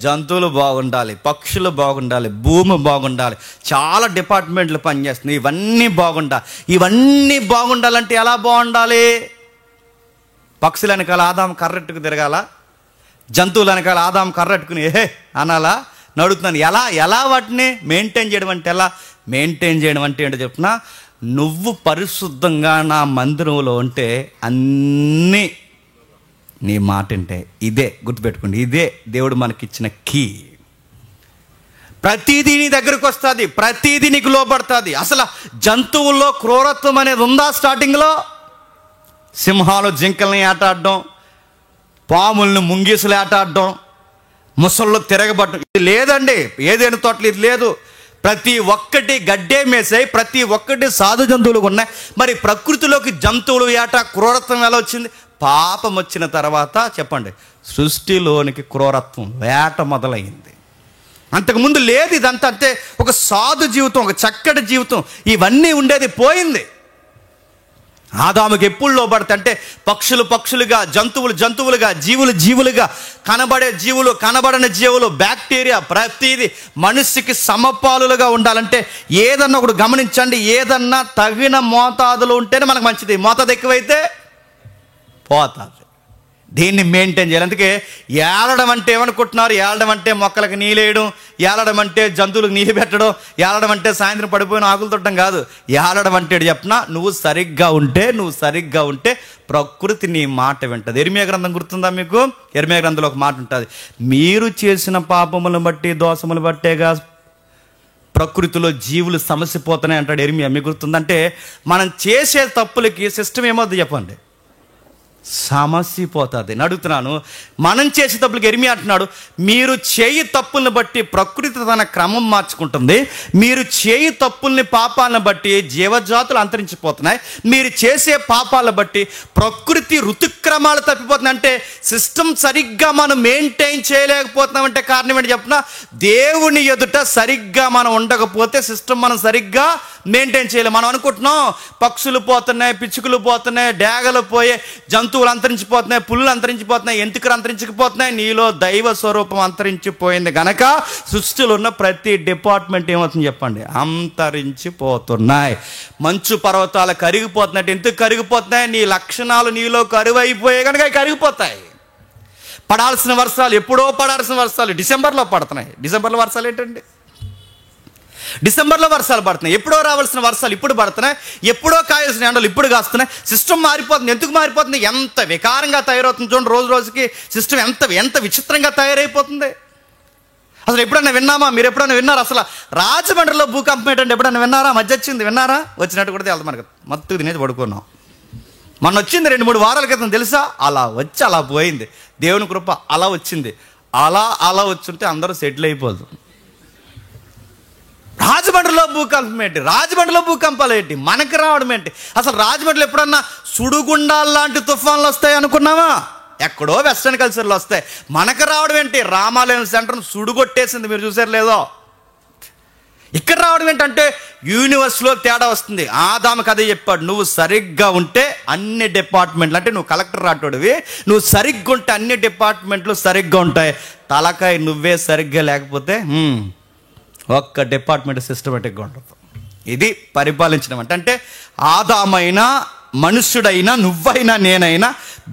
జంతువులు బాగుండాలి, పక్షులు బాగుండాలి, భూమి బాగుండాలి, చాలా డిపార్ట్మెంట్లు పనిచేస్తున్నాయి. ఇవన్నీ బాగుండాలంటే ఎలా బాగుండాలి? పక్షులు వెనకాల ఆదాం కర్రెట్టుకు తిరగాల, జంతువులు వెనకాల ఆదాం కర్రెట్టుకుని అనాలా? నడుతున్నాను. ఎలా వాటిని మెయింటైన్ చేయడం అంటే ఎలా? మెయింటైన్ చేయడం అంటే ఏంటో చెప్తున్నా, నువ్వు పరిశుద్ధంగా నా మందిరంలో ఉంటే అన్నీ నీ మాట అంటే ఇదే గుర్తుపెట్టుకోండి. ఇదే దేవుడు మనకిచ్చిన కీ. ప్రతిదీ నీ దగ్గరకు వస్తుంది, ప్రతిదీ నీకు లోపడుతుంది. అసలు జంతువుల్లో క్రూరత్వం అనేది ఉందా? స్టార్టింగ్లో సింహాలు జింకల్ని ఆటాడడం, పాములను ముంగీసులు ఆటాడడం, ముసళ్ళు తిరగబడడం, ఇది లేదండి. ఏదైనా తోటలు ఇది లేదు. ప్రతి ఒక్కటి గడ్డే మేసాయి, ప్రతి ఒక్కటి సాధు జంతువులు ఉన్నాయి. మరి ప్రకృతిలోకి జంతువులు ఏట క్రూరత్వం ఎలా వచ్చింది? పాపం వచ్చిన తర్వాత చెప్పండి, సృష్టిలోనికి క్రూరత్వం వేట మొదలైంది. అంతకుముందు లేదు. ఇదంతా అంటే ఒక సాధు జీవితం, ఒక చక్కటి జీవితం, ఇవన్నీ ఉండేది పోయింది. ఆదాముకి ఎప్పుడు లోబడతాయి అంటే పక్షులుగా, జంతువులుగా, జీవులుగా, కనబడే జీవులు, కనబడని జీవులు, బ్యాక్టీరియా, ప్రతిదీ మనిషికి సమపాలులుగా ఉండాలంటే ఏదన్నా ఒకటి గమనించండి, ఏదన్నా తగిన మోతాదులో ఉంటేనే మనకు మంచిది. మోతాదు ఎక్కువైతే పోతుంది. దీన్ని మెయింటైన్ చేయాలి. అందుకే ఏలడం అంటే ఏమనుకుంటున్నారు? ఏలడం అంటే మొక్కలకు నీళ్ళేయడం, ఏలడం అంటే జంతువులకు నీళ్ళు పెట్టడం, ఏలడం అంటే సాయంత్రం పడిపోయిన ఆకులు తొట్టడం కాదు. ఏలడం అంటే చెప్పినా నువ్వు సరిగ్గా ఉంటే ప్రకృతి నీ మాట వింటది. ఇర్మియా గ్రంథం గుర్తుందా మీకు? ఇర్మియా గ్రంథంలో ఒక మాట ఉంటుంది, మీరు చేసిన పాపములను బట్టి, దోషములు బట్టేగా ప్రకృతిలో జీవులు సమసిపోతున్నాయి అంటాడు ఇర్మియా. మీకు గుర్తుందంటే మనం చేసే తప్పులకి సిస్టమ్ ఏమవుతుంది చెప్పండి? సమసిపోతుంది. అడుగుతున్నాను, మనం చేసే తప్పులకి ఇర్మియా అంటున్నాడు, మీరు చేయి తప్పుల్ని బట్టి ప్రకృతి తన క్రమం మార్చుకుంటుంది, మీరు చేయి తప్పుల్ని, పాపాలను బట్టి జీవజాతులు అంతరించిపోతున్నాయి, మీరు చేసే పాపాలను బట్టి ప్రకృతి ఋతుక్రమాలు తప్పిపోతున్నాయి. అంటే సిస్టమ్ సరిగ్గా మనం మెయింటైన్ చేయలేకపోతున్నామంటే కారణం ఏంటి చెప్పిన? దేవుని ఎదుట సరిగ్గా మనం ఉండకపోతే సిస్టమ్ మనం సరిగ్గా మెయింటైన్ చేయలేము. మనం అనుకుంటున్నాం పక్షులు పోతున్నాయి, పిచ్చుకలు పోతున్నాయి, డేగలు పోయే, జంతువులు అంతరించిపోతున్నాయి, పుల్లు అంతరించిపోతున్నాయి, ఎంతుకలు అంతరించిపోతున్నాయి. నీలో దైవ స్వరూపం అంతరించిపోయింది గనక సృష్టిలో ఉన్న ప్రతి డిపార్ట్మెంట్ ఏమవుతుంది చెప్పండి? అంతరించిపోతున్నాయి. మంచు పర్వతాలు కరిగిపోతున్నాయి. ఎందుకు కరిగిపోతున్నాయి? నీ లక్షణాలు నీలో కరువైపోయాయి కనుక కరిగిపోతాయి. పడాల్సిన వర్షాలు ఎప్పుడో పడాల్సిన వర్షాలు డిసెంబర్లో పడుతున్నాయి. డిసెంబర్లో వర్షాలు ఏంటండి? డిసెంబర్లో వర్షాలు పడుతున్నాయి. ఎప్పుడో రావాల్సిన వర్షాలు ఇప్పుడు పడుతున్నాయి. ఎప్పుడో కాయాల్సిన ఎండలు ఇప్పుడు కాస్తున్నాయి. సిస్టమ్ మారిపోతుంది. ఎందుకు మారిపోతుంది? ఎంత వికారంగా తయారవుతుంది చూడండి. రోజు రోజుకి సిస్టమ్ ఎంత విచిత్రంగా తయారైపోతుంది. అసలు ఎప్పుడన్నా విన్నామా? మీరు ఎప్పుడన్నా విన్నారా? అసలు రాజమండ్రిలో భూకంపం ఏంటంటే ఎప్పుడన్నా విన్నారా? మధ్య వచ్చింది, విన్నారా? వచ్చినట్టు కూడా వెళ్తాం, మనకు మత్తు తినేది పడుకున్నాం. మొన్న వచ్చింది 2-3 వారాల క్రితం, తెలుసా? అలా వచ్చి అలా పోయింది. దేవుని కృప అలా వచ్చింది. అలా వచ్చుంటే అందరూ సెటిల్ అయిపోదు. రాజమండ్రిలో భూకంపం ఏంటి? రాజమండ్రిలో భూకంపాలు ఏంటి? మనకి రావడం ఏంటి? అసలు రాజమండ్రిలో ఎప్పుడన్నా సుడుగుండాలు లాంటి తుఫాన్లు వస్తాయి అనుకున్నావా? ఎక్కడో వెస్టర్న్ కల్చర్లో వస్తాయి. మనకు రావడం ఏంటి? రామాలయం సెంటర్ను సుడుగొట్టేసింది, మీరు చూసారు లేదో. ఇక్కడ రావడం ఏంటంటే యూనివర్స్లో తేడా వస్తుంది. ఆదాముకి అదే చెప్పాడు, నువ్వు సరిగ్గా ఉంటే అన్ని డిపార్ట్మెంట్లు, అంటే నువ్వు కలెక్టర్ రాటోడివి, నువ్వు సరిగ్గా ఉంటే అన్ని డిపార్ట్మెంట్లు సరిగ్గా ఉంటాయి. తలకాయ నువ్వే సరిగ్గా లేకపోతే ఒక్క డిపార్ట్మెంట్ సిస్టమేటిక్గా ఉంటుంది. ఇది పరిపాలించడం అంటే ఆదామైనా, మనుష్యుడైనా, నువ్వైనా, నేనైనా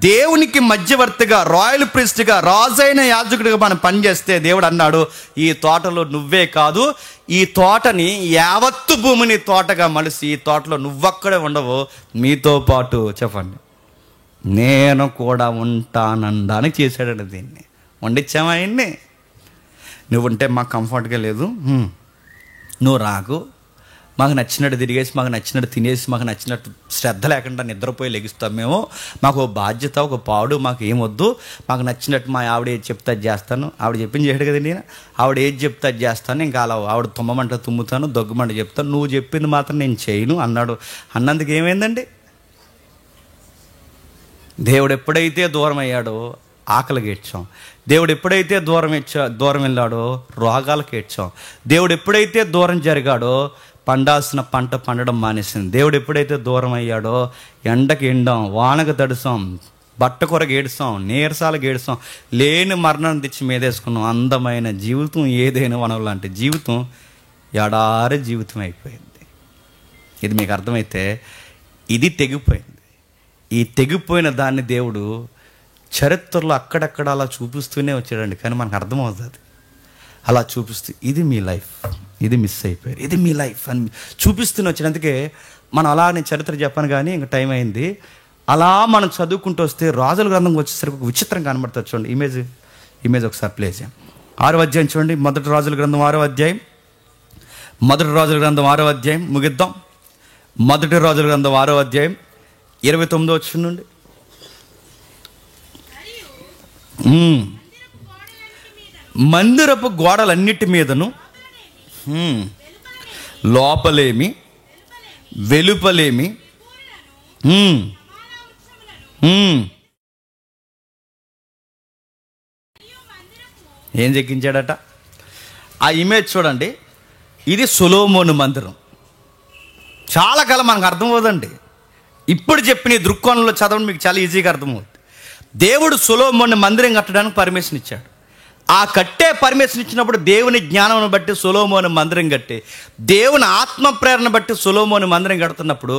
దేవునికి మధ్యవర్తిగా, రాయల్ ప్రీస్ట్గా, రాజైన యాజకుడిగా మనం పనిచేస్తే దేవుడు అన్నాడు, ఈ తోటలో నువ్వే కాదు, ఈ తోటని యావత్తు భూమిని తోటగా మలిసి ఈ తోటలో నువ్వక్కడే ఉండవు, మీతో పాటు చెప్పండి నేను కూడా ఉంటానడానికి చేశాడండి. దీన్ని వండిచ్చామా ఆయన్ని? నువ్వు ఉంటే మాకు కంఫర్ట్గా లేదు, నువ్వు రాకు, మాకు నచ్చినట్టు తిరిగేసి, మాకు నచ్చినట్టు తినేసి, మాకు నచ్చినట్టు శ్రద్ధ లేకుండా నిద్రపోయి లెగిస్తాం మేము, మాకు ఒక బాధ్యత, ఒక పాడు మాకు ఏమొద్దు, మాకు నచ్చినట్టు మా ఆవిడ ఏది చెప్తే అది చేస్తాను, ఆవిడ చెప్పింది చేయడు కదండి, నేను ఆవిడ ఏది చెప్తే అది చేస్తాను, ఇంకా అలా ఆవిడ తుమ్మమంట తుమ్ముతాను, దగ్గుమంట చెప్తాను, నువ్వు చెప్పింది మాత్రం నేను చేయను అన్నాడు. అన్నందుకు ఏమైందండి? దేవుడు ఎప్పుడైతే దూరం అయ్యాడో ఆకలికి ఏడ్చాం, దేవుడు ఎప్పుడైతే దూరం వెళ్ళాడో రోగాలకు ఏడ్చాం, దేవుడు ఎప్పుడైతే దూరం జరిగాడో పండాల్సిన పంట పండడం మానేసింది, దేవుడు ఎప్పుడైతే దూరం అయ్యాడో ఎండకి ఎండాం, వానకు తడుసాం, బట్ట కొరకు ఏడుస్తాం, నీరసాలకు ఏడుస్తాం, లేని మరణం తెచ్చి మీదేసుకున్నాం. అందమైన జీవితం ఏదైనా వనం లాంటి జీవితం ఎడారి జీవితం అయిపోయింది. ఇది మీకు అర్థమైతే ఇది తెగిపోయింది. ఈ తెగిపోయిన దాన్ని దేవుడు చరిత్రలో అక్కడక్కడ అలా చూపిస్తూనే వచ్చాడండి, కానీ మనకు అర్థమవుతుంది. అలా చూపిస్తూ ఇది మీ లైఫ్, ఇది మిస్ అయిపోయారు, ఇది మీ లైఫ్ అని చూపిస్తూనే వచ్చాడు. అందుకే మనం అలా నేను చరిత్ర చెప్పాను, కానీ ఇంకా టైం అయింది. అలా మనం చదువుకుంటూ వస్తే రాజుల గ్రంథంకి వచ్చేసరికి ఒక విచిత్రం కనబడుతుంది. చూడండి ఇమేజ్ ఒకసారి ప్లే చేయం. 6వ అధ్యాయం చూడండి, మొదటి రాజుల గ్రంథం 6వ అధ్యాయం, మొదటి రాజుల గ్రంథం 6వ అధ్యాయం ముగిద్దాం. మొదటి రాజుల గ్రంథం 6వ అధ్యాయం 29వ వచనం నుండి. మందిరపు గోడలన్నిటి మీదను లోపలేమి వెలుపలేమి ఏం చెక్కించాడట? ఆ ఇమేజ్ చూడండి. ఇది సొలొమోను మందిరం. చాలా కాలం మనకు అర్థమవుతుందండి. ఇప్పుడు చెప్పిన ఈ దృక్కోణంలో చదవండి, మీకు చాలా ఈజీగా అర్థమవుతుంది. దేవుడు సొలొమోను మందిరం కట్టడానికి పర్మిషన్ ఇచ్చాడు. ఆ కట్టే పర్మిషన్ ఇచ్చినప్పుడు దేవుని జ్ఞానం బట్టి సొలొమోను మందిరం కట్టి, దేవుని ఆత్మ ప్రేరణ బట్టి సొలొమోను మందిరం కడుతున్నప్పుడు,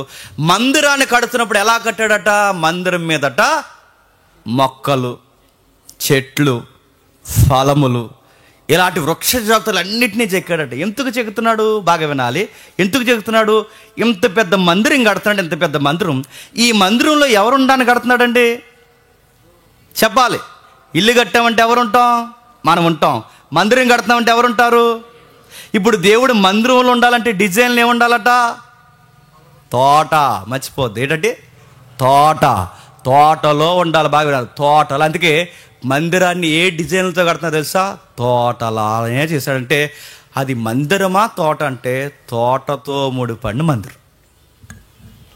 మందిరాన్ని కడుతున్నప్పుడు ఎలా కట్టాడట? మందిరం మీదట మొక్కలు, చెట్లు, ఫలములు, ఇలాంటి వృక్ష జాతులు అన్నింటినీ చెక్కాడట. ఎందుకు చెక్కుతున్నాడు? బాగా వినాలి. ఎందుకు చెక్కుతున్నాడు? ఇంత పెద్ద మందిరం కడుతున్నాడు, ఇంత పెద్ద మందిరం. ఈ మందిరంలో ఎవరు ఉండడానికి కడుతున్నాడండి? చెప్పాలి. ఇల్లు కట్టామంటే ఎవరుంటాం? మనం ఉంటాం. మందిరం కడుతున్నామంటే ఎవరుంటారు? ఇప్పుడు దేవుడు మందిరంలో ఉండాలంటే డిజైన్లు ఏముండాలట? తోట. మర్చిపోద్ది. ఏంటంటే తోటలో ఉండాలి. బాగా వినాలి. తోటలు. అందుకే మందిరాన్ని ఏ డిజైన్లతో కడుతున్నా తెలుసా? తోటలానే చేశాడంటే అది మందిరమా తోట అంటే తోటతో ముడిపడిన మందిరం.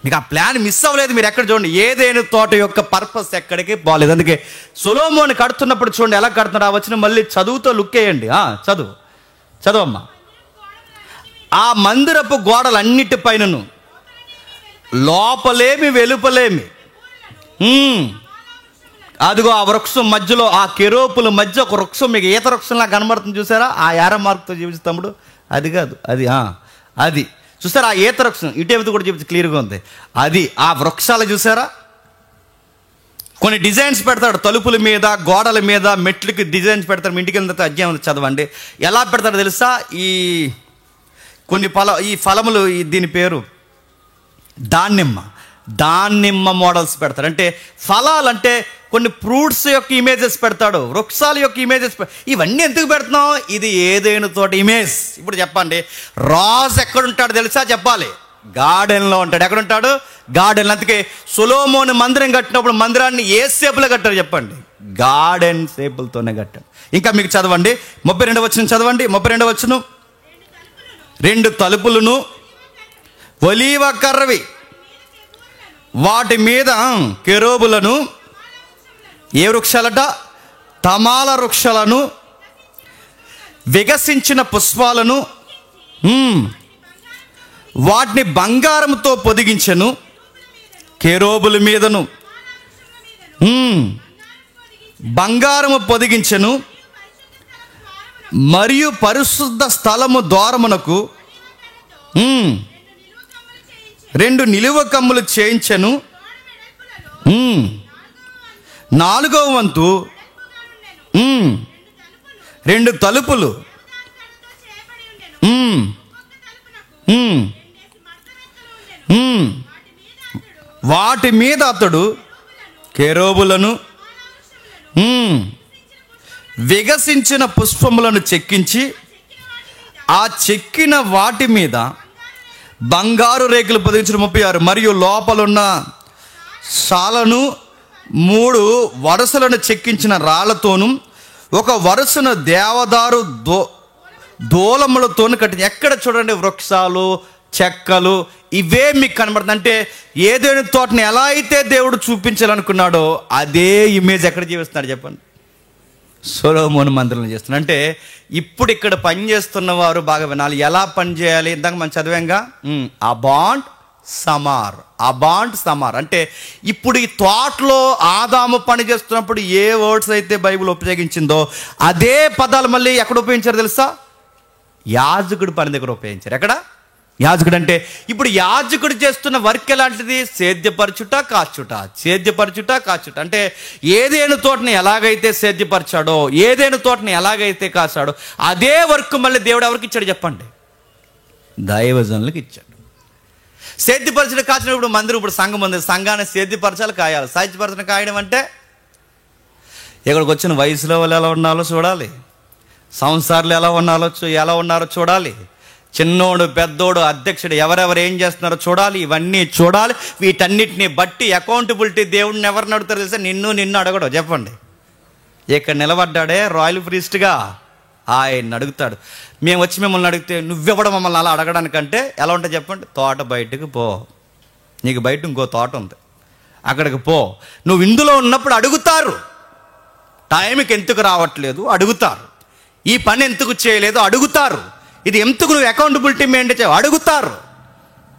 మీకు ఆ ప్లాన్ మిస్ అవ్వలేదు. మీరు ఎక్కడ చూడండి, ఏదైనా తోట యొక్క పర్పస్ ఎక్కడికి పోలేదు. అందుకే సొలొమోను కడుతున్నప్పుడు చూడండి ఎలా కడుతున్నాడు. ఆ వచ్చిన మళ్ళీ చదువుతో లుక్ వేయండి. చదువమ్మా. ఆ మందిరపు గోడలన్నిటిపైనను లోపలేమి వెలుపలేమి, అదిగో ఆ వృక్షం మధ్యలో, ఆ కెరూపుల మధ్య ఒక వృక్షం, మీకు ఈత వృక్షంలా కనబడుతుంది చూసారా? ఆ యార మార్కుతో చూపించు తమ్ముడు. అది కాదు, అది చూసారా? ఆ ఈత వృక్షం ఇటీవల కూడా చూపించి క్లియర్గా ఉంది. అది ఆ వృక్షాలు చూసారా? కొన్ని డిజైన్స్ పెడతాడు తలుపుల మీద, గోడల మీద, మెట్లకి డిజైన్స్ పెడతాడు. మీ ఇంటికి వెళ్ళిన అధ్యాయం చదవండి. ఎలా పెడతాడో తెలుసా? ఈ ఫలములు, దీని పేరు దానిమ్మ మోడల్స్ పెడతాడు. అంటే ఫలాలంటే కొన్ని ఫ్రూట్స్ యొక్క ఇమేజెస్ పెడతాడు, వృక్షాల యొక్క ఇమేజెస్. ఇవన్నీ ఎందుకు పెడుతున్నాం? ఇది ఏదైనా తోట ఇమేజ్. ఇప్పుడు చెప్పండి, రాజు ఎక్కడుంటాడు తెలుసా? చెప్పాలి. గార్డెన్లో ఉంటాడు. ఎక్కడుంటాడు? గార్డెన్. అందుకే సొలొమోను మందిరం కట్టినప్పుడు మందిరాన్ని ఏ షేపులో కట్టారు చెప్పండి? గార్డెన్ షేపులతోనే కట్టాడు. ఇంకా మీకు చదవండి, 32వ వచనం చదవండి. 32వ వచనం. 2 తలుపులను ఒలీవ కర్రవి, వాటి మీద కెరూబులను, ఏ వృక్షాలట? తమాల వృక్షాలను, వికసించిన పుష్పాలను, వాటిని బంగారంతో పొదిగించెను. కెరూబుల మీదను బంగారము పొదిగించెను. మరియు పరిశుద్ధ స్థలము ద్వారమునకు 2 నిలువ కమ్ములు చేయించెను. 4వ వంతు 2 తలుపులు, వాటి మీద అతడు కెరూబులను వికసించిన పుష్పములను చెక్కించి ఆ చెక్కిన వాటి మీద బంగారు రేకులు పొదిగించిన 36 మరియు లోపలున్న శాలను 3 వరుసలను చెక్కించిన రాళ్లతోనూ ఒక వరుసను దేవదారు దూలములతో కట్టించి. ఎక్కడ చూడండి వృక్షాలు, చెక్కలు, ఇవే మీకు కనబడుతుంది. అంటే ఏదైనా తోటని ఎలా అయితే దేవుడు చూపించాలనుకున్నాడో అదే ఇమేజ్ ఎక్కడ జీవిస్తున్నాడు చెప్పండి? సొలొమోను మందిరంలో చేస్తున్నాడు. అంటే ఇప్పుడు ఇక్కడ పని చేస్తున్న వారు బాగా వినాలి. ఎలా పని చేయాలి? ఇందాక మనం చదివాంగా, అబాండ్ సమార్. అంటే ఇప్పుడు ఈ తోటలో ఆదాము పని చేస్తున్నప్పుడు ఏ వర్డ్స్ అయితే బైబిల్ ఉపయోగించిందో అదే పదాలు మళ్ళీ ఎక్కడ ఉపయోగించారు తెలుసా? యాజకుడు పని దగ్గర ఉపయోగించారు. ఎక్కడ? యాజకుడు. అంటే ఇప్పుడు యాజకుడు చేస్తున్న వర్క్ ఎలాంటిది? సేద్యపరచుట కాచుట. అంటే ఏదైనా తోటని ఎలాగైతే సేద్యపరచాడో, ఏదైనా తోటని ఎలాగైతే కాచాడో అదే వర్క్ మళ్ళీ దేవుడు ఎవరికి ఇచ్చాడు చెప్పండి? దైవజనులకు ఇచ్చాడు. సేద్యపరచడం కాచినప్పుడు మందిరం, ఇప్పుడు సంఘం ఉంది, సంఘాన్ని సేద్యపరచాలి, కాయాలి. సాధ్యపరచడం కాయడం అంటే ఇక్కడికి వచ్చిన వయసులో వాళ్ళు ఎలా ఉన్నారో చూడాలి, సంసారాలు ఎలా ఉన్నారో చూడాలి, చిన్నోడు పెద్దోడు అధ్యక్షుడు ఎవరెవరు ఏం చేస్తున్నారో చూడాలి, ఇవన్నీ చూడాలి. వీటన్నిటిని బట్టి అకౌంటబిలిటీ దేవుడిని ఎవరిని అడుగుతారో తెలుసా? నిన్ను అడగడు. చెప్పండి, ఇక్కడ నిలబడ్డాడే రాయల్ ప్రీస్ట్గా ఆయన అడుగుతాడు. మేము వచ్చి మిమ్మల్ని అడిగితే నువ్వెవడం మమ్మల్ని అలా అడగడానికంటే ఎలా ఉంటుంది చెప్పండి? తోట బయటకు పో, నీకు బయట ఇంకో తోట ఉంది, అక్కడికి పో. నువ్వు ఇందులో ఉన్నప్పుడు అడుగుతారు, టైంకి ఎందుకు రావట్లేదు అడుగుతారు, ఈ పని ఎందుకు చేయలేదు అడుగుతారు, ఇది ఎందుకు నువ్వు అకౌంటబిలిటీ మెయింటైన్ చేయవు అడుగుతారు.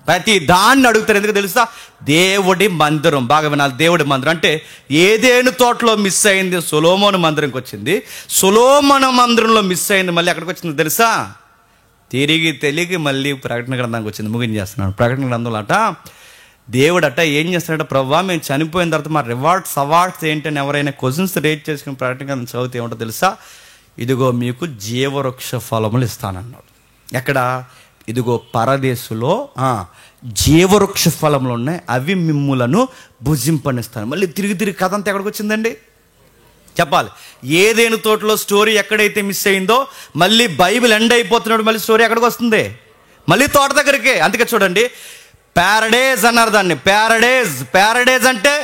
ప్రతి దాన్ని అడుగుతారు. ఎందుకు తెలుసా? దేవుడి మందిరం. బాగా వినాలి, దేవుడి మందిరం. అంటే ఏదేను తోటలో మిస్ అయింది సొలొమోను మందిరంకి వచ్చింది, సొలొమోను మందిరంలో మిస్ అయింది మళ్ళీ ఎక్కడికి వచ్చింది తెలుసా? తిరిగి మళ్ళీ ప్రకటన గ్రంథానికి వచ్చింది. ముగించేస్తున్నాడు. ప్రకటన గ్రంథంలో దేవుడట ఏం చేస్తున్నాడట? ప్రభువా, మేము చనిపోయిన తర్వాత మా అవార్డ్స్ ఏంటని ఎవరైనా క్వశ్చన్స్ రేట్ చేసుకుని ప్రకటన గ్రంథం చదివితే ఏమిటో తెలుసా? ఇదిగో మీకు జీవవృక్ష ఫలములు ఇస్తానన్నాడు. ఎక్కడ? ఇదిగో పరదేశులో జీవవృక్ష ఫలములు ఉన్నాయి, అవి మిమ్ములను భుజింపనిస్తాను. మళ్ళీ తిరిగి కథ అంతా ఎక్కడికి వచ్చిందండి చెప్పాలి? ఏదేను తోటలో స్టోరీ ఎక్కడైతే మిస్ అయిందో మళ్ళీ బైబిల్ ఎండ్ అయిపోతున్నాడు, మళ్ళీ స్టోరీ ఎక్కడికి వస్తుంది? మళ్ళీ తోట దగ్గరికి. అందుకే చూడండి, ప్యారడైజ్ అన్నారు దాన్ని. ప్యారడైజ్ అంటే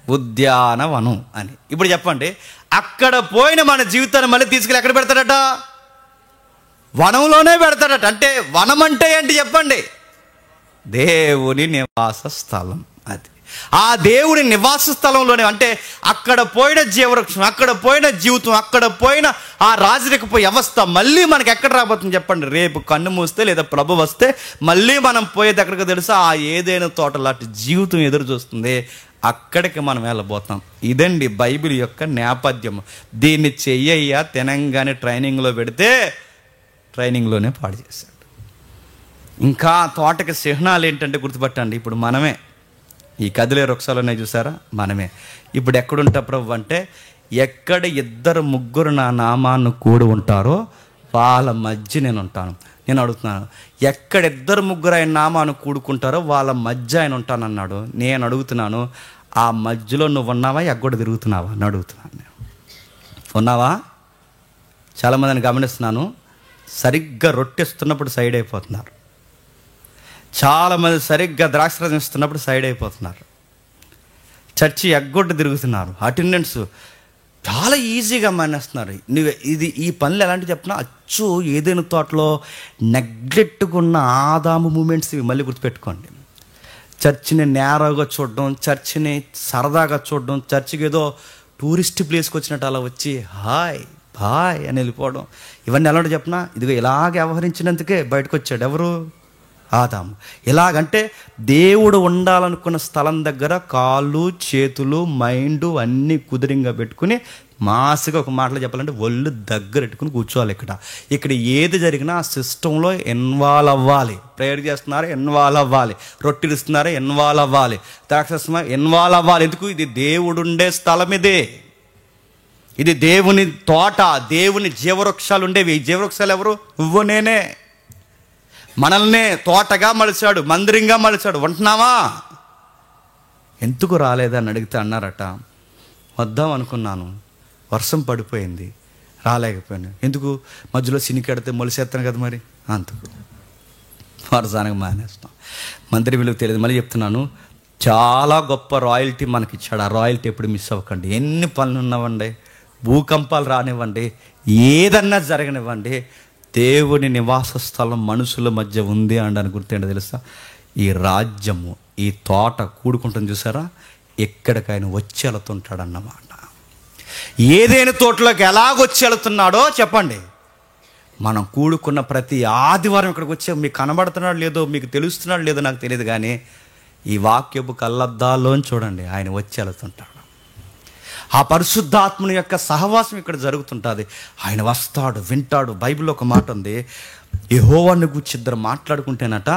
ఉద్యానవనం అని. ఇప్పుడు చెప్పండి, అక్కడ పోయిన మన జీవితాన్ని మళ్ళీ తీసుకెళ్ళి ఎక్కడ పెడతాడట? వనంలోనే పెడతాడట. అంటే వనం అంటే ఏంటి చెప్పండి? దేవుని నివాస స్థలం. అది ఆ దేవుని నివాస స్థలంలోనే. అంటే అక్కడ పోయిన జీవవృక్షం, అక్కడ పోయిన జీవితం, అక్కడ పోయిన ఆ రాజరిక వ్యవస్థ మళ్ళీ మనకి ఎక్కడ రాబోతుంది చెప్పండి? రేపు కన్ను మూస్తే లేదా ప్రభు వస్తే మళ్ళీ మనం పోయేది ఎక్కడికి తెలుసా? ఆ ఏదైనా తోట లాంటి జీవితం ఎదురు చూస్తుంది, అక్కడికి మనం వెళ్ళబోతాం. ఇదండి బైబిల్ యొక్క నేపథ్యం. దీన్ని చెయ్యయ్యా తెలంగాణ ట్రైనింగ్లో పెడితే ట్రైనింగ్లోనే పాడు చేశాడు. ఇంకా తోటకి చిహ్నాలు ఏంటంటే గుర్తుపట్టండి, ఇప్పుడు మనమే ఈ కదిలే వృక్షాలు ఉన్నాయి చూసారా, మనమే. ఇప్పుడు ఎక్కడుంటా ప్రభు అంటే, ఎక్కడ 2-3 నా నామాన్ని కూడి ఉంటారో వాళ్ళ మధ్య నేను ఉంటాను. నేను అడుగుతున్నాను, ఎక్కడ 2-3 ఆయన నామాన్ని కూడుకుంటారో వాళ్ళ మధ్య ఆయన ఉంటానన్నాడు. నేను అడుగుతున్నాను, ఆ మధ్యలో నువ్వు ఉన్నావా, ఎగ్గొడ తిరుగుతున్నావా అని అడుగుతున్నాను. నేను ఉన్నావా? చాలామందిని గమనిస్తున్నాను, సరిగ్గా రొట్టెస్తున్నప్పుడు సైడ్ అయిపోతున్నారు. చాలామంది సరిగ్గా ద్రాక్షరసం ఇస్తున్నప్పుడు సైడ్ అయిపోతున్నారు. చర్చి ఎగ్గొట్టు తిరుగుతున్నారు. అటెండెన్స్ చాలా ఈజీగా మానేస్తున్నారు. ఈ పనులు ఎలాంటి చెప్పినా అచ్చు ఏదైనా తోటలో నెగ్లెక్ట్గా ఉన్న ఆదాము మూమెంట్స్ ఇవి మళ్ళీ గుర్తుపెట్టుకోండి. చర్చిని నేరోగా చూడడం, చర్చిని సరదాగా చూడడం, చర్చికి ఏదో టూరిస్ట్ ప్లేస్కి వచ్చినట్టు అలా వచ్చి హాయ్ బాయ్ అని వెళ్ళిపోవడం, ఇవన్నీ ఎలాంటి చెప్పినా ఇదిగో ఇలాగ వ్యవహరించినందుకే బయటకు వచ్చాడు ఎవరు? ఆదాము. ఎలాగంటే దేవుడు ఉండాలనుకున్న స్థలం దగ్గర కాళ్ళు చేతులు మైండ్ అన్నీ కుదిరింగా పెట్టుకుని మాస్గా ఒక మాటలో చెప్పాలంటే ఒళ్ళు దగ్గరెట్టుకుని కూర్చోవాలి. ఇక్కడ ఏది జరిగినా ఆ సిస్టంలో ఇన్వాల్వ్ అవ్వాలి. ప్రేయర్ చేస్తున్నారా, ఇన్వాల్వ్ అవ్వాలి. రొట్టెలు ఇస్తున్నారా, ఇన్వాల్వ్ అవ్వాలి. ద్రాక్షరసం ఇన్వాల్వ్ అవ్వాలి. ఎందుకు? ఇది దేవుడు ఉండే స్థలం, ఇది దేవుని తోట, దేవుని జీవవృక్షాలు ఉండేవి. ఈ జీవవృక్షాలు ఎవరు? నువ్వు నేనే. మనల్నే తోటగా మలిచాడు, మందిరంగా మలిచాడు. ఉంటున్నావా? ఎందుకు రాలేదని అడిగితే అన్నారట, వద్దాం అనుకున్నాను, వర్షం పడిపోయింది, రాలేకపోయాను. ఎందుకు? మధ్యలో సినికెడితే మొలిసేస్తాను కదా, మరి అందుకు వర్షానికి మానేస్తాం. మంత్రి విలువ తెలియదు. మళ్ళీ చెప్తున్నాను, చాలా గొప్ప రాయల్టీ మనకి ఇచ్చాడు. ఆ రాయల్టీ ఎప్పుడు మిస్ అవ్వకండి. ఎన్ని పనులు ఉన్నావండి, భూకంపాలు రానివ్వండి, ఏదన్నా జరగనివ్వండి, దేవుని నివాస స్థలం మనుషుల మధ్య ఉంది అని గుర్తేంటో తెలుసా? ఈ రాజ్యము, ఈ తోట కూడుకుంటుంది చూసారా, ఎక్కడికైనా వచ్చి వెళుతుంటాడన్నమాట. ఏదైనా తోటలోకి ఎలాగొచ్చి వెళుతున్నాడో చెప్పండి. మనం కూడుకున్న ప్రతి ఆదివారం ఇక్కడికి వచ్చే మీకు కనబడుతున్నాడు లేదో, మీకు తెలుస్తున్నాడు లేదో నాకు తెలియదు, కానీ ఈ వాక్యపు కళ్ళద్దాల్లోని చూడండి, ఆయన వచ్చి వెళుతుంటాడు. ఆ పరిశుద్ధాత్మని యొక్క సహవాసం ఇక్కడ జరుగుతుంటుంది. ఆయన వస్తాడు, వింటాడు. బైబిల్లో ఒక మాట ఉంది, యెహోవాను గూర్చి ఇద్దరు మాట్లాడుకుంటేనట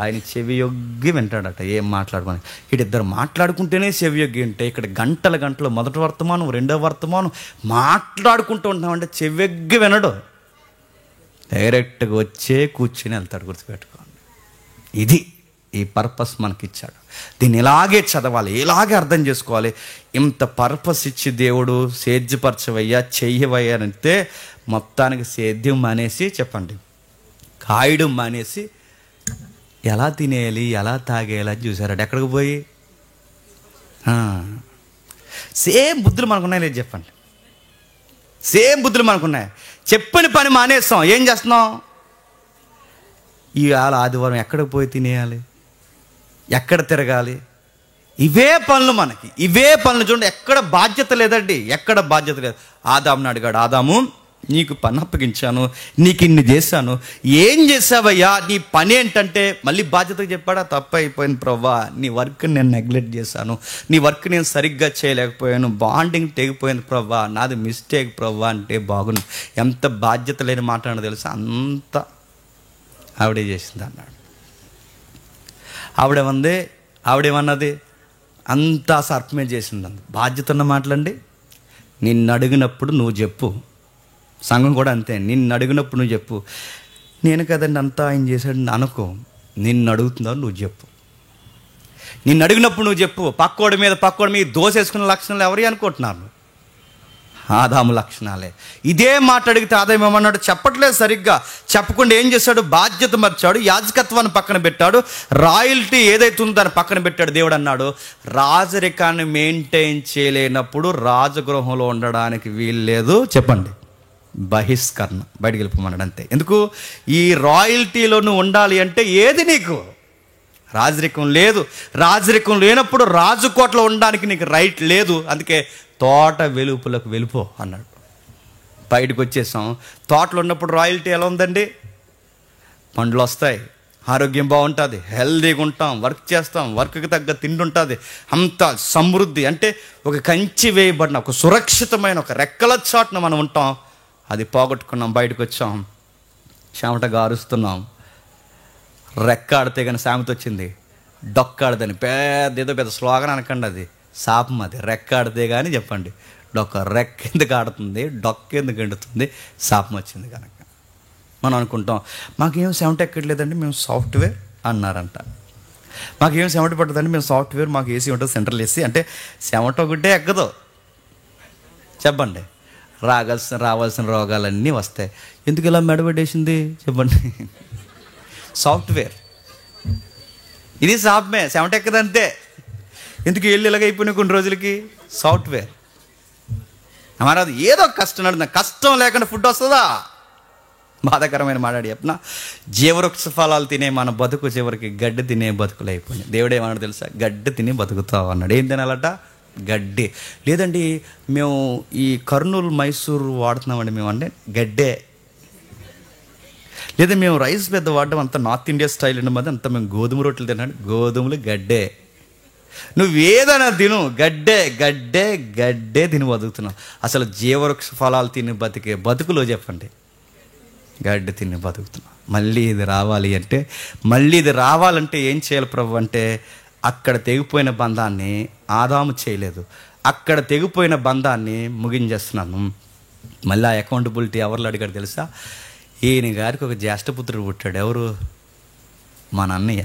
ఆయన చెవియొగ్గి వింటాడట. ఏం మాట్లాడుకోని ఇద్దరు మాట్లాడుకుంటేనే చెవియొగ్గి ఉంటే, ఇక్కడ గంటలు మొదటి వర్తమానం, రెండవ వర్తమానం మాట్లాడుకుంటూ ఉంటామంటే చెవియొగ్గి వినడు. డైరెక్ట్గా వచ్చే కూర్చుని వెళ్తాడు. గుర్తుపెట్టుకోండి, ఇది ఈ పర్పస్ మనకిచ్చాడు. దీన్ని ఇలాగే చదవాలి, ఇలాగే అర్థం చేసుకోవాలి. ఇంత పర్పస్ ఇచ్చి దేవుడు సేద్యపరచవయ్యా, చెయ్యవయ్యా అంటే మొత్తానికి సేద్యం మానేసి, చెప్పండి, కాయడం మానేసి ఎలా తినేయాలి, ఎలా తాగేయాలి అని చూసారట. ఎక్కడికి పోయి సేమ్ బుద్ధులు మనకున్నాయి లేదు, చెప్పండి. సేమ్ బుద్ధులు మనకున్నాయి. చెప్పిన పని మానేస్తాం. ఏం చేస్తున్నాం? ఇవాళ ఆదివారం ఎక్కడికి పోయి తినేయాలి, ఎక్కడ తిరగాలి, ఇవే పనులు మనకి, ఇవే పనులు. చూడండి, ఎక్కడ బాధ్యత లేదండి, ఎక్కడ బాధ్యత లేదు. ఆదాముని అడిగాడు, ఆదాము నీకు పని అప్పగించాను, నీకు ఇన్ని చేశాను, ఏం చేసావయ్యా, నీ పని ఏంటంటే మళ్ళీ బాధ్యతగా చెప్పాడా? తప్పు అయిపోయింది ప్రవ్వా, నీ వర్క్ నేను నెగ్లెక్ట్ చేశాను, నీ వర్క్ నేను సరిగ్గా చేయలేకపోయాను, బాండింగ్ తెగిపోయింది ప్రవ్వా, నాది మిస్టేక్ ప్రవ్వా అంటే బాగుంది. ఎంత బాధ్యత లేని మాట్లాడో తెలుసా, అంత ఆవిడే చేసింది అన్నాడు. ఆవిడేమన్నది, అంతా సర్పమే చేసింది. బాధ్యత ఉన్న మాటలండి. నిన్ను అడిగినప్పుడు నువ్వు చెప్పు. సంఘం కూడా అంతే, నిన్ను అడిగినప్పుడు నువ్వు చెప్పు. నేను కదండి అంతా ఆయన చేశాడు అనుకో, నిన్ను అడుగుతున్నావు నువ్వు చెప్పు. నిన్ను అడిగినప్పుడు నువ్వు చెప్పు. పక్కోడి మీద దోశ వేసుకున్న లక్షణాలు ఎవరి అనుకుంటున్నారు? ఆదాము లక్షణాలే. ఇదే మాట అడిగితే ఆదాము ఏమన్నాడు? చెప్పట్లేదు సరిగ్గా. చెప్పకుండా ఏం చేశాడు? బాధ్యత మర్చాడు, యాజకత్వాన్ని పక్కన పెట్టాడు, రాయల్టీ ఏదైతే ఉందో దాన్ని పక్కన పెట్టాడు. దేవుడు అన్నాడు, రాజరికాన్ని మెయింటైన్ చేయలేనప్పుడు రాజగృహంలో ఉండడానికి వీలు లేదు, చెప్పండి, బహిష్కరణ, బయటికి వెళ్ళిపోమన్నాడు. అంతే. ఎందుకు? ఈ రాయల్టీలో నువ్వు ఉండాలి అంటే ఏది నీకు? రాజరికం లేదు. రాజరికం లేనప్పుడు రాజుకోటలో ఉండడానికి నీకు రైట్ లేదు. అందుకే తోట వెలుపులకు వెళ్ళిపో అన్నాడు. బయటకు వచ్చేసాం. తోటలో ఉన్నప్పుడు రాయల్టీ ఎలా ఉందండి? పండ్లు వస్తాయి, ఆరోగ్యం బాగుంటుంది, హెల్దీగా ఉంటాం, వర్క్ చేస్తాం, వర్క్కి తగ్గ తిండి ఉంటుంది, అంత సమృద్ధి. అంటే ఒక కంచి వేయబడిన, ఒక సురక్షితమైన, ఒక రెక్కల చాటున మనం ఉంటాం. అది పోగొట్టుకున్నాం, బయటకు వచ్చాం, చెమట గారుస్తున్నాం. రెక్కాడితే కానీ సామెత వచ్చింది, డొక్కాడదని. ఏదో పెద్ద స్లోగన్ అనకండి, అది శాపం. అది రెక్కాడితే కానీ, చెప్పండి, రెక్క ఎందుకు ఆడుతుంది, డొక్క ఎందుకు ఎండుతుంది, శాపం వచ్చింది కనుక. మనం అనుకుంటాం మాకేం చెమట ఎక్కట్లేదండి, మేము సాఫ్ట్వేర్ అన్నారంట. మాకేం చెమట పడుతుందండి, మేము సాఫ్ట్వేర్, మాకు ఏసీ ఉంటుంది, సెంట్రల్ ఏసీ. అంటే చెమట ఒకటే ఎక్కదు, చెప్పండి, రావాల్సిన రోగాలన్నీ వస్తాయి. ఎందుకు ఇలా మెడబెట్టేసింది, చెప్పండి? సాఫ్ట్వేర్ ఇది శాపమే, చెమట ఎక్కదంతే. ఎందుకు వెళ్ళి ఇలాగ అయిపోయినాయి కొన్ని రోజులకి? సాఫ్ట్వేర్ అమరాదు. ఏదో కష్టం నడుతుంది. కష్టం లేకుండా ఫుడ్ వస్తుందా? బాధాకరమైన మాట్లాడి చెప్పిన, జీవవృక్ష ఫలాలు తినే మన బతుకు చివరికి గడ్డి తినే బతుకులు అయిపోయినాయి. దేవుడు ఏమన్నాడు తెలుసా? గడ్డి తిని బతుకుతావు అన్నాడు. ఏం తినాలట? గడ్డి. లేదండి మేము ఈ కర్నూలు మైసూరు వాడుతున్నామండి మేము, అంటే గడ్డే. లేదా మేము రైస్ పెద్ద వాడడం, అంత నార్త్ ఇండియా స్టైల్ ఉండమది, అంత మేము గోధుమ రొట్టెలు తిన్నాడు, గోధుమలు గడ్డే. నువ్వేదైనా తిను, గడ్డే గడ్డే గడ్డే తిని బతుకుతున్నావు. అసలు జీవవృక్ష ఫలాలు తిని బతికే బతుకులో చెప్పండి, గడ్డి తిని బతుకుతున్నావు. మళ్ళీ ఇది రావాలంటే ఏం చేయాలి ప్రభు అంటే, అక్కడ తెగిపోయిన బంధాన్ని ఆదాము చేయలేదు, అక్కడ తెగిపోయిన బంధాన్ని ముగించేస్తున్నాను. మళ్ళీ ఆ అకౌంటబిలిటీ ఎవరిలో అడిగాడు తెలుసా? ఈయన గారికి ఒక జ్యేష్ఠపుత్రుడు పుట్టాడు. ఎవరు? మన అన్నయ్య,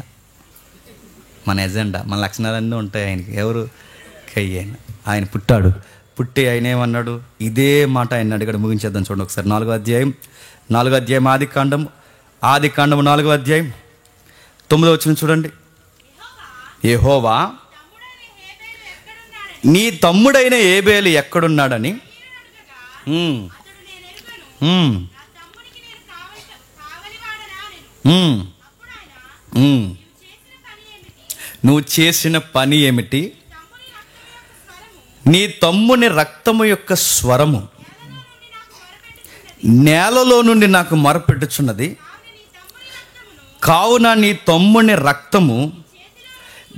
మన ఎజెండా, మన లక్షణాలన్నీ ఉంటాయి ఆయనకి. ఎవరు? కయ్యను. ఆయన పుట్టాడు. పుట్టి ఆయన ఏమన్నాడు? ఇదే మాట ఆయన అడిగాడు. ముగించేద్దాం చూడండి ఒకసారి. 4వ అధ్యాయం ఆదికాండము 4వ అధ్యాయం 9వ వచనం చూడండి. యెహోవా నీ తమ్ముడైన ఏబేలు ఎక్కడున్నాడని నువ్వు చేసిన పని ఏమిటి? నీ తమ్ముని రక్తము యొక్క స్వరము నేలలో నుండి నాకు మొరపెట్టుచున్నది, కావున నీ తమ్ముని రక్తము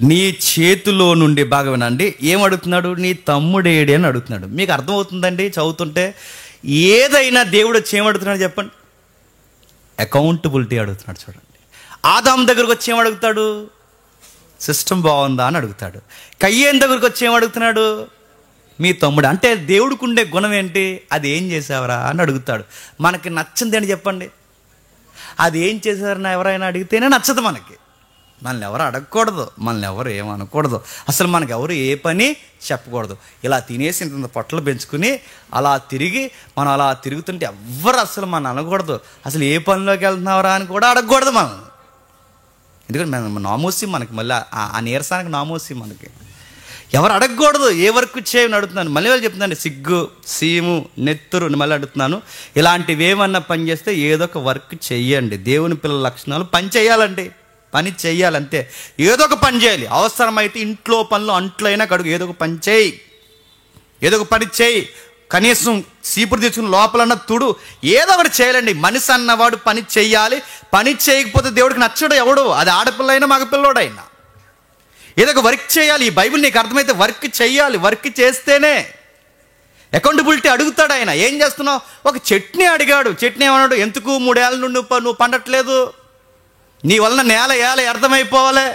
నీ చేతిలో నుండి. బాగా వినండి, ఏమడుగుతున్నాడు? నీ తమ్ముడేడి అని అడుగుతున్నాడు. మీకు అర్థమవుతుందండి చదువుతుంటే? ఏదైనా దేవుడు వచ్చి ఏమడుగుతున్నాడు చెప్పండి? అకౌంటబిలిటీ అడుగుతున్నాడు. చూడండి, ఆదాము దగ్గరకు వచ్చి ఏమడుగుతాడు? సిస్టమ్ బాగుందా అని అడుగుతాడు. కయ్యేన్ దగ్గరకు వచ్చి ఏమడుగుతున్నాడు? మీ తమ్ముడు. అంటే దేవుడికి ఉండే గుణం ఏంటి? అది ఏం చేసావరా అని అడుగుతాడు. మనకి నచ్చింది అని చెప్పండి. అది ఏం చేశారని ఎవరైనా అడిగితేనే నచ్చదు మనకి. మనల్ని ఎవరు అడగకూడదు, మనల్ని ఎవరు ఏమనకూడదు, అసలు మనకు ఎవరు ఏ పని చెప్పకూడదు. ఇలా తినేసి ఇంత పొట్టలు పెంచుకుని అలా తిరుగుతుంటే ఎవ్వరు అసలు మనం అనకూడదు. అసలు ఏ పనిలోకి వెళ్తున్నావరా అని కూడా అడగకూడదు మనం. ఎందుకంటే నామోసి మనకి, మళ్ళీ ఆ నీరసానికి నామోసి మనకి. ఎవరు అడగకూడదు. ఏ వర్క్ చేయని అడుగుతున్నాను. మళ్ళీ వాళ్ళు చెప్తున్నాను, సిగ్గు, సీము, నెత్తురు మళ్ళీ అడుగుతున్నాను. ఇలాంటివి ఏమన్నా పని చేస్తే ఏదో ఒక వర్క్ చెయ్యండి. దేవుని పిల్లల లక్షణాలు పని చేయాలండి, పని చెయ్యాలంతే. ఏదో ఒక పని చేయాలి. అవసరమైతే ఇంట్లో పనులు అంట్లైనా కడుగు, ఏదో ఒక పని చేయి, ఏదో ఒక పని చేయి. కనీసం సీపురు తీసుకుని లోపలన్నా తుడు, ఏదో ఒకటి చేయాలండి. మనిషి అన్నవాడు పని చెయ్యాలి. పని చేయకపోతే దేవుడికి నచ్చడు ఎవడు, అది ఆడపిల్లైనా మగపిల్లోడైనా. ఏదో ఒక వర్క్ చేయాలి. ఈ బైబిల్ నీకు అర్థమైతే వర్క్ చేయాలి. వర్క్ చేస్తేనే అకౌంటబిలిటీ అడుగుతాడు ఆయన. ఏం చేస్తున్నావు? ఒక చట్నీ అడిగాడు. చట్నీ ఏమన్నాడు? ఎందుకు 3 ఏళ్ళ నుండి నువ్వు పండట్లేదు? నీ వలన నేల అర్థమైపోవాలి.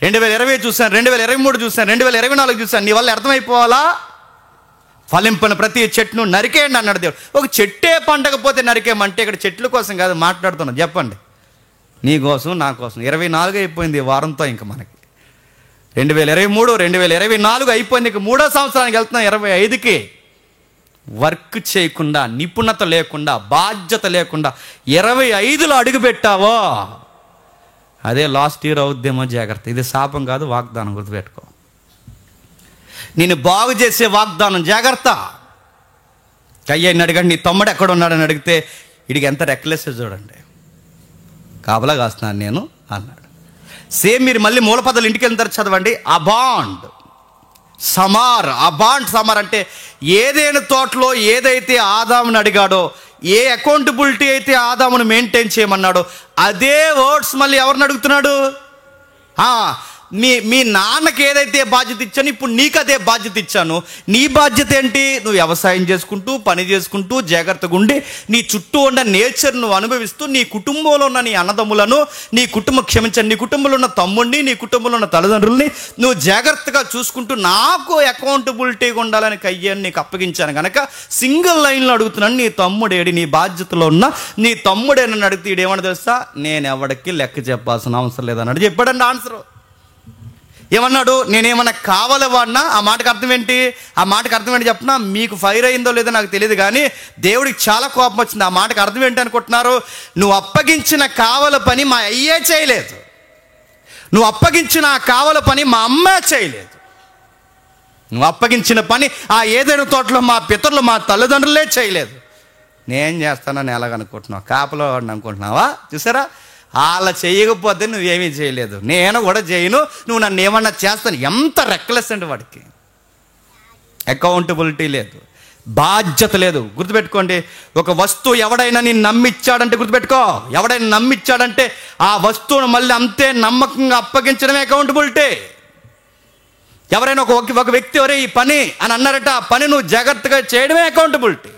2020 చూశాను, 2023 చూశాను, 2024 చూశాను. నీ వల్ల అర్థమైపోవాలా? ఫలింపని ప్రతి చెట్టును నరికేయండి అన్నాడు దేవుడు. ఒక చెట్టే పండకపోతే నరికేయమంటే ఇక్కడ చెట్ల కోసం కాదు మాట్లాడుతున్నాం. చెప్పండి, నీ కోసం, నా కోసం. 24 అయిపోయింది ఈ వారంతో. ఇంకా మనకి 2023, 2024 అయిపోయింది. ఇంక 3వ సంవత్సరానికి వెళ్తున్నాం, 25కి. వర్క్ చేయకుండా, నిపుణత లేకుండా, బాధ్యత లేకుండా 25లో అడుగు పెట్టావో అదే లాస్ట్ ఇయర్ అవుద్దేమో. జాగ్రత్త, ఇది శాపం కాదు, వాగ్దానం. గుర్తుపెట్టుకో. నేను బాగు చేసే వాగ్దానం. జాగ్రత్త. కయ్యని అడిగాడు, నీ తమ్ముడు ఎక్కడ ఉన్నాడని అడిగితే వీడికి ఎంత రెక్లెస్ చూడండి. కాపలా కాస్తున్నాను నేను అన్నాడు. సేమ్ మీరు మళ్ళీ మూలపదాలు ఇంటికి వెళ్తారు, చదవండి. అబాండ్ సమార్ అంటే ఏదైనా తోటలో ఏదైతే ఆదామును అడిగాడో, ఏ అకౌంటబిలిటీ అయితే ఆదామును మెయింటైన్ చేయమన్నాడో అదే వర్డ్స్ మళ్ళీ ఎవరిని అడుగుతున్నాడు? మీ నాన్నకి ఏదైతే బాధ్యత ఇచ్చాను, ఇప్పుడు నీకు అదే బాధ్యత ఇచ్చాను. నీ బాధ్యత ఏంటి? నువ్వు వ్యవసాయం చేసుకుంటూ, పని చేసుకుంటూ, జాగ్రత్తగా ఉండి, నీ చుట్టూ ఉన్న నేచర్ నువ్వు అనుభవిస్తూ, నీ కుటుంబంలో ఉన్న నీ అన్నదమ్ములను, నీ కుటుంబంలో ఉన్న తమ్ముడిని, నీ కుటుంబంలో ఉన్న తల్లిదండ్రుల్ని నువ్వు జాగ్రత్తగా చూసుకుంటూ, నాకు అకౌంటబిలిటీగా ఉండాలని కయ్యాన్ని నీకు అప్పగించాను కనుక సింగిల్ లైన్లో అడుగుతున్నాను, నీ తమ్ముడేడి? నీ బాధ్యతలో ఉన్న నీ తమ్ముడేనని అడిగితే ఇదేమన్నా తెలుసా? నేను ఎవరికి లెక్క చెప్పాల్సిన అవసరం లేదన్నాడు. చెప్పాడండి ఆన్సర్. ఏమన్నాడు? నేనేమన్నా కావాలి వాడినా? ఆ మాటకు అర్థం ఏంటి? ఆ మాటకు అర్థం ఏంటి చెప్పనా? మీకు ఫైర్ అయిందో లేదో నాకు తెలియదు, కానీ దేవుడికి చాలా కోపం వచ్చింది. ఆ మాటకు అర్థం ఏంటి అనుకుంటున్నారు? నువ్వు అప్పగించిన కావల పని మా అయ్యే చేయలేదు, నువ్వు అప్పగించిన ఆ కావల పని మా అమ్మే చేయలేదు, నువ్వు అప్పగించిన పని ఆ ఏదైనా తోటలో మా పితరులు, మా తల్లిదండ్రులే చేయలేదు. నేను చేస్తానని ఎలాగనుకుంటున్నావు? కాపలో అనుకుంటున్నావా? చూసారా, అలా చేయకపోతే నువ్వేమీ చేయలేదు, నేను కూడా చేయను, నువ్వు నన్ను ఏమన్నా చేస్తాను. ఎంత రెక్లెస్ అండి వాడికి. అకౌంటబిలిటీ లేదు, బాధ్యత లేదు. గుర్తుపెట్టుకోండి, ఒక వస్తువు ఎవడైనా నేను నమ్మిచ్చాడంటే, గుర్తుపెట్టుకో, ఎవడైనా నమ్మిచ్చాడంటే ఆ వస్తువును మళ్ళీ అంతే నమ్మకంగా అప్పగించడమే అకౌంటబిలిటీ. ఎవరైనా ఒక వ్యక్తి ఎవరే ఈ పని అని అన్నారట, ఆ పని నువ్వు జాగ్రత్తగా చేయడమే అకౌంటబిలిటీ.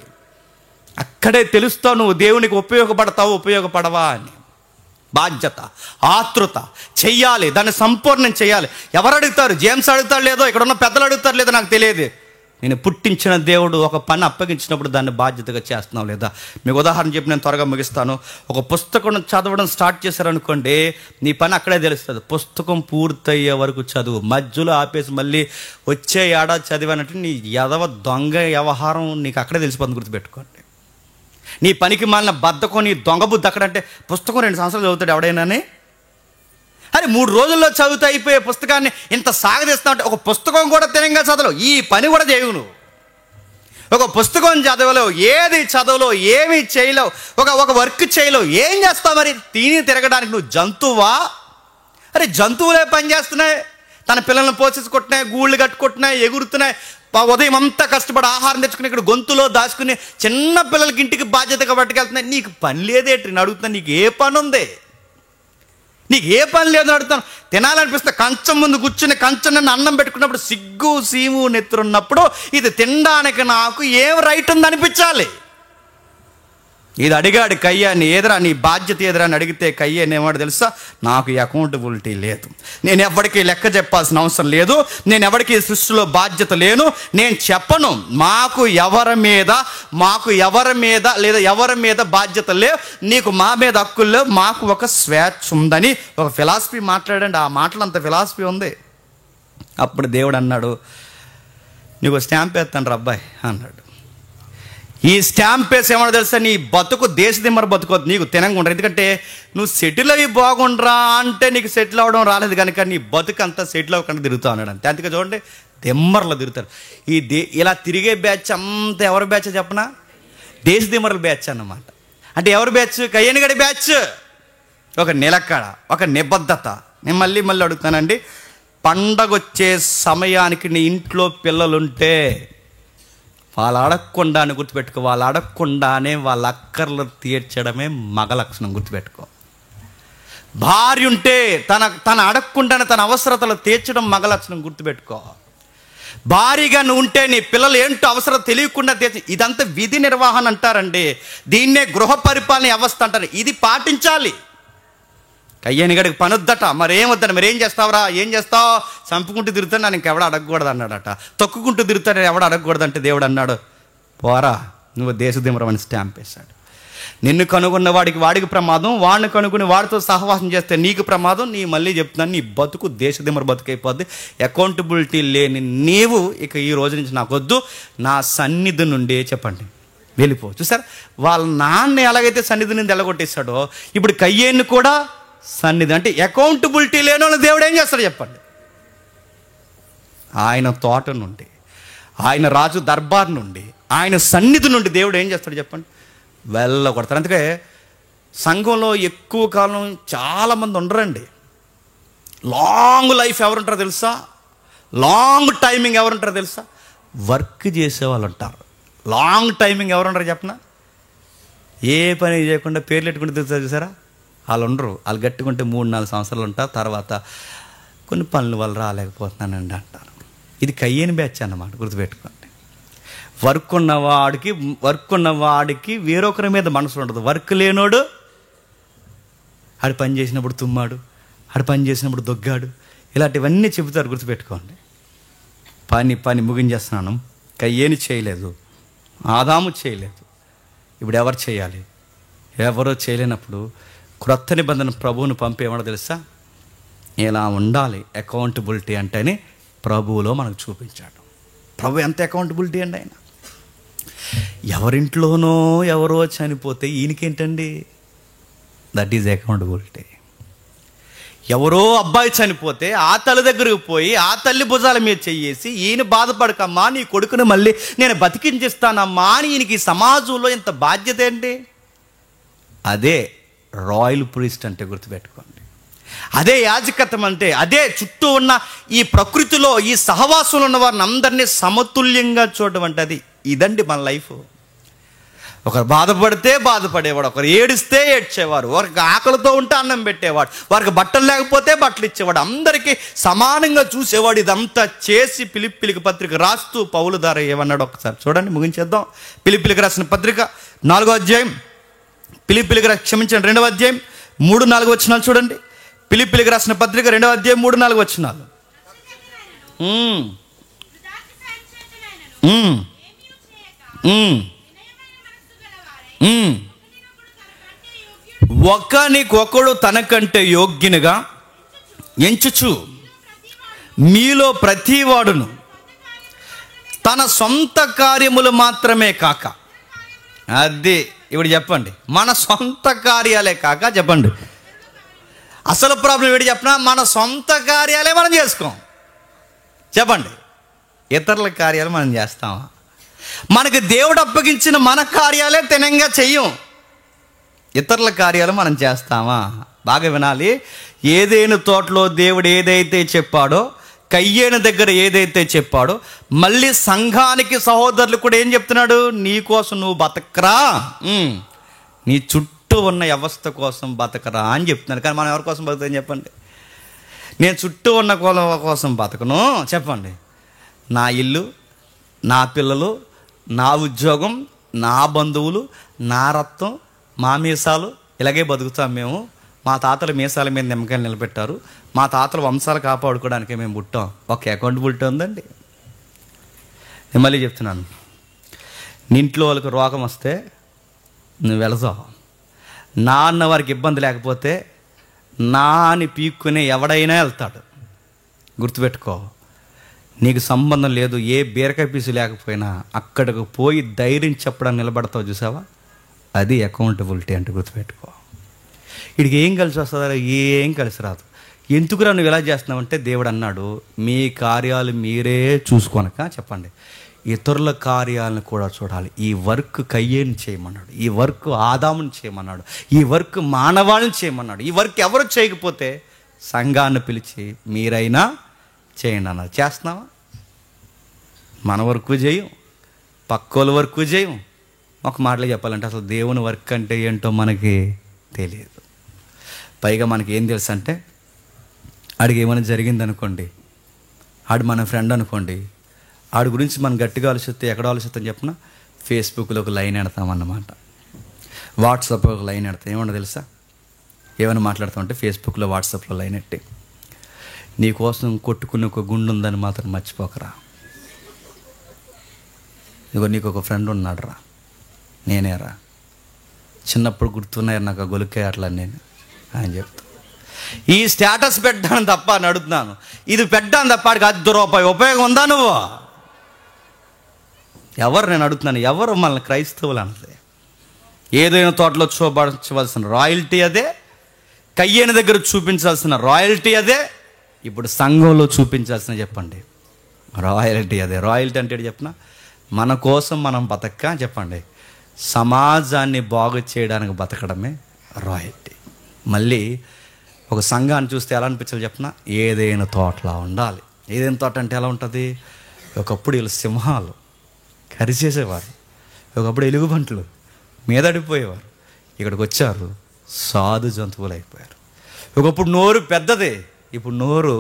అక్కడే తెలుస్తావు నువ్వు దేవునికి ఉపయోగపడవా అని. బాధ్యత, ఆతృత, చెయ్యాలి, దాన్ని సంపూర్ణం చేయాలి. ఎవరు అడుగుతారు? జేమ్స్ అడుగుతాడు లేదో, ఇక్కడ ఉన్న పెద్దలు అడుగుతారు లేదో నాకు తెలియదు. నేను పుట్టించిన దేవుడు ఒక పని అప్పగించినప్పుడు దాన్ని బాధ్యతగా చేస్తున్నావు లేదా? మీకు ఉదాహరణ చెప్పి నేను త్వరగా ముగిస్తాను. ఒక పుస్తకం చదవడం స్టార్ట్ చేశారనుకోండి, నీ పని అక్కడే తెలుస్తుంది. పుస్తకం పూర్తయ్యే వరకు చదువు, మధ్యలో ఆపేసి మళ్ళీ వచ్చే ఏడాది చదివానంటే నీ దొంగ వ్యవహారం నీకు అక్కడే తెలిసిపోతుంది. గుర్తుపెట్టుకోండి. నీ పనికి మాలిన బద్ధకం, నీ దొంగ బుద్ధి అక్కడంటే పుస్తకం 2 సంవత్సరాలు చదువుతాడు ఎవడైనాని? అరే 3 రోజుల్లో చదువుతూ అయిపోయే పుస్తకాన్ని ఇంత సాగదీస్తావు అంటే, ఒక పుస్తకం కూడా తినంగా చదవలేవు, ఈ పని కూడా చేయవు నువ్వు. ఒక పుస్తకం చదవలేవు, ఏది చదవలేవు, ఏమీ చేయలేవు, ఒక వర్క్ చేయలేవు, ఏం చేస్తావు మరి? తిరగడానికి నువ్వు జంతువా? అరే జంతువులే పని చేస్తున్నాయి, తన పిల్లల్ని పోషించుకుంటున్నాయి, గూళ్ళు కట్టుకుంటున్నాయి, ఎగురుతున్నాయి, ఉదయం అంతా కష్టపడి ఆహారం తెచ్చుకుని ఇక్కడ గొంతులో దాచుకుని చిన్న పిల్లలకి ఇంటికి బాధ్యతగా పట్టుకెళ్తున్నాయి. నీకు పని లేదేంటి నేను అడుగుతున్నా? నీకు ఏ పని ఉంది? నీకు ఏ పని లేదని అడుగుతాను. తినాలనిపిస్తే కంచం ముందు కూర్చుని కంచం నన్ను అన్నం పెట్టుకున్నప్పుడు సిగ్గు సీము నెత్తురున్నప్పుడు ఇది తినడానికి నాకు ఏం రైట్ ఉంది అనిపించాలి. ఇది అడిగాడు కయ్యాన్ని, ఏదరా నీ బాధ్యత ఏదరా అని అడిగితే కయ్యాన్ని ఏమాడు తెలుసా? నాకు ఈ అకౌంటబిలిటీ లేదు, నేను ఎవరికి లెక్క చెప్పాల్సిన అవసరం లేదు, నేను ఎవరికి సృష్టిలో బాధ్యత లేను, నేను చెప్పను. మాకు ఎవరి మీద లేదా ఎవరి మీద బాధ్యత లేవు, నీకు మా మీద హక్కులు లేవు, మాకు ఒక స్వేచ్ఛ ఉందని ఒక ఫిలాసఫీ మాట్లాడండి. ఆ మాటలు అంత ఫిలాసఫీ ఉంది. అప్పుడు దేవుడు అన్నాడు, నీకు స్టాంప్ వేస్తాను రా అబ్బాయి అన్నాడు. ఈ స్టాంప్ వేసి ఏమన్నా తెలుసా? నీ బతుకు దేశదిమ్మర బతుకోద్దు, నీకు తినంగా ఉండరు. ఎందుకంటే నువ్వు సెటిల్ అయ్యి బాగుండరా అంటే నీకు సెటిల్ అవ్వడం రాలేదు కనుక నీ బతుకు అంతా సెటిల్ అవ్వకుండా తిరుగుతావు అన్నాడు. అంతే. అందుకే చూడండి దిమ్మర్లో తిరుగుతారు. ఇలా తిరిగే బ్యాచ్ అంతా ఎవరి బ్యాచ్ చెప్పనా? దేశదిమ్మర్ల బ్యాచ్ అన్నమాట. అంటే ఎవరి బ్యాచ్? కయ్యనిగడి బ్యాచ్. ఒక నిలకడ, ఒక నిబద్ధత. నేను మళ్ళీ అడుగుతానండి, పండగ వచ్చే సమయానికి నీ ఇంట్లో పిల్లలుంటే వాళ్ళు అడగకుండానే గుర్తుపెట్టుకో, వాళ్ళు అడగకుండానే వాళ్ళ అక్కర్లు తీర్చడమే మగ లక్షణం. గుర్తుపెట్టుకో. భార్య ఉంటే తన అడగకుండానే తన అవసరతలు తీర్చడం మగ లక్షణం. గుర్తుపెట్టుకో. భారీగా నువ్వు ఉంటే నీ పిల్లలు ఏంటో అవసరం తెలియకుండా తీర్చి, ఇదంతా విధి నిర్వహణ అంటారండి. దీన్నే గృహ పరిపాలన వ్యవస్థ అంటారు. ఇది పాటించాలి. కయ్యనిగడికి పని వద్దట, మరేమొద్దట, మరేం చేస్తావురా? ఏం చేస్తావు? చంపుకుంటూ తిరుగుతాను, నన్ను ఇంకెవడ అడగకూడదు అన్నాడట. తొక్కుకుంటూ తిరుగుతాను, ఎవడ అడగకూడదు అంటే దేవుడు అన్నాడు, పోరా నువ్వు దేశదిమ్మరం అని స్టాంప్ వేశాడు. నిన్ను కనుగొన్న వాడికి ప్రమాదం, వాడిని కనుగొని వాడితో సహవాసం చేస్తే నీకు ప్రమాదం. నీ మళ్ళీ చెప్తున్నాను, నీ బతుకు దేశదిమ్మర బతుకైపోద్ది. అకౌంటబిలిటీ లేని నీవు ఇక ఈ రోజు నుంచి నాకు వద్దు, నా సన్నిధి నుండి చెప్పండి వెళ్ళిపో. చూసారు వాళ్ళ నాన్న ఎలాగైతే సన్నిధి నుండి ఎలగొట్టేశాడో, ఇప్పుడు కయ్యేన్ని కూడా సన్నిధి. అంటే అకౌంటబిలిటీ లేని వాళ్ళు దేవుడు ఏం చేస్తాడు చెప్పండి? ఆయన తోట నుండి, ఆయన రాజు దర్బార్ నుండి, ఆయన సన్నిధి నుండి దేవుడు ఏం చేస్తాడు చెప్పండి? వెళ్ళగొడతాడు. అందుకే సంఘంలో ఎక్కువ కాలం చాలామంది ఉండరండి. లాంగ్ లైఫ్ ఎవరుంటారో తెలుసా? లాంగ్ టైమింగ్ ఎవరుంటారో తెలుసా? వర్క్ చేసేవాళ్ళు ఉంటారు. లాంగ్ టైమింగ్ ఎవరుంటారో చెప్పనా? ఏ పని చేయకుండా పేర్లు పెట్టుకుంటే తెలుసా? చూసారా? వాళ్ళు ఉండరు. వాళ్ళు గట్టుకుంటే 3-4 సంవత్సరాలు ఉంటారు, తర్వాత కొన్ని పనుల వల్ల రాలేకపోతున్నానండి అంటారు. ఇది కయ్యేని బ్యాచ్ అన్నమాట. గుర్తుపెట్టుకోండి. వర్క్ ఉన్నవాడికి వేరొకరి మీద మనసు ఉండదు. వర్క్ లేనోడు ఆడు పని చేసినప్పుడు తుమ్మాడు, ఆడు పని చేసినప్పుడు దొగ్గాడు, ఇలాంటివన్నీ చెబుతారు. గుర్తుపెట్టుకోండి. పని ముగించేస్తున్నాను. కయ్యేని చేయలేదు, ఆదాము చేయలేదు, ఇప్పుడు ఎవరు చేయాలి? ఎవరో చేయలేనప్పుడు క్రొత్త నిబంధన ప్రభువును పంపేమో తెలుసా? ఇలా ఉండాలి అకౌంటబిలిటీ అంటేనే ప్రభువులో మనకు చూపించాడు. ప్రభు ఎంత అకౌంటబిలిటీ అండి! ఆయన ఎవరింట్లోనో ఎవరో చనిపోతే ఈయనకేంటండి? That is accountability. ఎవరో అబ్బాయి చనిపోతే ఆ తల్లి దగ్గరకు పోయి ఆ తల్లి భుజాల మీద చెయ్యేసి, ఈయన బాధపడకమ్మా, నీ కొడుకుని మళ్ళీ నేను బతికించిస్తానమ్మా అని ఈయనకి సమాజంలో ఇంత బాధ్యత ఏంటి? అదే రాయల్ ప్రీస్ట్ అంటే. గుర్తుపెట్టుకోండి. అదే యాజకత్వం అంటే. అదే చుట్టూ ఉన్న ఈ ప్రకృతిలో ఈ సహవాసంలో ఉన్న వారిని అందరినీ సమతుల్యంగా చూడడం అంటే అది. ఇదండి మన లైఫ్. ఒకరు బాధపడితే బాధపడేవాడు, ఒకరు ఏడిస్తే ఏడ్చేవారు, వారికి ఆకలితో ఉంటే అన్నం పెట్టేవాడు, వారికి బట్టలు లేకపోతే బట్టలు ఇచ్చేవాడు, అందరికీ సమానంగా చూసేవాడు. ఇదంతా చేసి ఫిలిప్పీలకు పత్రిక రాస్తూ పౌలు ద్వారా ఏమన్నాడు ఒకసారి చూడండి, ముగించేద్దాం. ఫిలిప్పీలకు రాసిన పత్రిక 4వ అధ్యాయం, ఫిలిప్పీలకు క్షమించండి 2వ అధ్యాయం 3-4 వచనాలు చూడండి. ఫిలిప్పీలకు రాసిన పత్రిక 2వ అధ్యాయం 3-4 వచనాలు. ఒకనికొకడు తనకంటే యోగ్యునిగా ఎంచుచు మీలో ప్రతివాడును తన సొంత కార్యములు మాత్రమే కాక, అది ఇప్పుడు చెప్పండి, మన సొంత కార్యాలే కాక, చెప్పండి అసలు ప్రాబ్లం ఏమిటి చెప్పినా, మన సొంత కార్యాలే మనం చేసుకోం. చెప్పండి, ఇతరుల కార్యాలు మనం చేస్తామా? మనకి దేవుడు అప్పగించిన మన కార్యాలే తినంగా చెయ్యం, ఇతరుల కార్యాలు మనం చేస్తామా? బాగా వినాలి. ఏదేను తోటలో దేవుడు ఏదైతే చెప్పాడో, కయ్యేను దగ్గర ఏదైతే చెప్పాడో, మళ్ళీ సంఘానికి సహోదరులు కూడా ఏం చెప్తున్నాడు? నీ కోసం నువ్వు బతకరా, నీ చుట్టూ ఉన్న వ్యవస్థ కోసం బతకరా అని చెప్తున్నాడు. కానీ మనం ఎవరి కోసం బతుకుతాం చెప్పండి? నేను చుట్టూ ఉన్న కోసం బతకను. చెప్పండి, నా ఇల్లు, నా పిల్లలు, నా ఉద్యోగం, నా బంధువులు, నా రక్తం, మా మీసాలు, ఇలాగే బతుకుతాం మేము. మా తాతలు మీసాల మీద నిమ్మకాయలు నిలబెట్టారు, మా తాతల వంశాలు కాపాడుకోవడానికి మేము పుట్టాం. ఒక అకౌంటబిలిటీ ఉందండి. నేను మళ్ళీ చెప్తున్నాను, నీ ఇంట్లో వాళ్ళకి రోగం వస్తే నువ్వు వెళతావు, నా అన్న వారికి ఇబ్బంది లేకపోతే నా అని పీక్కునే ఎవడైనా వెళ్తాడు. గుర్తుపెట్టుకో, నీకు సంబంధం లేదు, ఏ బీరకాయ పీసు లేకపోయినా అక్కడికి పోయి ధైర్యం చెప్పడానికి నిలబడతావు. చూసావా, అది అకౌంటబిలిటీ అంటే. గుర్తుపెట్టుకో, వీడికి ఏం కలిసి వస్తుందా? ఏం కలిసి రాదు. ఎందుకురా నువ్వు ఇలా చేస్తున్నావంటే, దేవుడు అన్నాడు, మీ కార్యాలు మీరే చూసుకోనక, చెప్పండి, ఇతరుల కార్యాలను కూడా చూడాలి. ఈ వర్క్ కయ్యేని చేయమన్నాడు, ఈ వర్క్ ఆదాముని చేయమన్నాడు, ఈ వర్క్ మానవాళ్ళని చేయమన్నాడు. ఈ వర్క్ ఎవరు చేయకపోతే సంఘాన్ని పిలిచి మీరైనా చేయండి అన్నారు. చేస్తున్నావా? మన వర్క్ చేయం, పక్కోళ్ళ వర్క్ చేయం. ఒక మాటలో చెప్పాలంటే అసలు దేవుని వర్క్ అంటే ఏంటో మనకి తెలియదు. పైగా మనకి ఏం తెలుసు అంటే, ఆడికి ఏమైనా జరిగిందనుకోండి, ఆడు మన ఫ్రెండ్ అనుకోండి, ఆడి గురించి మనం గట్టిగా ఆలోచిస్తే ఎక్కడ ఆలోచిస్తాం చెప్పిన, ఫేస్బుక్లో ఒక లైన్ ఎడతామన్నమాట, వాట్సాప్లో ఒక లైన్ ఎడతాం. ఏమన్నా తెలుసా? ఏమైనా మాట్లాడతామంటే ఫేస్బుక్లో, వాట్సాప్లో లైన్ ఎట్టి, నీకోసం కొట్టుకునే ఒక గుండు ఉందని మాత్రం మర్చిపోకరా, ఇదిగో నీకు ఒక ఫ్రెండ్ ఉన్నాడు రా, నేనేరా, చిన్నప్పుడు గుర్తున్నాయి నాకు ఆ గొలుక్కాయ అట్లా నేను అని చెప్తా. ఈ స్టేటస్ పెట్టాను తప్ప అని అడుగుతున్నాను, ఇది పెట్టాను తప్ప ఆడికి ₹10 ఉపయోగం ఉందా? నువ్వు ఎవరు? నేను అడుగుతున్నాను, ఎవరు? మనల్ని క్రైస్తవులు అన్నది. ఏదైనా తోటలో చూపించవలసిన రాయల్టీ అదే, కయ్యేని దగ్గర చూపించాల్సిన రాయల్టీ అదే, ఇప్పుడు సంఘంలో చూపించాల్సిన, చెప్పండి, రాయల్టీ అదే. రాయల్టీ అంటే చెప్పిన, మన కోసం మనం బతక్క, చెప్పండి, సమాజాన్ని బాగు చేయడానికి బతకడమే రాయల్టీ. మళ్ళీ ఒక సంఘాన్ని చూస్తే ఎలా అనిపించాలి చెప్పిన, ఏదైనా తోటలా ఉండాలి. ఏదైనా తోట అంటే ఎలా ఉంటుంది? ఒకప్పుడు వీళ్ళు సింహాలు కరిచేసేవారు, ఒకప్పుడు ఎలుగుబంట్లు మీదడిపోయేవారు, ఇక్కడికి వచ్చారు సాధు జంతువులు అయిపోయారు. ఒకప్పుడు నోరు పెద్దదే, ఇప్పుడు నోరు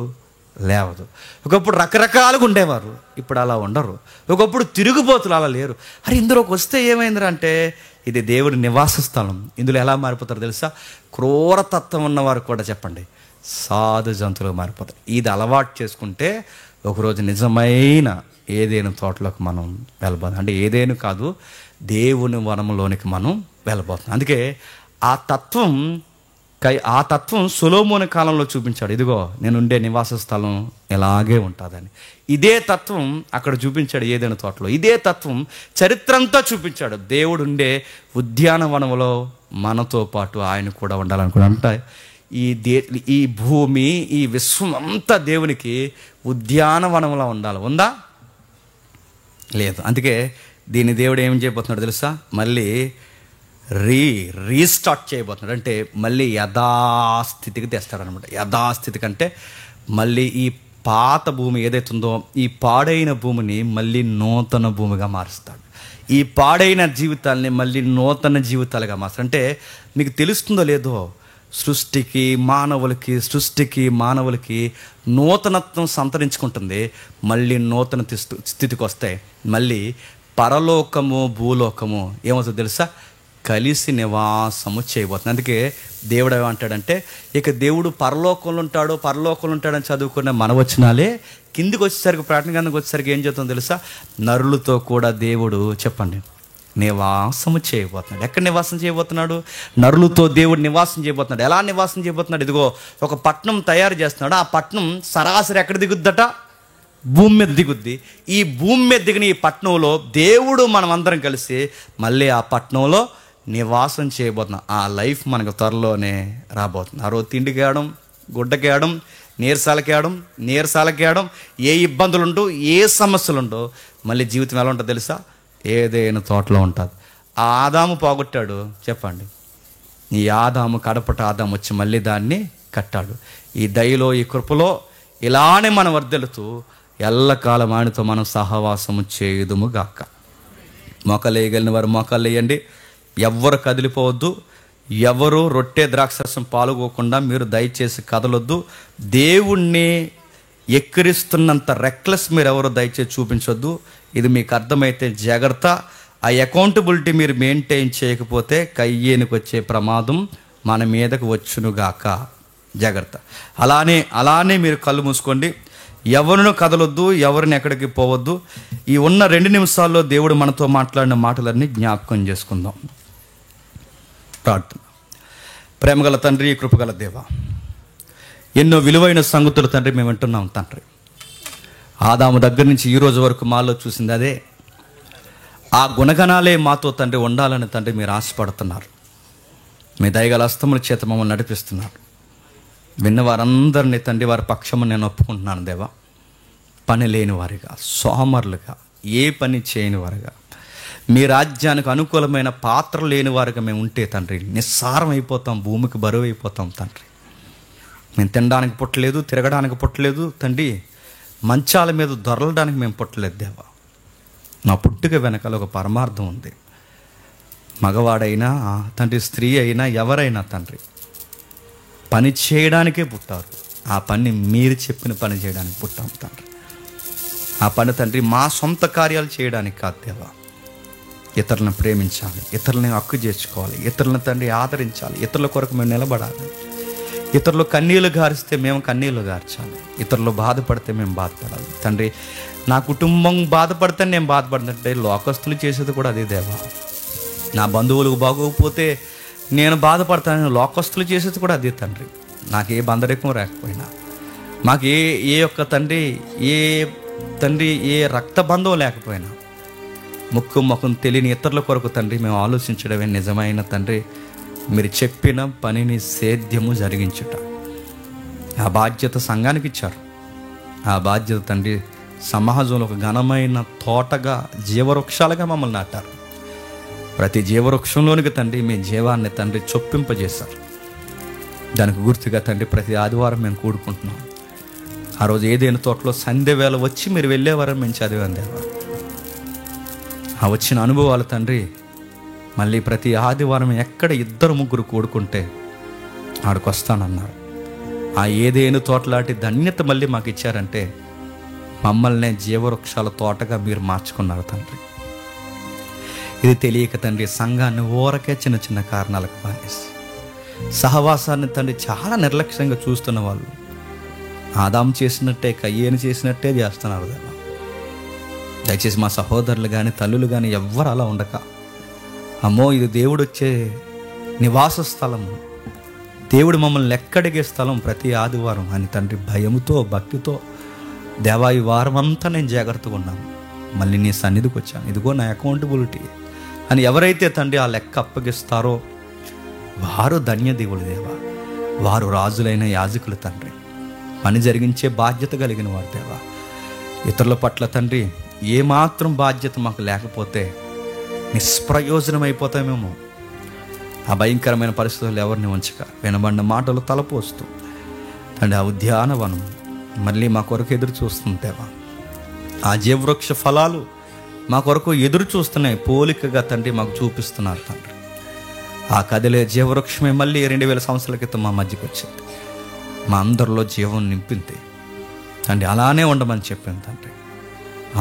లేవదు. ఒకప్పుడు రకరకాలుగా ఉండేవారు, ఇప్పుడు అలా ఉండరు. ఒకప్పుడు తిరుగుబోతులు అలా లేరు. అరే ఇందులోకి వస్తే ఏమైందిరా అంటే, ఇది దేవుడి నివాస స్థలం. ఇందులో ఎలా మారిపోతారు తెలుసా? క్రూరతత్వం ఉన్నవారు కూడా, చెప్పండి, సాధు జంతువులుగా మారిపోతారు. ఇది అలవాటు చేసుకుంటే ఒకరోజు నిజమైన ఏదేను తోటలోకి మనం వెళ్ళబోతాం. అంటే ఏదేను కాదు, దేవుని వనంలోనికి మనం వెళ్ళబోతున్నాం. అందుకే ఆ తత్వం సొలొమోను కాలంలో చూపించాడు. ఇదిగో నేను ఉండే నివాస స్థలం ఎలాగే ఉంటుందని. ఇదే తత్వం అక్కడ చూపించాడు ఏదైనా తోటలో. ఇదే తత్వం చరిత్రంతా చూపించాడు. దేవుడు ఉండే ఉద్యానవనంలో మనతో పాటు ఆయన కూడా ఉండాలనుకున్నాడు. అంటే ఈ భూమి, ఈ విశ్వం అంతా దేవునికి ఉద్యానవనంలో ఉండాలి. ఉందా? లేదు. అందుకే దీన్ని దేవుడు ఏం చేయబోతున్నాడు తెలుసా? మళ్ళీ రీస్టార్ట్ చేయబోతున్నాడు. అంటే మళ్ళీ యథాస్థితికి తెస్తాడనమాట. యథాస్థితి కంటే మళ్ళీ ఈ పాత భూమి ఏదైతే ఉందో, ఈ పాడైన భూమిని మళ్ళీ నూతన భూమిగా మారుస్తాడు. ఈ పాడైన జీవితాల్ని మళ్ళీ నూతన జీవితాలుగా మార్చాలి. అంటే మీకు తెలుస్తుందో లేదో, సృష్టికి మానవులకి నూతనత్వం సంతరించుకుంటుంది. మళ్ళీ నూతన స్థితికి వస్తాయి. మళ్ళీ పరలోకము భూలోకము ఏమవుతుందో తెలుసా, కలిసి నివాసము చేయబోతుంది. అందుకే దేవుడు ఏమంటాడంటే, ఇక దేవుడు పరలోకంలో ఉంటాడని చదువుకున్న మన వచనాలే కిందికి వచ్చేసరికి, ప్రార్థన గంధకు వచ్చేసరికి ఏం చేస్తుందో తెలుసా, నరులతో కూడా దేవుడు చెప్పండి నివాసము చేయబోతున్నాడు. ఎక్కడ నివాసం చేయబోతున్నాడు? నరులతో దేవుడు నివాసం చేయబోతున్నాడు. ఎలా నివాసం చేయబోతున్నాడు? ఇదిగో ఒక పట్టణం తయారు చేస్తున్నాడు. ఆ పట్టణం సరాసరి ఎక్కడ దిగుద్దట? భూమి మీద దిగుద్ది. ఈ భూమి మీద దిగిన ఈ పట్టణంలో దేవుడు మనం అందరం కలిసి మళ్ళీ ఆ పట్టణంలో నివాసం చేయబోతున్నాం. ఆ లైఫ్ మనకు త్వరలోనే రాబోతుంది. ఆ రోజు తిండికేయడం, గుడ్డకేయడం, నీరసాలకేయడం, ఏ ఇబ్బందులుంటూ ఏ సమస్యలుంటో మళ్ళీ జీవితం ఎలా ఉంటుందో తెలుసా, ఏదైనా తోటలో ఉంటుంది. ఆ ఆదాము పోగొట్టాడు చెప్పండి, ఈ ఆదాము కడపట ఆదాము వచ్చి మళ్ళీ దాన్ని కట్టాడు. ఈ దయలో ఈ కృపలో ఇలానే మనం వర్ధిల్లుతూ ఎల్లకాలం ఆయనతో మనం సహవాసము చేయుదుము గాక. మొక్కలు వేయగలిగిన వారు మొక్కలు వేయండి. ఎవ్వరు కదిలిపోవద్దు. ఎవరు రొట్టె ద్రాక్షరసం పాల్గొకుండా మీరు దయచేసి కదలొద్దు. దేవుణ్ణి ఎక్కిరిస్తున్నంత రెక్లెస్ మీరు ఎవరు దయచేసి చూపించొద్దు. ఇది మీకు అర్థమైతే జాగ్రత్త. ఆ అకౌంటబిలిటీ మీరు మెయింటైన్ చేయకపోతే కయ్యేనికి వచ్చే ప్రమాదం మన మీదకు వచ్చునుగాక. జాగ్రత్త. అలానే మీరు కళ్ళు మూసుకోండి. ఎవరినో కదలొద్దు, ఎవరిని ఎక్కడికి పోవద్దు. ఈ ఉన్న 2 నిమిషాల్లో దేవుడు మనతో మాట్లాడిన మాటలన్నీ జ్ఞాపకం చేసుకుందాం. ప్రార్థన. ప్రేమగల తండ్రి, కృపగల దేవ, ఎన్నో విలువైన సంగతులు తండ్రి మేము వింటున్నాం తండ్రి. ఆదాము దగ్గర నుంచి ఈ రోజు వరకు మాలో చూసింది అదే. ఆ గుణగణాలే మాతో తండ్రి ఉండాలని తండ్రి మీరు ఆశపడుతున్నారు. మీ దయగల హస్తముల చేత మమ్మల్ని నడిపిస్తున్నారు. విన్న వారందరినీ తండ్రి వారి పక్షము నేను ఒప్పుకుంటున్నాను దేవా. పని లేని వారిగా, సోమరులుగా, ఏ పని చేయని వారుగా, మీ రాజ్యానికి అనుకూలమైన పాత్ర లేని వారుగా మేము ఉంటే తండ్రి నిస్సారం అయిపోతాం, భూమికి బరువు అయిపోతాం తండ్రి. మేము తినడానికి పుట్టలేదు, తిరగడానికి పుట్టలేదు తండ్రి, మంచాల మీద దొరలడానికి మేము పుట్టలేదు దేవా. నా పుట్టుక వెనకాల ఒక పరమార్థం ఉంది. మగవాడైనా తండ్రి, స్త్రీ అయినా ఎవరైనా తండ్రి పని చేయడానికే పుట్టారు. ఆ పని మీరు చెప్పిన పని చేయడానికి పుట్టాం తండ్రి. ఆ పని తండ్రి మా సొంత కార్యాలు చేయడానికి కాదు దేవా. ఇతరులను ప్రేమించాలి, ఇతరులని హక్కు చేర్చుకోవాలి, ఇతరులను తండ్రి ఆదరించాలి, ఇతరుల కొరకు మేము నిలబడాలి. ఇతరులు కన్నీళ్లు గారిస్తే మేము కన్నీళ్లు గార్చాలి, ఇతరులు బాధపడితే మేము బాధపడాలి తండ్రి. నా కుటుంబం బాధపడితే నేను బాధపడుతుంటే లోకస్తులు చేసేది కూడా అదే దేవా. నా బంధువులకు బాగోకపోతే నేను బాధపడతాను, లోకస్తులు చేసేది కూడా అదే తండ్రి. నాకు ఏ బంధరేకం రాకపోయినా, మాకు ఏ యొక్క తండ్రి ఏ రక్త బంధం లేకపోయినా, ముఖం తెలియని ఇతరుల కొరకు తండ్రి మేము ఆలోచించడమే నిజమైన తండ్రి మీరు చెప్పిన పనిని సేద్యము జరిగించుట. ఆ బాధ్యత సంఘానికి ఇచ్చారు. ఆ బాధ్యత తండ్రి సమాజంలో ఒక ఘనమైన తోటగా, జీవవృక్షాలుగా మమ్మల్ని నాటారు. ప్రతి జీవవృక్షంలోనికి తండ్రి మీ జీవాన్ని తండ్రి చొప్పింపజేశారు. దానికి గుర్తుగా తండ్రి ప్రతి ఆదివారం మేము కూడుకుంటున్నాం. ఆ రోజు ఏదైనా తోటలో సంధ్య వేళ వచ్చి మీరు వెళ్ళేవారని మేము చదివాం దేవా. ఆ వచ్చిన అనుభవాలు తండ్రి మళ్ళీ ప్రతి ఆదివారం ఎక్కడ 2-3 కూడుకుంటే ఆడికి వస్తానన్నారు. ఆ ఏదైనా తోటలాంటి ధన్యత మళ్ళీ మాకు ఇచ్చారంటే మమ్మల్ని జీవవృక్షాల తోటగా మీరు మార్చుకున్నారు తండ్రి. ఇది తెలియక తండ్రి సంఘాన్ని ఊరకే చిన్న చిన్న కారణాలకు మానేసి, సహవాసాన్ని తండ్రి చాలా నిర్లక్ష్యంగా చూస్తున్న వాళ్ళు ఆదాం చేసినట్టే, కయ్యేను చేసినట్టే చేస్తున్నారు దేవా. దయచేసి మా సహోదరులు కానీ తల్లులు కానీ ఎవ్వరు అలా ఉండక, అమ్మో ఇది దేవుడు వచ్చే నివాస స్థలము, దేవుడు మమ్మల్ని ఎక్కడిగే స్థలం ప్రతి ఆదివారం అని తండ్రి భయముతో భక్తితో దేవా ఈ వారం అంతా నేను జాగ్రత్తగా ఉన్నాను, మళ్ళీ నీ సన్నిధికి వచ్చాను, ఇదిగో నా అకౌంటబిలిటీ అని ఎవరైతే తండ్రి ఆ లెక్క అప్పగిస్తారో వారు ధన్యదేవులు దేవా. వారు రాజులైన యాజకులు తండ్రి, పని జరిగించే బాధ్యత కలిగిన వారు దేవా. ఇతరుల పట్ల తండ్రి ఏమాత్రం బాధ్యత మాకు లేకపోతే నిష్ప్రయోజనం అయిపోతామేమో. ఆ భయంకరమైన పరిస్థితులు ఎవరిని ఉంచక వినబడిన మాటలు తలపోస్తూ తండ్రి ఆ ఉద్యానవనం మళ్ళీ మా కొరకు ఎదురు చూస్తుంది దేవా. ఆ జీవవృక్ష ఫలాలు మా కొరకు ఎదురు చూస్తున్నాయి, పోలికగా తండ్రి మాకు చూపిస్తున్నారు తండ్రి. ఆ కదిలే జీవవృక్షమే మళ్ళీ 2000 సంవత్సరాల క్రితం మా మధ్యకి వచ్చింది. మా అందరిలో జీవం నింపింది తండ్రి. అలానే ఉండమని చెప్పింది తండ్రి.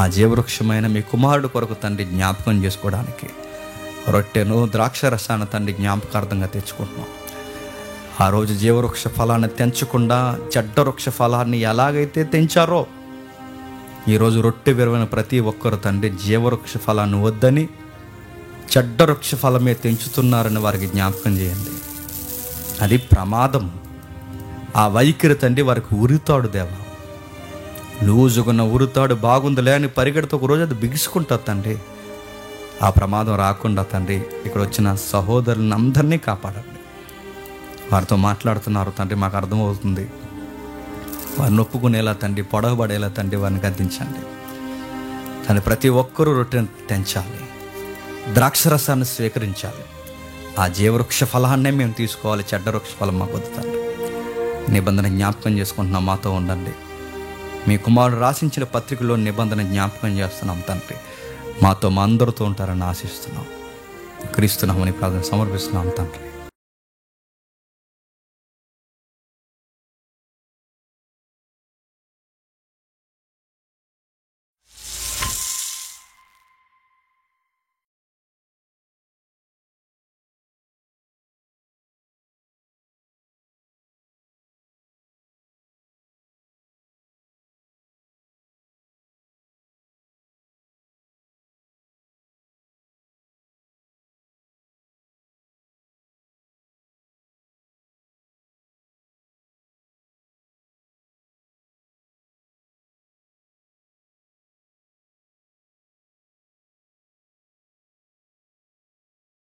ఆ జీవవృక్షమైన మీ కుమారుడు కొరకు తండ్రి జ్ఞాపకం చేసుకోవడానికి రొట్టెను ద్రాక్షరసాన్ని తండ్రి జ్ఞాపకార్థంగా తెచ్చుకుంటున్నాం. ఆ రోజు జీవవృక్ష ఫలాన్ని తెంచకుండా చెడ్డ వృక్ష ఫలాన్ని ఎలాగైతే తెంచారో, ఈరోజు రొట్టె విరవైన ప్రతి ఒక్కరు తండ్రి జీవవృక్ష ఫలాన్ని వద్దని చెడ్డ వృక్ష ఫలమే తెంచుతున్నారని వారికి జ్ఞాపకం చేయండి. అది ప్రమాదం. ఆ వైఖరి తండ్రి వారికి ఉరితాడు దేవా. లూజుగున్న ఉరితాడు బాగుందిలే అని పరిగెడితే ఒక రోజు అది బిగుసుకుంటుంది తండ్రి. ఆ ప్రమాదం రాకుండా తండ్రి ఇక్కడ వచ్చిన సహోదరులను అందరినీ కాపాడండి. వారితో మాట్లాడుతున్నారు తండ్రి, మాకు అర్థమవుతుంది. వారిని ఒప్పుకునేలా తండ్రి, పొడవబడేలా తండ్రి వారిని గద్దించండి తండ్రి. ప్రతి ఒక్కరూ రొట్టెను తెంచాలి, ద్రాక్షరసాన్ని స్వీకరించాలి. ఆ జీవవృక్ష ఫలాన్నే మేము తీసుకోవాలి. చెడ్డ వృక్ష ఫలం మాకు వద్దు తండ్రి. నిబంధన జ్ఞాపకం చేసుకుంటున్నాం, మాతో ఉండండి. మీ కుమారుడు రాసించిన పత్రికలో నిబంధన జ్ఞాపకం చేస్తున్నాం తండ్రి. మాతో మా అందరితో ఉంటారని ఆశిస్తున్నాం. క్రీస్తునామని ప్రార్థన సమర్పిస్తున్నాం తండ్రి.